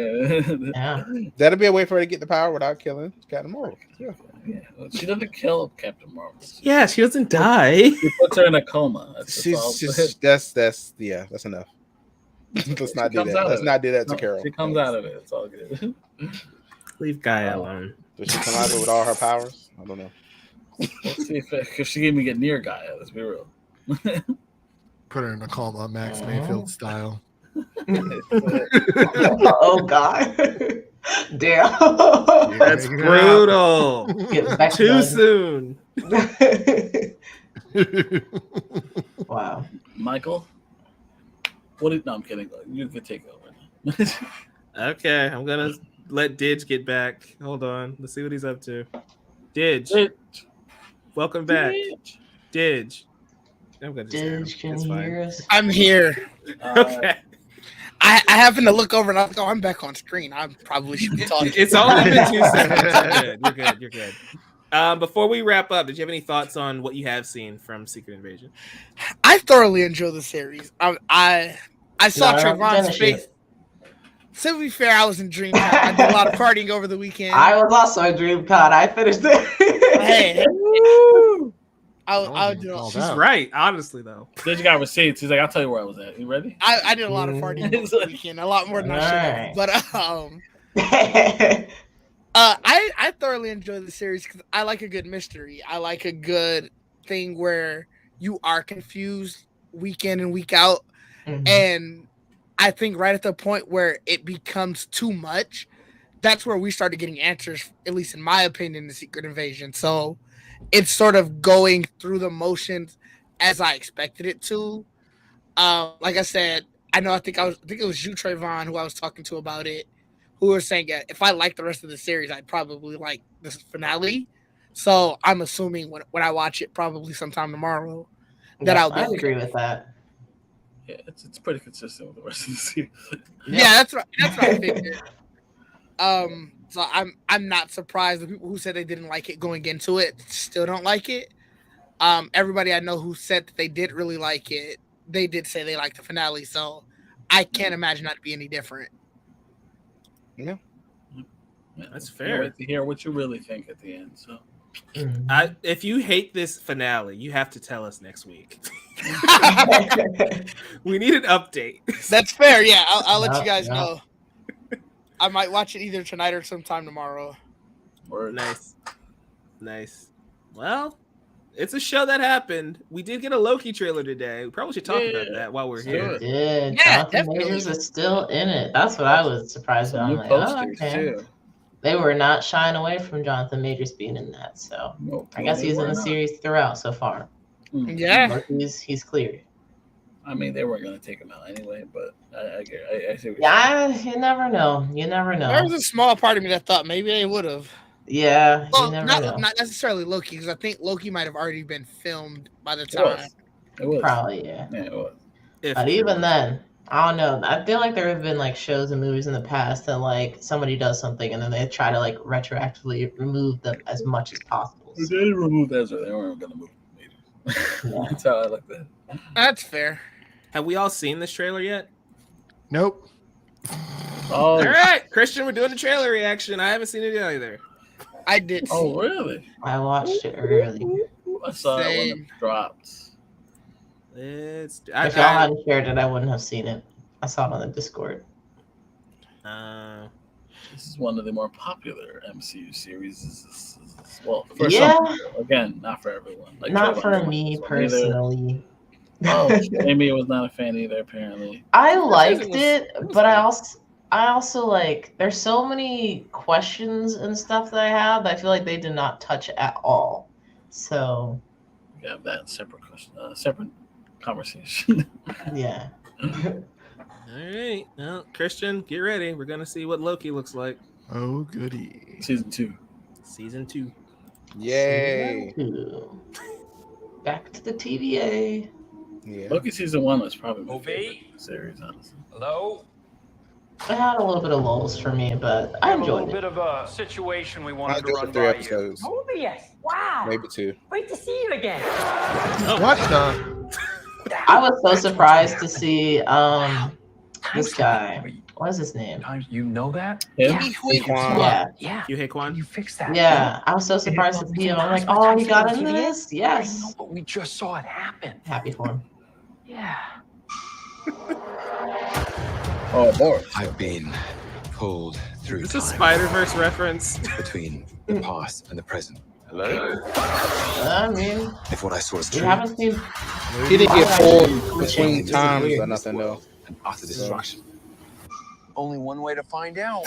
Yeah. That'll be a way for her to get the power without killing Captain Marvel. Yeah. Yeah. She doesn't kill Captain Marvel. Yeah, she doesn't die. She puts her in a coma. That's That's enough. Let's not do that. Let's not do that to Carol. She comes out of it. It's all good. Leave Gaia alone. Does she come out of it with all her powers? I don't know. Let's see if she can even get near Gaia. Let's be real. Put her in a coma, Max Mayfield style. Oh God. Damn. That's brutal. Get back Too done. soon. Wow. Michael, no, I'm kidding. You can take over. Okay, I'm gonna let Didge get back. Hold on. Let's see what he's up to. Didge. Welcome back. Didge. I'm gonna just Didge, can you hear us? I'm here. Okay. I happened to look over and I was like, oh, I'm back on screen. I probably should be talking. It's only been 2 seconds. You're good. Before we wrap up, did you have any thoughts on what you have seen from Secret Invasion? I thoroughly enjoy the series. I saw Trevon's face. To be fair, I was in DreamCon. I did a lot of partying over the weekend. I was also at DreamCon. I finished it. Hey, I'll do it. She's right, honestly, though. Then you got receipts. He's like, I'll tell you where I was at. You ready? I did a lot of partying over the weekend. A lot more than I should have. But I thoroughly enjoy the series because I like a good mystery. I like a good thing where you are confused week in and week out. Mm-hmm. And I think right at the point where it becomes too much, that's where we started getting answers, at least in my opinion, the Secret Invasion. So it's sort of going through the motions as I expected it to. Like I said, I think it was you, Trevon, who I was talking to about it, who were saying if I like the rest of the series, I'd probably like this finale. So I'm assuming when I watch it, probably sometime tomorrow, that I'll be I agree with that. Yeah, it's pretty consistent with the rest of the series. Yeah, that's right. That's what I figured. So I'm not surprised. The people who said they didn't like it going into it still don't like it. Everybody I know who said that they did really like it, they did say they liked the finale. So I can't imagine that to be any different. Yeah, that's fair. Wait to hear what you really think at the end. So, if you hate this finale, you have to tell us next week. We need an update. That's fair. Yeah, I'll let you guys know. I might watch it either tonight or sometime tomorrow. Nice. Well, it's a show that happened. We did get a Loki trailer today. We probably should talk about that while we're here. Did. Jonathan Majors is still in it. That's what I was surprised about. I'm like, okay. They were not shying away from Jonathan Majors being in that. So I guess he's in the series throughout so far. Yeah. He's cleared. I mean, they weren't going to take him out anyway, but I see. You never know. There was a small part of me that thought maybe they would have. Yeah. Well, not necessarily Loki, because I think Loki might have already been filmed by the time. It was. Probably, yeah. Yeah, it was. But even then, I don't know. I feel like there have been like shows and movies in the past that like somebody does something and then they try to like retroactively remove them as much as possible. They didn't remove Ezra. They weren't going to move him either. That's how I look at it. That's fair. Have we all seen this trailer yet? Nope. All right, Christian, we're doing a trailer reaction. I haven't seen it either. I did. Oh, really? I watched it early. I saw it when it dropped. If y'all hadn't shared it, I wouldn't have seen it. I saw it on the Discord. This is one of the more popular MCU series. Well, for some people. Again, not for everyone. Like not for me personally. Oh, Amy was not a fan either. Apparently, I liked it, but I also like. There's so many questions and stuff that I have that I feel like they did not touch at all. So, we have that separate question, separate conversation. Yeah. All right, well, Christian, get ready. We're gonna see what Loki looks like. Oh, goody! Season 2. Yay! Season 2. Back to the TVA. Yeah. Loki season 1 was probably my favorite series, honestly. Hello. It had a little bit of lulls for me, but I enjoyed a it. bit of a situation we I wanted to enjoyed run the 3 by you. episodes, Oh, yes. Wow. maybe 2. Great to see you again. What the? I was so surprised to see this guy. What is his name? You know that? Him? Saquon. Yeah. Yeah. You hate Quan? You fix that. Yeah. I was so surprised to see him. I'm like, oh, he got into this? Yes. But we just saw it happen. Happy for him. Yeah. Oh, boy. I've been pulled through Is this a time Spider-Verse reference? between the past and the present. Hello? I mean, If what I saw is we true, haven't seen. He didn't get pulled between This is times weird. or nothing though. and utter destruction. Only one way to find out.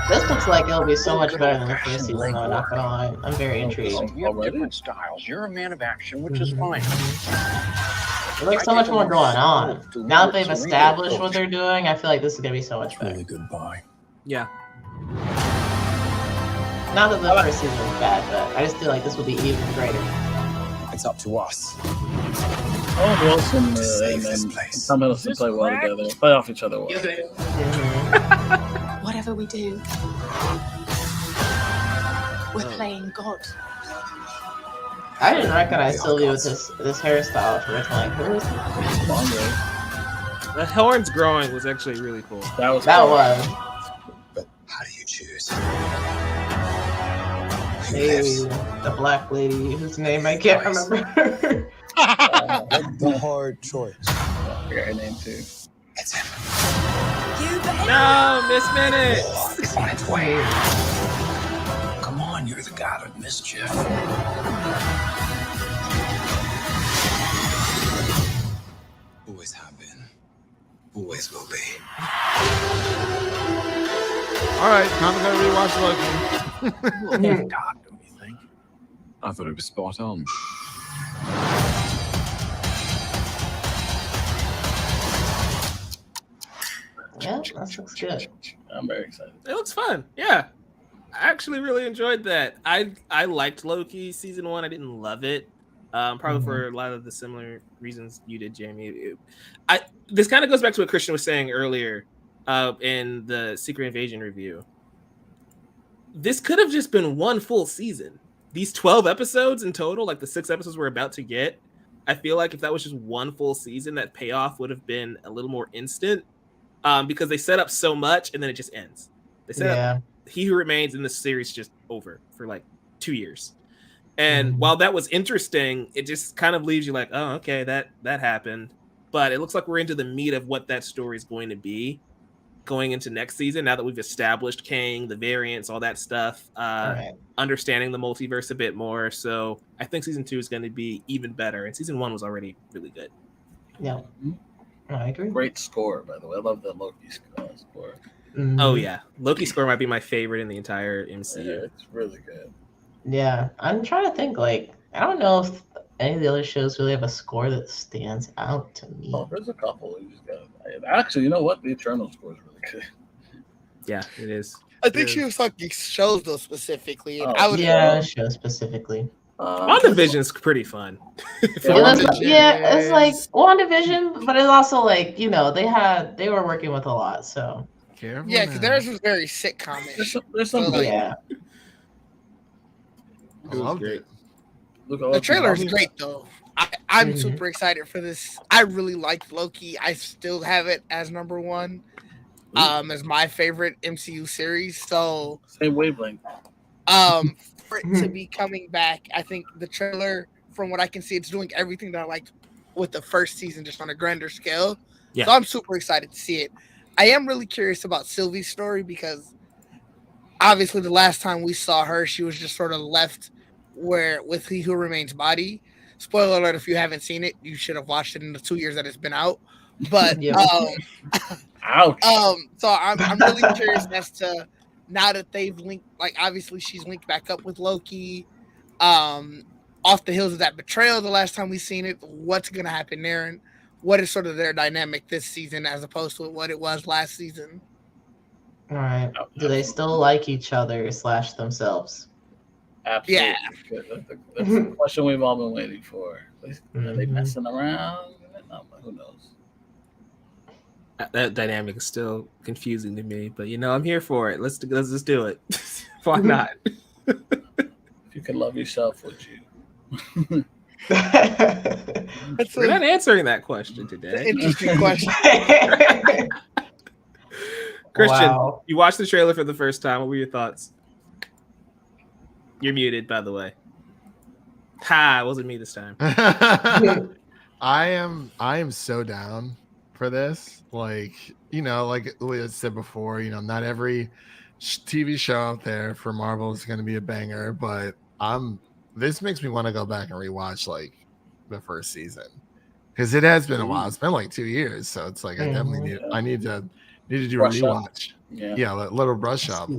This looks like it'll be so much better than the first season, though. Not gonna lie, I'm very intrigued. You have different styles. You're a man of action, which is fine. There's like so much more going on. Now that they've established what they're doing, I feel like this is gonna be so much better. goodbye. Yeah. Not that the first season was bad, but I just feel like this will be even greater. It's up to us. Oh, Wilson Save this and place. Tom Hiddleston play well together. Play off each other well. Whatever we do, we're playing God. I didn't recognize Sylvia with this hairstyle at first. I'm like, who is this? Longer. The horns growing was actually really cool. That was That cool. was. But how do you choose? Who Hey, lives? the black lady whose name I can't remember. The hard choice. I forgot her name too. It's him. No, Miss Minute. It's on its way. Come on, you're the god of mischief. Always have been. Always will be. All right, time to go rewatch Loki. Dark, don't you think? I thought it was spot on. Yeah, that looks good. I'm very excited. It looks fun. Yeah. I actually really enjoyed that. I liked Loki season 1. I didn't love it. Probably for a lot of the similar reasons you did, Jamie. This kind of goes back to what Christian was saying earlier in the Secret Invasion review. This could have just been one full season. These 12 episodes in total, like the 6 episodes we're about to get, I feel like if that was just one full season, that payoff would have been a little more instant because they set up so much and then it just ends. They set up He Who Remains in the series just over for like 2 years. And while that was interesting, it just kind of leaves you like, oh, okay, that happened. But it looks like we're into the meat of what that story is going to be going into next season. Now that we've established Kang, the variants, all that stuff, understanding the multiverse a bit more. So I think season 2 is going to be even better. And season 1 was already really good. Yeah, I agree. Great score, by the way. I love the Loki score. Oh yeah, Loki score might be my favorite in the entire MCU. Yeah, it's really good. Yeah, I'm trying to think. Like, I don't know if any of the other shows really have a score that stands out to me. Oh, there's a couple. You just got. Actually, you know what? The Eternal score is really good. Yeah, it is. I think she was talking shows though specifically. And Oh, I would show specifically. WandaVision's pretty fun. Yeah, it's like WandaVision, but it's also like, you know, they were working with a lot, so. Careful yeah, now. because theirs was very sitcom-ish. There's some So, like, Yeah. I loved it. The trailer is great though. I'm super excited for this. I really liked Loki. I still have it as number 1, as my favorite MCU series. So same wavelength. For it to be coming back, I think the trailer, from what I can see, it's doing everything that I liked with the first season, just on a grander scale. Yeah. So I'm super excited to see it. I am really curious about Sylvie's story because obviously the last time we saw her, she was just sort of left with He Who Remains body. Spoiler alert, if you haven't seen it, you should have watched it in the 2 years that it's been out. But ouch. So I'm really curious as to, now that they've linked, like obviously she's linked back up with Loki, off the heels of that betrayal the last time we've seen it, what's gonna happen there, and what is sort of their dynamic this season as opposed to what it was last season. All right. Do they still like each other / themselves? Absolutely. Yeah. That's the question we've all been waiting for. Are they messing around? Who knows? That dynamic is still confusing to me, but I'm here for it. Let's just do it. Why not? If you can love yourself, would you? We're not answering that question today. Interesting question. Christian, you watched the trailer for the first time. What were your thoughts? You're muted, by the way. It wasn't me this time. I am so down for this. Like we said before, not every TV show out there for Marvel is going to be a banger, but this makes me want to go back and rewatch like the first season because it has been a while. It's been like 2 years, so it's like I definitely need to do a rewatch. Yeah, a little brush up.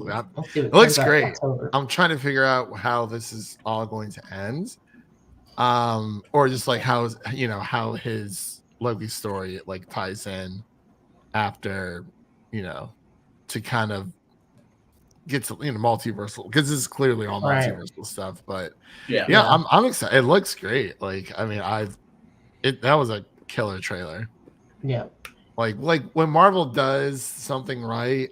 It looks great. I'm trying to figure out how this is all going to end, or just like how his Loki story like ties in after to kind of get to multiversal, because this is clearly all multiversal stuff. But I'm excited. It looks great. Like that was a killer trailer. Yeah. Like when Marvel does something right,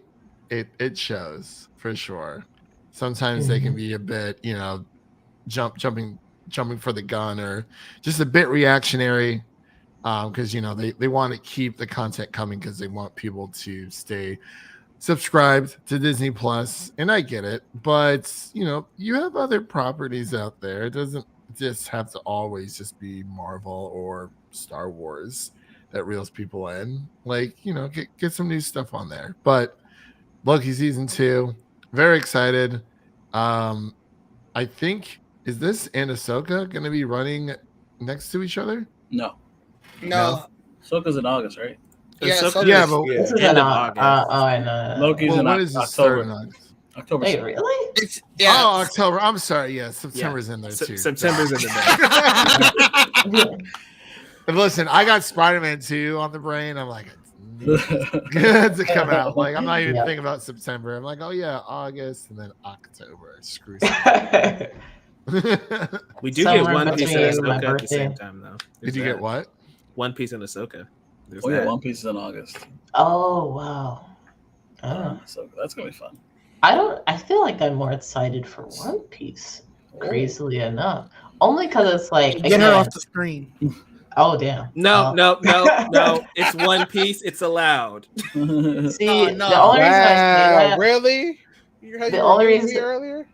it shows for sure. Sometimes they can be a bit, jumping for the gun or just a bit reactionary, because they want to keep the content coming because they want people to stay subscribed to Disney Plus, and I get it, but you have other properties out there. It doesn't just have to always just be Marvel or Star Wars that reels people in. Like, get some new stuff on there. But Loki season 2, very excited. I think, is this and Ahsoka going to be running next to each other? No. Ahsoka's in August, right? Yeah, but this is end in of August. Loki's in October. October. Wait, really? Oh, October. I'm sorry. Yeah, September's in there too. September's in there. But listen, I got Spider-Man 2 on the brain. I'm like, it's good to come out. Like, I'm not even thinking about September. I'm like, oh yeah, August and then October. Screw it. We do get One Piece and Ahsoka at the same time, though. Did you get what? One Piece and Ahsoka. One Piece is in August. Oh wow. So that's gonna be fun. I feel like I'm more excited for One Piece, crazily enough. Only because it's like get her off the screen. Oh damn! No. It's One Piece. It's allowed. See, the only reason I say that, really? The only reason earlier.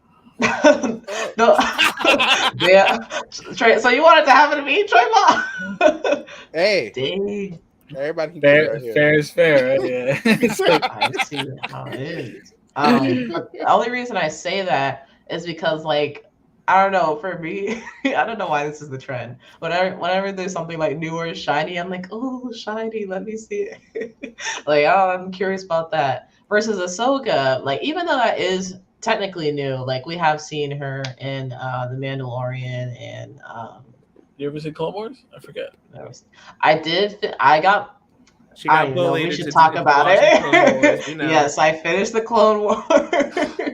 No. Yeah. So you wanted to happen to me, Trevon? Hey. Dang. Everybody. Fair is fair. Right? Yeah. I see how it is. But the only reason I say that is because, like, I don't know, for me, I don't know why this is the trend. Whenever there's something like new or shiny, I'm like, oh, shiny, let me see it. Like, oh, I'm curious about that. Versus Ahsoka, like, even though that is technically new, like, we have seen her in The Mandalorian and you ever seen Clone Wars? I forget. I did. I got bullied. We should talk about it. Yes, I finished the Clone Wars.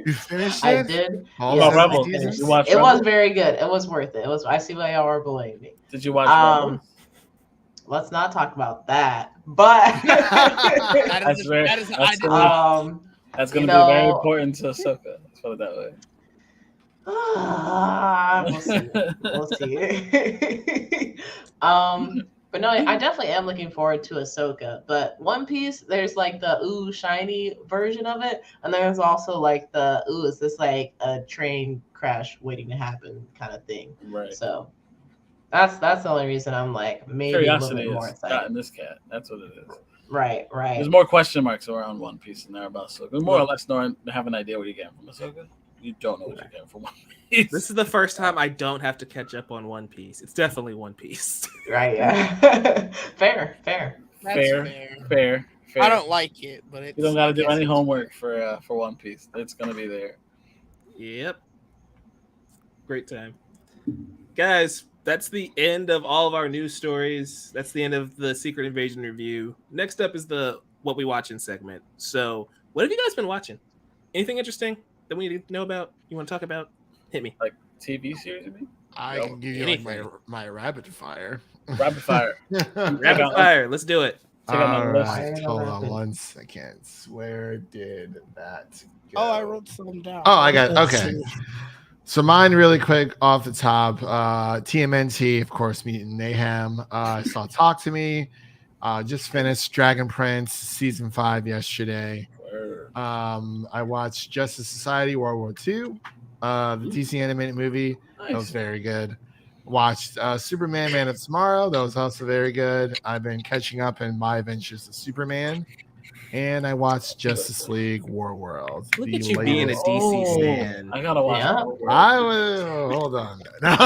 You finished it? I did. Yes, Rebels. You watched it Rebels? was very good. It was worth it. I see why y'all are bullying me. Did you watch Rebels? Let's not talk about that. But that's going to be very important to Ahsoka. Let's put it that way. We'll see. But no, I definitely am looking forward to Ahsoka. But One Piece, there's like the shiny version of it, and there's also like the is this like a train crash waiting to happen kind of thing. Right. So that's the only reason I'm like maybe curiosity a little bit more excited. Got in this cat. That's what it is. Right. There's more question marks around One Piece than there are about Ahsoka. More or less have an idea what you're getting from Ahsoka. You don't know what you're getting from One Piece. This is the first time I don't have to catch up on One Piece. It's definitely One Piece. Right, yeah. Fair. Fair. I don't like it, but you don't got to do any homework for One Piece. It's gonna be there. Yep. Great time, guys. That's the end of all of our news stories. That's the end of the Secret Invasion review. Next up is the What We Watching segment. So, what have you guys been watching? Anything interesting that we need to know about? You want to talk about? Hit me. Like TV series, you mean? I can give you like my rapid fire. Rapid fire. Rapid fire. Let's do it. Check out my All list. right, hold on one second. Where did that go? Oh, I wrote some down. Oh, I got okay. So mine really quick off the top. TMNT, of course, Mutant Mayhem. I saw Talk to Me. Just finished Dragon Prince season 5 yesterday. I watched Justice Society World War II, the DC animated movie. Nice. That was very good. Watched Superman Man of Tomorrow. That was also very good. I've been catching up in My Adventures of Superman. And I watched Justice League War World. Look at you being a DC stan. I gotta watch. Yeah. I will hold on. No.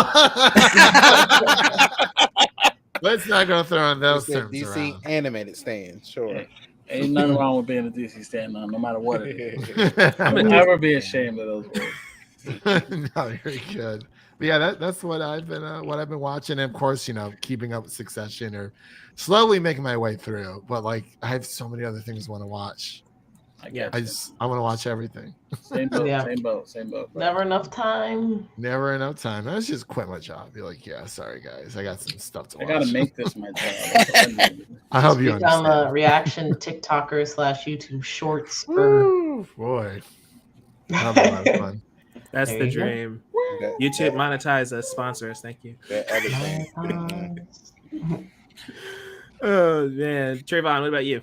Let's not go throwing those terms DC around. animated stand, sure. Hey, ain't nothing wrong with being a DC stand no matter what it is. I'm I'll never be ashamed of those words. No, you're good. But yeah, that's what I've been watching. And of course, keeping up with Succession or slowly making my way through. But like, I have so many other things I want to watch. I want to watch everything. Same boat, Yeah. same boat. Never enough time. Never enough time. I was just quit my job. Be like, yeah, sorry guys, I got some stuff to watch. I gotta make this my job. I hope you Become understand. a reaction TikToker / YouTube Shorts. Woo, boy, that'll be a lot of fun. That's There the you go. dream. YouTube monetize us, sponsor us. Thank you. Oh man, Trevon, what about you?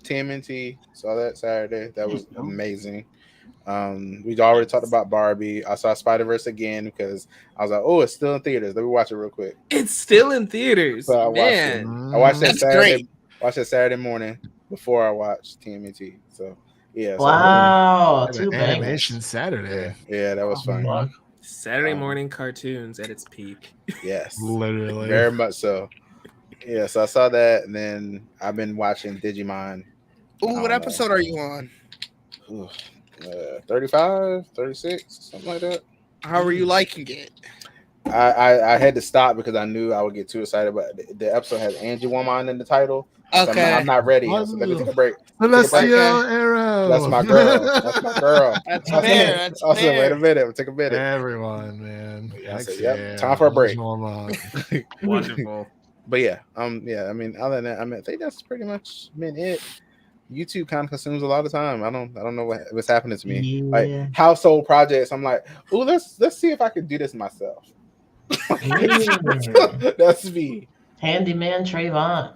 TMNT, saw that Saturday. That was amazing. We already talked about Barbie. I saw Spider-Verse again because I was like, oh, it's still in theaters. Let me watch it real quick. It's still in theaters. So I watched it. Man. I watched that That's Saturday. great. Watched it Saturday morning before I watched TMNT. So yeah. Wow, An two bangers. animation Saturday. Yeah, that was fun. Fuck. Saturday morning cartoons at its peak. Yes, Literally. very much so. Yeah, so I saw that, and then I've been watching Digimon. Ooh, what episode are you on? 35, 36, something like that. How are you liking it? I had to stop because I knew I would get too excited, but the episode has Angie Woman in the title. So Okay. I'm not ready yet, so let me take a break. Celestial Arrow. That's my girl. That's my girl. That's I fair. said, That's I said, fair. wait a minute. Take a minute. Everyone, man. I said, Heck yep, time for a break. Wonderful. But yeah, I mean, other than that, I think that's pretty much been it. YouTube kind of consumes a lot of time. I don't know what's happening to me. Yeah. Like household projects, I'm like, oh, let's see if I can do this myself. That's me. Handyman Trevon.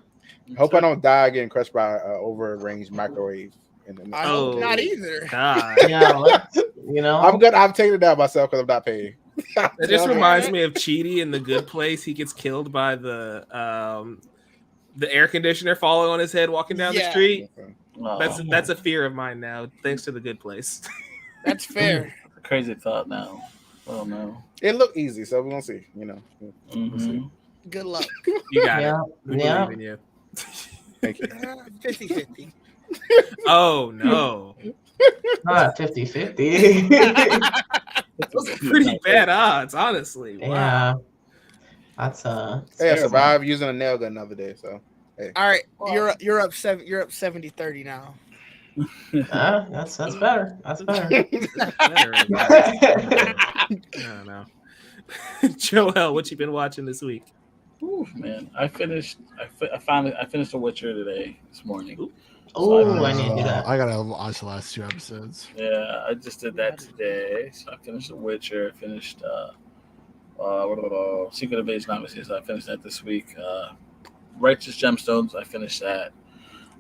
Hope I don't die getting crushed by an over-range microwave. I hope not either. God. Yeah, I'm good. I'm taking it down myself because I'm not paying. It just reminds me of Chidi in The Good Place. He gets killed by the air conditioner falling on his head walking down the street. That's a fear of mine now, thanks to The Good Place. That's fair. Crazy thought now. Oh no. It looked easy, so we're gonna see. We'll see. Good luck. You got it. We Yeah. believe in you. Thank you. 50-50. Oh no. Not 50-50. Those are pretty bad odds, honestly. Wow. Yeah. That's Hey, I survived using a nail gun the other day, so hey. All right, you're up 70-30 now. that's better. That's better. I don't know. Joel, what you been watching this week? Ooh, man, I finished The Witcher this morning. Oh, I need to do that. I gotta watch the last 2 episodes. Yeah, I just did that today. So I finished The Witcher. I finished Secret Invasion, obviously. So I finished that this week. Righteous Gemstones. I finished that.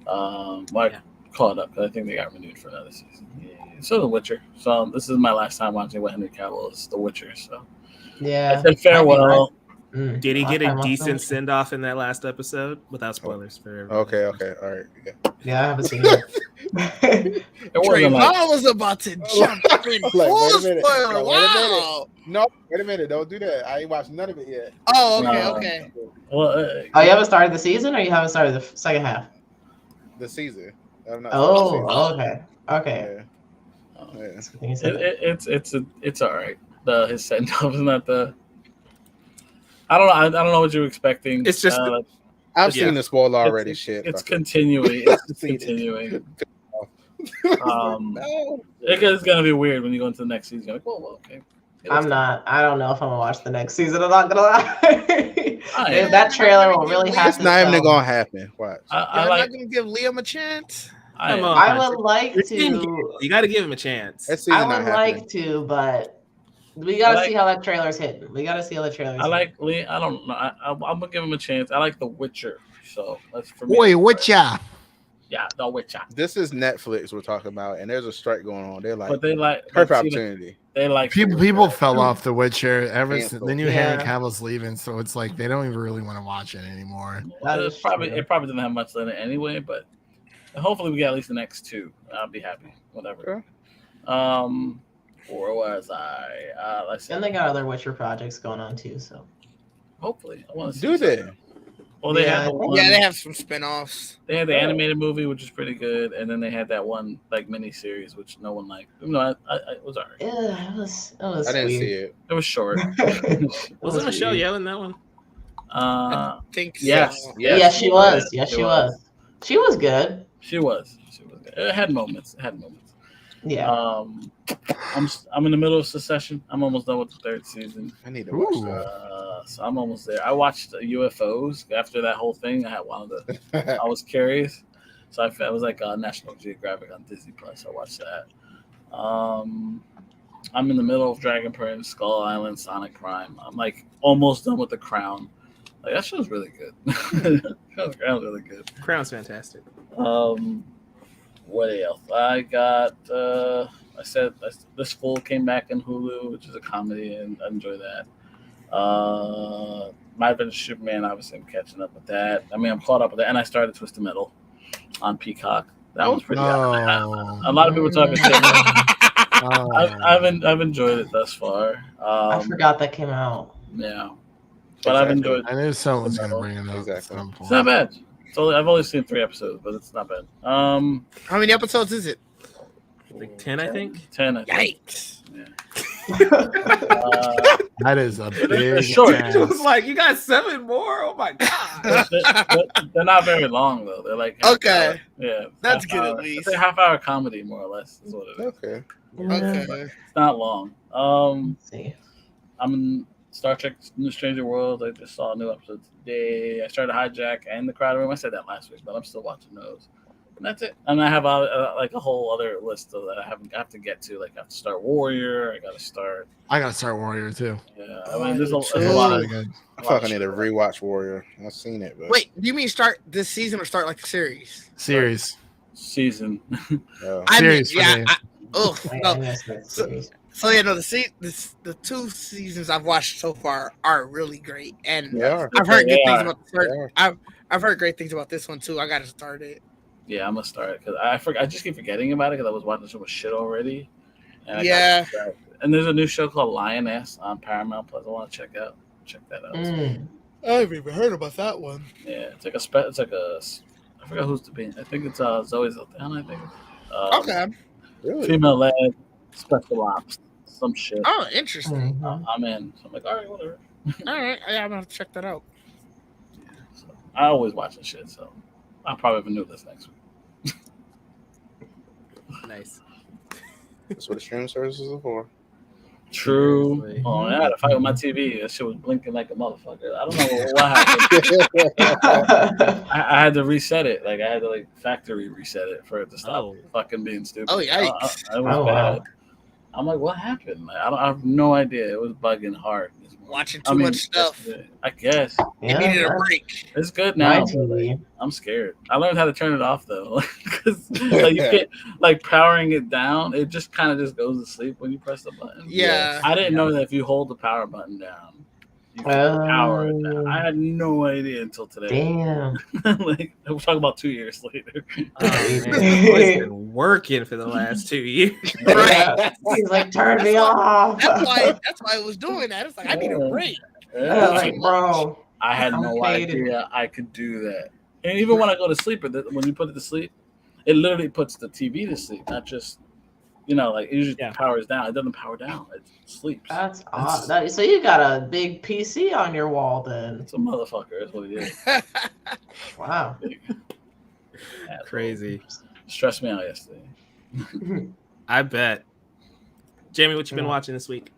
I caught up because I think they got renewed for another season. Yeah. So The Witcher. So this is my last time watching what Henry Cavill is The Witcher. So Yeah. I said farewell. Did he get a decent send off in that last episode? Without spoilers for everyone. Okay, all right. Yeah, I haven't seen it. Trayvon was about to jump in Like, full wait a minute. spoiler. No, wait a minute. Wow. No, wait a minute. Don't do that. I ain't watched none of it yet. Oh, okay. Well, Oh, you haven't started the season, or you haven't started the second half? The season. I'm not Okay. It's all right. His send off is not the. I don't know what you're expecting. It's just I've seen the spoiler already. It's continuing. It's continuing. No. It's gonna be weird when you go into the next season. You're like, well, okay. I'm not. I don't know if I'm gonna watch the next season. I'm not gonna lie. That trailer will really have It's to. not even sell. gonna happen. Watch. I'm not gonna give Liam a chance. Come on. I would like You're to. You got to give him a chance. I would like to, but we gotta see how that trailer's hitting. We gotta see how the trailer's. I like Lee. I don't know. I'm gonna give him a chance. I like The Witcher, so that's for me. Wait, Witcher. Yeah, The Witcher. This is Netflix we're talking about, and there's a strike going on. They're like, But they like perfect see, opportunity. They like People fell off The Witcher ever since Cancel. the new Yeah. Henry Cavill's leaving, so it's like they don't even really want to watch it anymore. It probably doesn't have much in it anyway, but hopefully we get at least the next two. I'll be happy. Whatever. Where was I? Let's see. And they got other Witcher projects going on too. So hopefully, I want to see. Do they? something. Well, they have the one, they have some spin-offs. They had the animated movie, which is pretty good, and then they had that one like mini series, which no one liked. No, it was alright. Yeah, it was. I didn't see it. It was short. Wasn't Michelle Yeoh in that one? I think so. Yes. Yeah, she was. Yes, she was. She was good. She was. Good. It had moments. Yeah. I'm in the middle of Succession. I'm almost done with the third season. I need to watch that. So I'm almost there. I watched UFOs after that whole thing. I had I was curious, so I was like National Geographic on Disney Plus. I watched that. I'm in the middle of Dragon Prince, Skull Island, Sonic Prime. I'm like almost done with The Crown. Like that show's really good. Crown's really good. Crown's fantastic. What else? I got. I said This Fool came back in Hulu, which is a comedy, and I enjoy that. My Adventure Superman, obviously, I'm catching up with that. I mean, I'm caught up with that, and I started Twisted Metal on Peacock. That was pretty. A lot of people talking shit. I've enjoyed it thus far. I forgot that came out. Yeah, but I've enjoyed. I knew someone's gonna bring it up. Exactly. It's not bad. I've only seen 3 episodes, but it's not bad. How many episodes is it? Like 10, I think. 10. I think. Yikes! That is a big short. It was like, you got 7 more? Oh my god! They're not very long though. They're like Okay. Yeah, That's good at least. It's a half-hour comedy, more or less. Is what it is. Okay. Okay. It's not long. Let's see. I'm in Star Trek: New Stranger World. I just saw a new episode today. I started Hijack and The Crowd Room. I said that last week, but I'm still watching those. And that's it. And I have like a whole other list of that I have to get to. Like I have to start Warrior. I gotta start Warrior too. Yeah, I mean, there's a lot of good. I feel like I need to rewatch Warrior. I've seen it, but Wait, do you mean start this season or start like the series? Season. Series. No. So yeah, no. The 2 seasons I've watched so far are really great, and I've heard good things about the third. I've heard great things about this one too. I gotta start it. Yeah, I'm gonna start because I just keep forgetting about it because I was watching so much shit already. And and there's a new show called Lioness on Paramount Plus. I want to check that out. I haven't even heard about that one. Yeah, it's like I forgot who's to be. I think it's Zoe Saldana. I think. Okay. Really? Female led special ops, some shit. Oh, interesting. I'm in. So I'm like, all right, whatever. All right, yeah, I'm gonna check that out. So I always watch the shit, so I'll probably have a new list next week. Nice. That's what the streaming services are for. True. Oh, man, I had to fight with my TV. That shit was blinking like a motherfucker. I don't know what happened. I had to reset it. Like I had to factory reset it for it to stop fucking being stupid. Oh, yikes! It was bad. I'm like, what happened? I have no idea. It was bugging hard. Watching too much stuff. I guess. It needed a break. It's good now. I'm scared. I learned how to turn it off though, because you can't powering it down. It just kind of just goes to sleep when you press the button. Yeah. I didn't know that if you hold the power button down, you can power it down. I had no idea until today. Damn. We're talking about 2 years later. It's been working for the last 2 years. Right. He's like, turn me off. That's why I was doing that. It's like I need a break. Yeah, like, bro. I had no idea I could do that. And even when I go to sleep, when you put it to sleep, it literally puts the TV to sleep, not just, it usually powers down. It doesn't power down. It sleeps. That's odd. So you got a big PC on your wall then. It's a motherfucker. That's what it is. Wow. Crazy. Stressed me out yesterday. I bet. Jamie, what you been watching this week?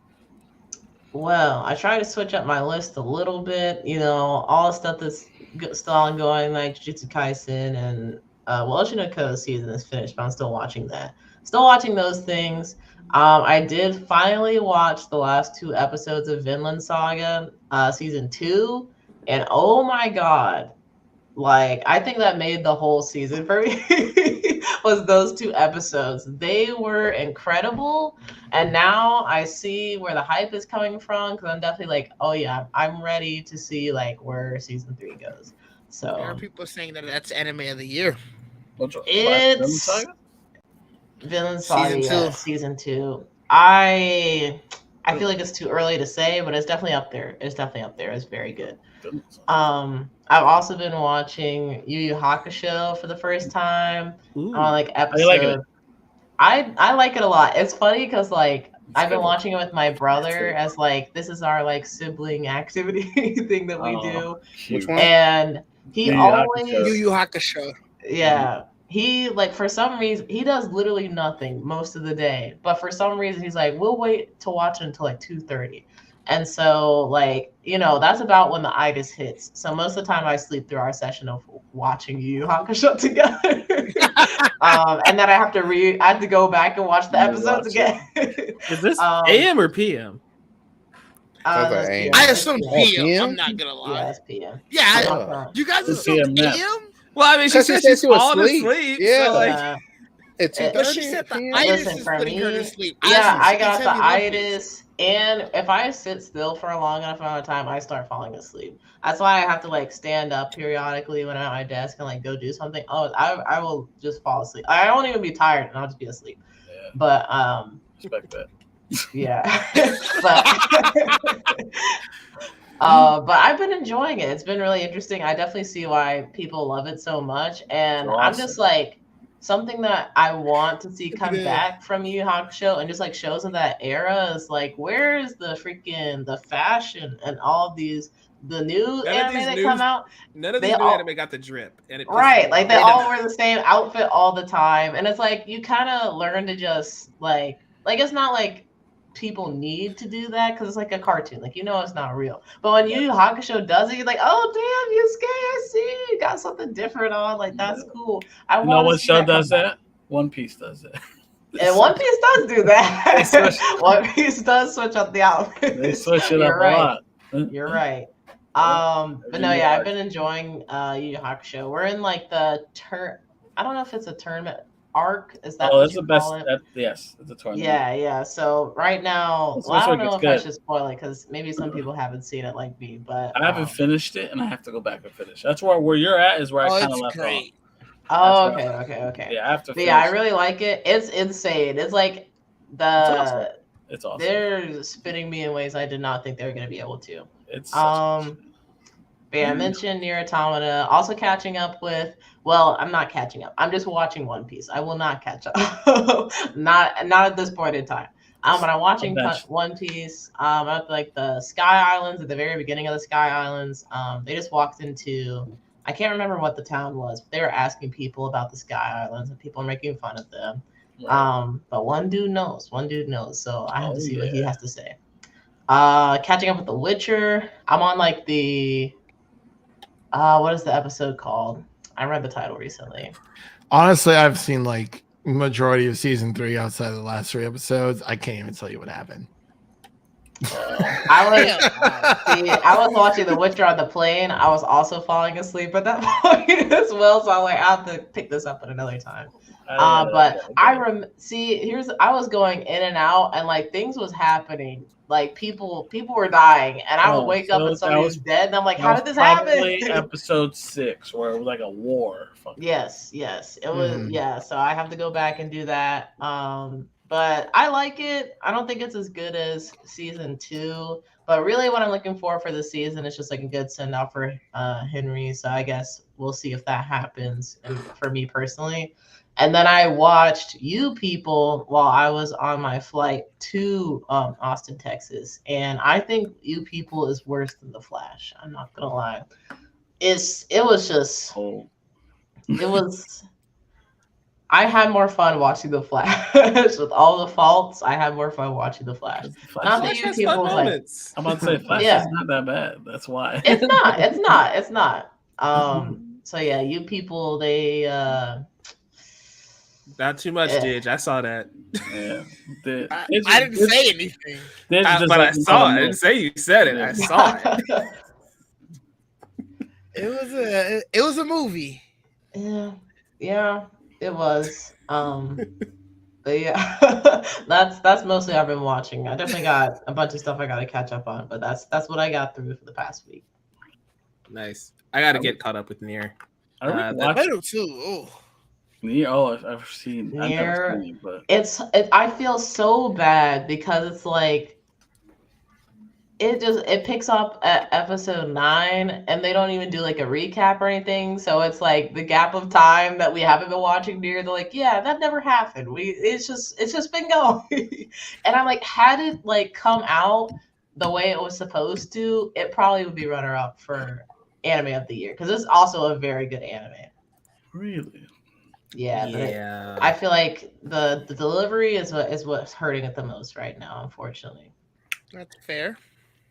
Well, I try to switch up my list a little bit. You know, all the stuff that's still ongoing, like Jujutsu Kaisen and Oshinoko season is finished, but I'm still watching that. Still watching those things. I did finally watch the last 2 episodes of Vinland Saga, season 2, and oh my god, like I think that made the whole season for me was those 2 episodes. They were incredible, and now I see where the hype is coming from because I'm definitely like, oh yeah, I'm ready to see like where season 3 goes. So There are people saying that that's anime of the year. it's Vinland Saga Season 2. Season 2. I feel like it's too early to say, but it's definitely up there. It's definitely up there. It's very good. I've also been watching Yu Yu Hakusho for the first time. On like episode. like it? I like it a lot. It's funny because like I've been watching it with my brother as like this is our like sibling activity thing that we do. Which one? And he always Yu Yu Hakusho. yeah. He like for some reason he does literally nothing most of the day, but for some reason he's like, we'll wait to watch it until like 2:30. And so like, you know, that's about when the itis hits. So most of the time I sleep through our session of watching Yu Yu Hakusho together. And then I have to go back and watch the episodes again. Is this AM or PM? I assume PM. I'm not gonna lie. Yeah, it's PM. Yeah, you guys assume AM? Well, I mean, she said she's falling asleep. Yeah, so like, it's but she said the itis is putting her to sleep. Yeah, I got the itis, and if I sit still for a long enough amount of time, I start falling asleep. That's why I have to like stand up periodically when I'm at my desk and like go do something. Oh, I will just fall asleep. I won't even be tired, and I'll just be asleep. Yeah. But Respect that. yeah, but I've been enjoying it. It's been really interesting. I definitely see why people love it so much, and Awesome. I'm just like something that I want to see come back from Yu Yu Hakusho and just like shows of that era is like, where is the fashion and all these the new anime that come out? None of these new anime got the drip, and it right, like they all wear the same outfit all the time, and it's like you kind of learn to just like it's not like people need to do that because it's like a cartoon, like you know it's not real. But when Yu Yu Hakusho does it, you're like, oh damn, Yusuke, I see you got something different on. Like that's cool. I You know what show does that? One Piece does it. And One Piece does do that. One Piece does switch up the outfit. They switch it up a lot. You're right. But no, yeah, I've been enjoying Yu Yu Hakusho. We're in like the I don't know if it's a tournament arc. Is that that's the best? Yes, it's a tournament. Yeah. So right now, I don't know if I should spoil it because maybe some people haven't seen it like me. But I haven't finished it, and I have to go back and finish. That's where you're at is where I kind of left off. Oh, okay. Yeah, I have to. But yeah, I really like it. It's insane. It's like It's awesome. They're spinning me in ways I did not think they were going to be able to. It's but yeah, I mentioned Nier Automata. Also catching up with. Well, I'm not catching up. I'm just watching One Piece. I will not catch up. not at this point in time. But I'm watching One Piece. At like the Sky Islands at the very beginning of the Sky Islands. They just walked into. I can't remember what the town was, but they were asking people about the Sky Islands, and people are making fun of them. Right. But one dude knows. So I have to see what he has to say. Catching up with The Witcher. I'm on like the. What is the episode called? I read the title recently. Honestly, I've seen like majority of season 3 outside of the last 3 episodes. I can't even tell you what happened. I was watching The Witcher on the plane. I was also falling asleep at that point as well, so I'm like, I have to pick this up at another time. But I was going in and out, and like things was happening. Like people were dying, and I would wake up and somebody was dead, and I'm like, how did this happen? Episode 6, where it was like a war. Yes, it was. Yeah, so I have to go back and do that. But I like it. I don't think it's as good as season 2, but really what I'm looking for the season is just like a good send off for Henry. So I guess we'll see if that happens for me personally. And then I watched You People while I was on my flight to Austin, Texas. And I think You People is worse than The Flash. I'm not going to lie. I had more fun watching The Flash. With all the faults, I had more fun watching The Flash. Not that you people like. I'm about to say Flash is not that bad. That's why. It's not. So yeah, you people, they not too much, Didge. I saw that. Yeah, I didn't say anything. But I saw it. I didn't say you said it. I saw it. It was a movie. Yeah, it was. But yeah, that's mostly I've been watching. I definitely got a bunch of stuff I got to catch up on, but that's what I got through for the past week. Nice. I got to get caught up with Nier. I do too. Oh. Nier. Oh, I've seen Nier. It, but I feel so bad because it's like it picks up at episode 9 and they don't even do like a recap or anything. So it's like the gap of time that we haven't been watching Nier. They're like, yeah, that never happened. It's just been going. And I'm like, had it like come out the way it was supposed to, it probably would be runner up for anime of the year because it's also a very good anime. Really? Yeah. I feel like the delivery is what's hurting it the most right now, unfortunately. That's fair.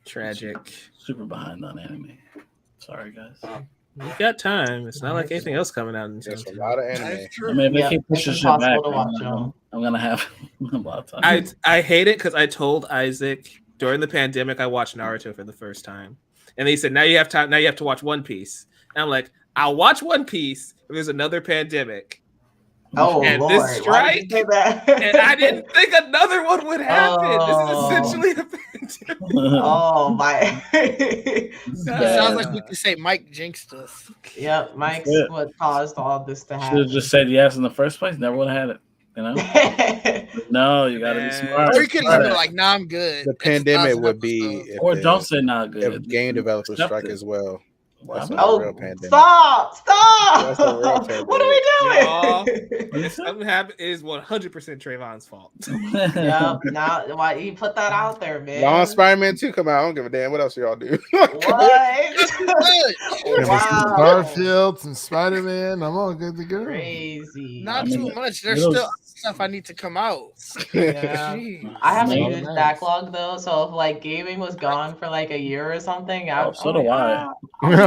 Tragic. Super behind on anime. Sorry, guys. You got time. It's not like anything else coming out. There's a lot of anime. I mean, if they keep pushing shit back, I'm gonna have a lot of time. I hate it because I told Isaac during the pandemic I watched Naruto for the first time, and he said, "Now you have time. Now you have to watch One Piece." And I'm like, "I'll watch One Piece if there's another pandemic." And Lord, this strike, and I didn't think another one would happen. This is essentially a pandemic. Oh my! It sounds like we could say Mike jinxed us. Yep, Mike's what caused all this to happen. Should have just said yes in the first place. Never would have had it. You know? No, you gotta be smart. Or you could have been like, "Nah, I'm good." The pandemic would be, or don't say not good. If game developers strike as well. That's a real pandemic. Stop! That's a real pandemic. What are we doing? If something happened, it is 100% Trevon's fault. Yeah, now why you put that out there, man? Long Spider-Man 2 come out. I don't give a damn. What else y'all do? What? Wow. Garfield, some Spider-Man. I'm all good to go. Crazy. Not too much. There's still stuff I need to come out. Yeah. I have a huge backlog though, so if like gaming was gone for like a year or something, so do I.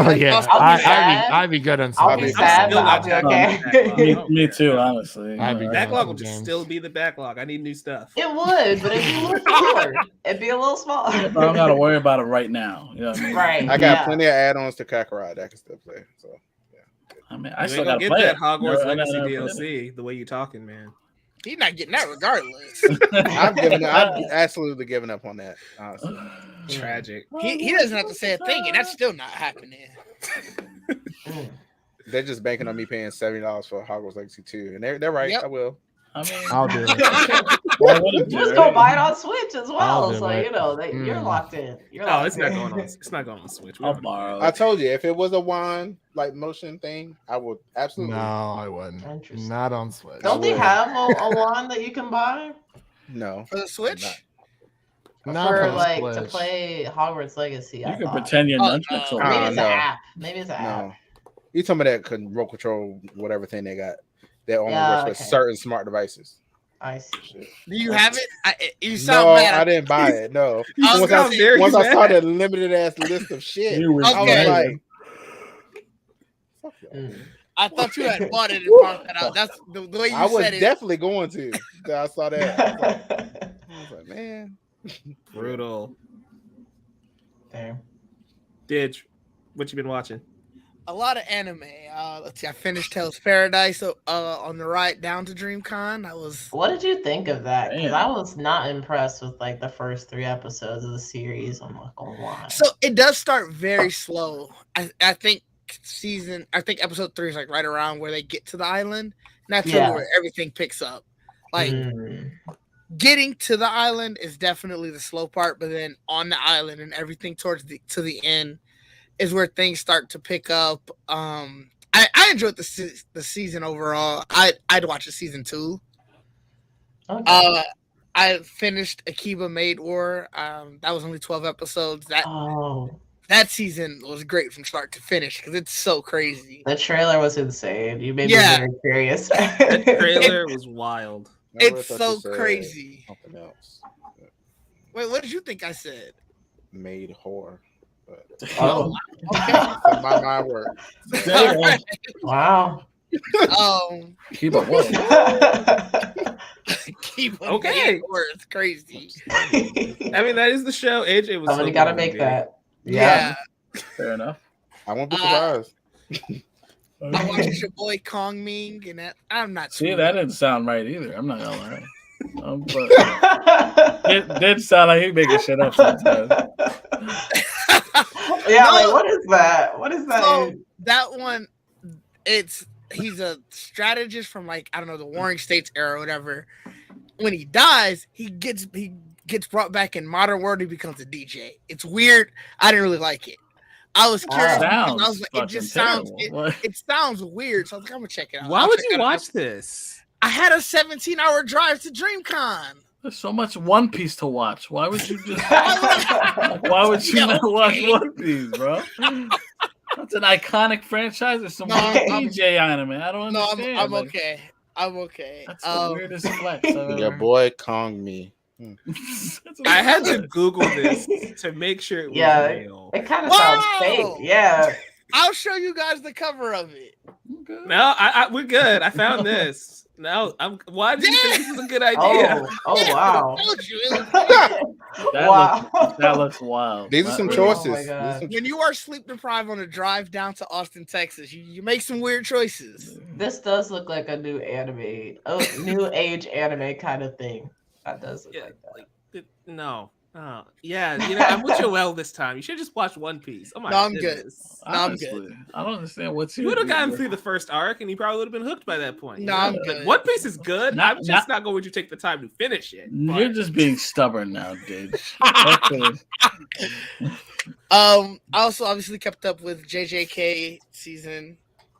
I'd be good on I'll be sad, but I'll be okay. Me too, honestly. Backlog will just still be the backlog. I need new stuff. It would, but it'd be a little smaller. It'd be a little smaller. I don't gotta worry about it right now. You know what I mean? Right. I got plenty of add-ons to Kakarot that I can still play. So I mean, I still gotta get that Hogwarts Legacy DLC. The way you talking, man. He's not getting that regardless. I've absolutely given up on that. Honestly, tragic. He doesn't have to say a thing, and that's still not happening. They're just banking on me paying $70 for Hogwarts Legacy 2, and they're right. Yep. I will. I mean, I'll do it. Just go buy it on Switch as well, so you know you're locked in. It's not going on. It's not going on Switch. I'll borrow. I told you if it was a wand like motion thing, I would absolutely. No, I wouldn't. Not on Switch. Don't they have a wand that you can buy? No, for the Switch. Not for like to play Hogwarts Legacy. You can pretend you're nunchucks. Maybe it's an app. Maybe it's an app. You talking about that remote control, whatever thing they got? That only works for certain smart devices. I see. Do you have it? You sound mad. I didn't buy it. No. Once I saw that limited ass list of shit, I was like, fuck y'all. I thought you had bought it and found that out. That's the way you said it. I was definitely going to. I saw that. I was like, man. Brutal. Damn. Didge, what you been watching? A lot of anime. Let's see. I finished Tales of Paradise on the ride down to DreamCon. What did you think of that? Because I was not impressed with like the first 3 episodes of the series. I'm not gonna lie. So it does start very slow. I think episode 3 is like right around where they get to the island. And that's really where everything picks up. Like getting to the island is definitely the slow part, but then on the island and everything to the end is where things start to pick up. I enjoyed the season overall. I'd watch the season 2. Okay. I finished Akiba Maid War. That was only 12 episodes. that season was great from start to finish because it's so crazy. The trailer was insane. You made me Yeah. very curious. That trailer was wild. I would've It's thought so you said crazy. Something else. Wait, what did you think I said? Made whore. But Oh, Okay. my word. All right. wow. Keep it what? Keep on Okay. being worth crazy. I mean, that is the show. AJ was. Somebody so got to good, make dude. that. Yeah. Fair enough. I won't be surprised. I watched your boy Kong Ming, and that I'm not. See, too- that didn't sound right either. I'm not gonna lie. But it did sound like he making shit up sometimes. Yeah, No. like what is that? What is that? So that one, he's a strategist from like I don't know the Warring States era or whatever. When he dies, he gets brought back in modern world. He becomes a DJ. It's weird. I didn't really like it. I was curious. because I was like, it just sounds it sounds weird. So I was like, I'm gonna check it out. Why I'll would check you it out. watch this? I had a 17-hour drive to DreamCon. There's so much One Piece to watch. Why would you just? Why would you not watch One Piece, bro? That's an iconic franchise. There's some DJ anime. I don't No, understand. I'm Like, okay. I'm okay. That's the weirdest flex. Your boy Kong me. I had to Google this to make sure it was real. It kind of sounds fake. Yeah. I'll show you guys the cover of it. No, we're good. I found this. No, why did you think this is a good idea? Oh wow. I told you it was weird. That looks wild. These are some choices. When you are sleep deprived on a drive down to Austin, Texas, you make some weird choices. This does look like a new anime, new age anime kind of thing. That does look like that. No. Oh, yeah, I'm with Joel this time. You should just watch One Piece. Oh my No, I'm good. goodness. No, I'm Honestly, good. I don't understand what's You would have gotten through the first arc, and you probably would have been hooked by that point. No, I'm good. One Piece is good. I'm just not going to take the time to finish it. You're just being stubborn now, dude. I also obviously kept up with JJK season.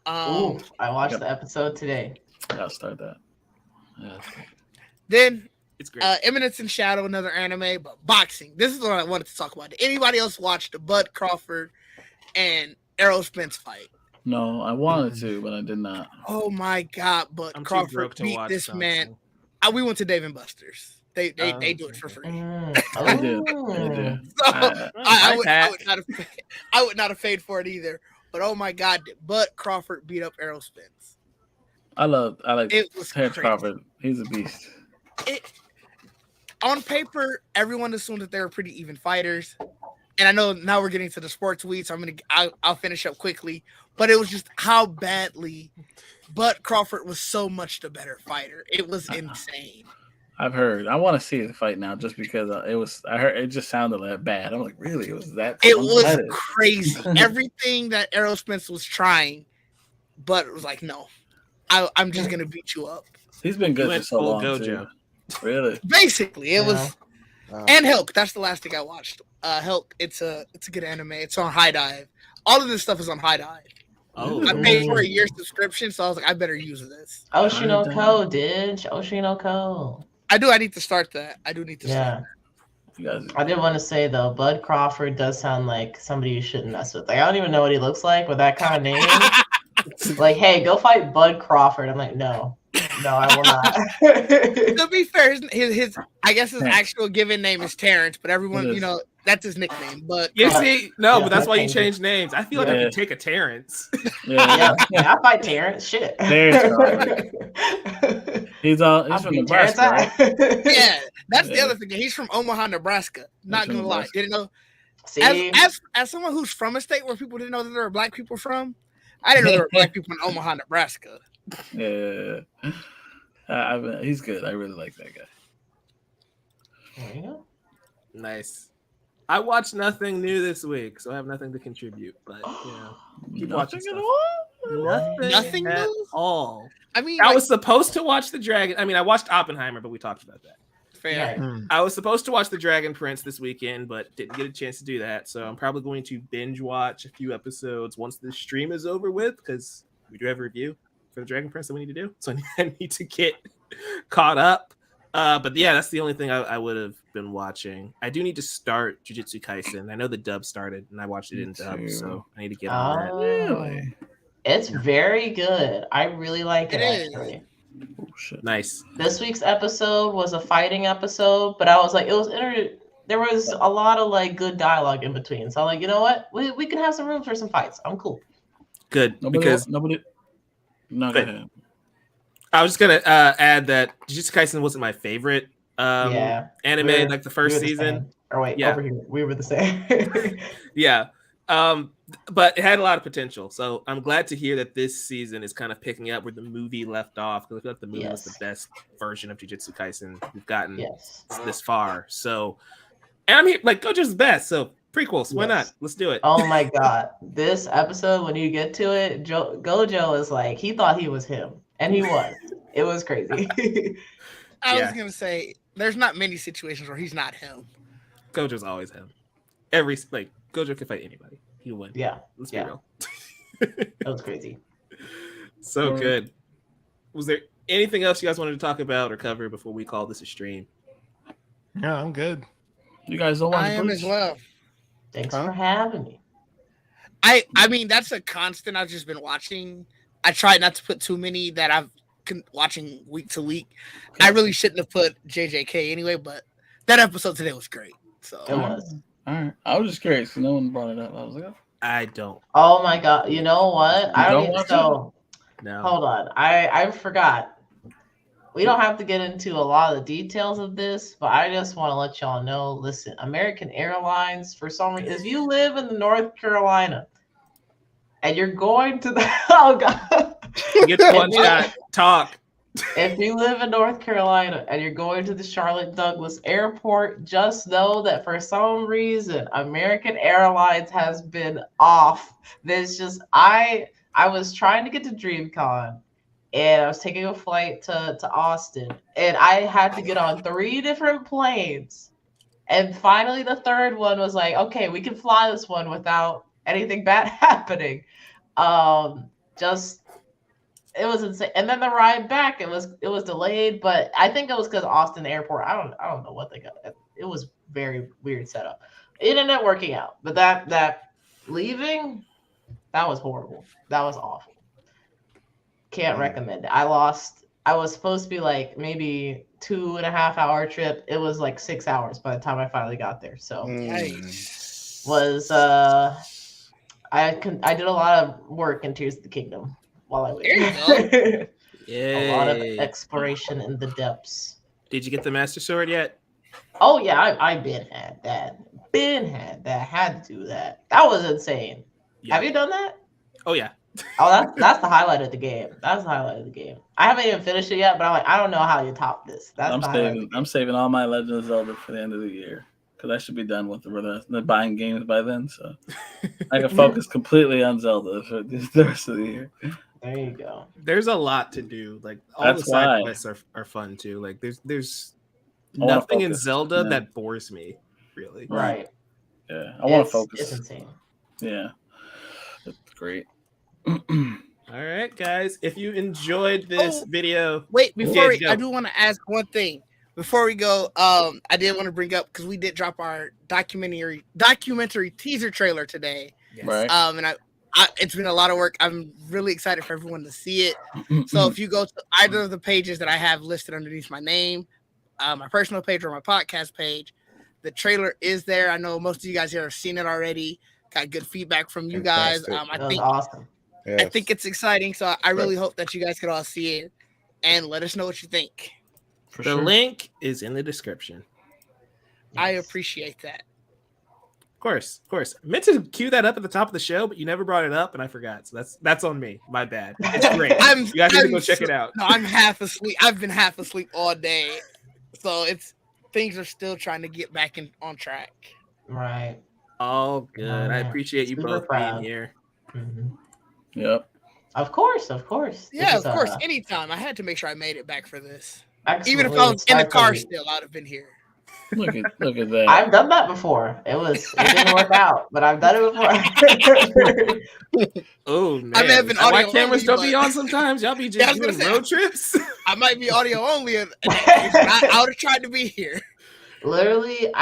Ooh, I watched the episode today. I'll start that. Yeah. Then it's great. Eminence and Shadow, another anime, but boxing. This is what I wanted to talk about. Did anybody else watch the Bud Crawford and Errol Spence fight? No, I wanted to, but I did not. Oh my God! But I'm too Crawford broke to beat watch this boxing. man. We went to Dave and Buster's. They do it for free. I did. So, I would not have paid for it either. But oh my God, did Bud Crawford beat up Errol Spence? I like It was Terrence crazy. Crawford. He's a beast. On paper, everyone assumed that they were pretty even fighters. And I know now we're getting to the sports week, so I'll finish up quickly. But it was just how badly Bud Crawford was so much the better fighter. It was insane. I've heard. I want to see the fight now, just because it was. I heard it just sounded like bad. I'm like, really? It was that? It was one-sided? crazy. Everything that Errol Spence was trying, but it was like, no, I'm just gonna beat you up. He's been good went for so full long Gojo. too. Really? Basically, it was. Wow. And Helk. That's the last thing I watched. Helk. It's a good anime. It's on High Dive. All of this stuff is on High Dive. Oh, I paid for a year's subscription, so I was like, I better use this. Oshinoko, dude. Oshinoko. I do. I need to start that. I do need to start. I did want to say though, Bud Crawford does sound like somebody you shouldn't mess with. Like I don't even know what he looks like with that kind of name. Like, hey, go fight Bud Crawford. I'm like, no, I will not. To be fair, his I guess his actual given name is Terrence, but everyone, that's his nickname. But You see, but that's why you change names. I feel like I can take a Terrence. Yeah, I fight Terrence. Shit. He's from Nebraska. Right? Yeah, that's the other thing. He's from Omaha, Nebraska. Not gonna lie, didn't know. See? As someone who's from a state where people didn't know that there were black people from, I didn't know there were black people in Omaha, Nebraska. Yeah, he's good. I really like that guy. Nice. I watched nothing new this week, so I have nothing to contribute. But keep watching stuff. Nothing at new? all. I mean, I was supposed to watch The Dragon. I mean, I watched Oppenheimer, but we talked about that. Fair. I was supposed to watch The Dragon Prince this weekend, but didn't get a chance to do that. So I'm probably going to binge watch a few episodes once the stream is over with, because we do have a review for The Dragon Prince that we need to do. So I need to get caught up. But yeah, that's the only thing I would have been watching. I do need to start Jujutsu Kaisen. I know the dub started, and I watched it in dub, so I need to get on that. Really? It's very good. I really like it actually. Oh, shit. Nice. This week's episode was a fighting episode, but I was like, there was a lot of like good dialogue in between. So I'm like, you know what? We can have some room for some fights. I'm cool. Good. Nobody. No, go ahead. I was just gonna add that Jujutsu Kaisen wasn't my favorite anime like the first season. Over here we were the same. Yeah. But it had a lot of potential. So I'm glad to hear that this season is kind of picking up where the movie left off, because I feel like the movie was the best version of Jujutsu Kaisen we've gotten this far. So, and I'm here, like, Gojo's best. So prequels, why not? Let's do it. Oh my god. This episode, when you get to it, Gojo is like, he thought he was him. And he was. It was crazy. I was gonna say, there's not many situations where he's not him. Gojo's always him. Gojo can fight anybody. He'll win. Yeah. Let's be real. That was crazy. So good. Was there anything else you guys wanted to talk about or cover before we call this a stream? No, I'm good. You guys don't want I am as well. Thanks for having me. I mean, that's a constant. I've just been watching. I tried not to put too many that I've been watching week to week. I really shouldn't have put JJK anyway, but that episode today was great. So it was. All right. I was just curious. No one brought it up. I was like, I don't. Oh my god! You know what? I don't even No. Hold on. I forgot. We don't have to get into a lot of the details of this, but I just want to let y'all know. Listen, American Airlines, for some reason, if you live in North Carolina and you're going to the get the one shot. Talk. If you live in North Carolina and you're going to the Charlotte Douglas Airport, just know that for some reason American Airlines has been off. There's just I was trying to get to DreamCon and I was taking a flight to Austin and I had to get on 3 different planes. And finally the third one was like, okay, we can fly this one without anything bad happening. It was insane. And then the ride back, it was delayed, but I think it was because Austin Airport. I don't know what they got. It was very weird setup. It ended up working out, but that leaving, that was horrible. That was awful. Can't recommend it. I was supposed to be like maybe 2.5 hour trip. It was like 6 hours by the time I finally got there. So was I did a lot of work in Tears of the Kingdom while I waited. A lot of exploration in the depths. Did you get the Master Sword yet? Oh yeah, I been had that. Had to do that. That was insane. Yeah. Have you done that? Oh yeah. Oh, that's the highlight of the game. That's the highlight of the game. I haven't even finished it yet, but I'm like, I don't know how you top this. I'm saving all my Legend of Zelda for the end of the year because I should be done with the buying games by then, so I can focus completely on Zelda for the rest of the year. There you go. There's a lot to do. Like all the side quests are fun too. Like there's nothing in Zelda that bores me, really. Right. Yeah, I want to focus. It's insane. Yeah, it's great. All right, guys. If you enjoyed this video, wait before I do want to ask one thing before we go. I did want to bring up because we did drop our documentary teaser trailer today. Yes. Right. And it's been a lot of work. I'm really excited for everyone to see it. So if you go to either of the pages that I have listed underneath my name, my personal page or my podcast page, the trailer is there. I know most of you guys here have seen it already. Got good feedback from you guys. I think awesome. Yes. I think it's exciting. So I really hope that you guys could all see it and let us know what you think. The link is in the description. Yes. I appreciate that. Of course. I meant to cue that up at the top of the show, but you never brought it up, and I forgot. So that's on me. My bad. It's great. You guys need to go check it out. No, I'm half asleep. I've been half asleep all day, so things are still trying to get back on track. Right. All good. I appreciate you both being here. Mm-hmm. Yep. Of course. Yeah, of course. Anytime. I had to make sure I made it back for this. Excellent. Even if I was in the car still, I'd have been here. Look at that. I've done that before. It didn't work out, but I've done it before. Oh man! I may have been audio why cameras only, don't be on sometimes? Y'all be just doing road trips. I might be audio only. I would have tried to be here. Literally,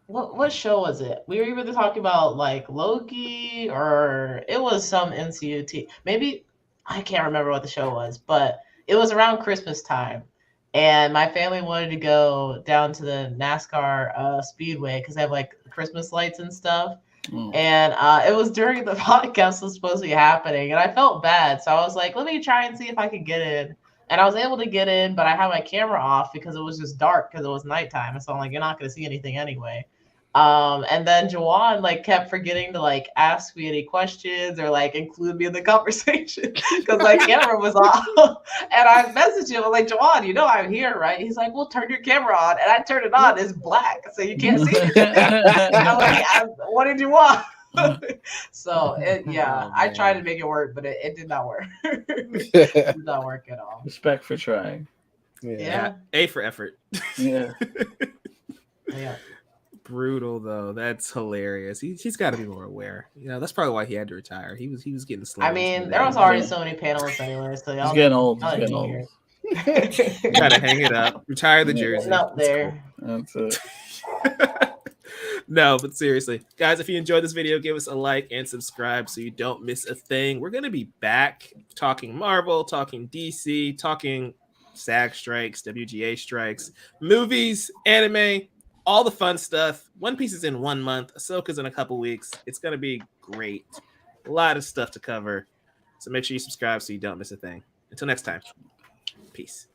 what show was it? We were either talking about like Loki or it was some NCUT. Maybe I can't remember what the show was, but it was around Christmas time. And my family wanted to go down to the NASCAR Speedway because they have like Christmas lights and stuff. And it was during the podcast was supposed to be happening, and I felt bad, so I was like, let me try and see if I could get in. And I was able to get in, but I had my camera off because it was just dark because it was nighttime. So I'm like, you're not going to see anything anyway. And then Jawan like kept forgetting to like ask me any questions or like include me in the conversation because my camera was off. And I messaged him, I'm like, Jawan, you know I'm here, right? He's like, well, turn your camera on. And I turned it on. It's black, so you can't see it. I'm like, what did you want? So I tried to make it work, but it did not work. It did not work at all. Respect for trying. Yeah. A for effort. Yeah. Yeah. Brutal though. That's hilarious. He's got to be more aware. You know, that's probably why he had to retire. He was getting slow. I mean, there was already so many panelists anyway, so y'all He's getting old. He's getting old. You gotta hang it up. Retire the jersey. Up there. Cool. That's it. No, but seriously, guys, if you enjoyed this video, give us a like and subscribe so you don't miss a thing. We're gonna be back talking Marvel, talking DC, talking SAG strikes, WGA strikes, movies, anime, all the fun stuff. One Piece is in 1 month. Ahsoka's in a couple weeks. It's going to be great. A lot of stuff to cover. So make sure you subscribe so you don't miss a thing. Until next time. Peace.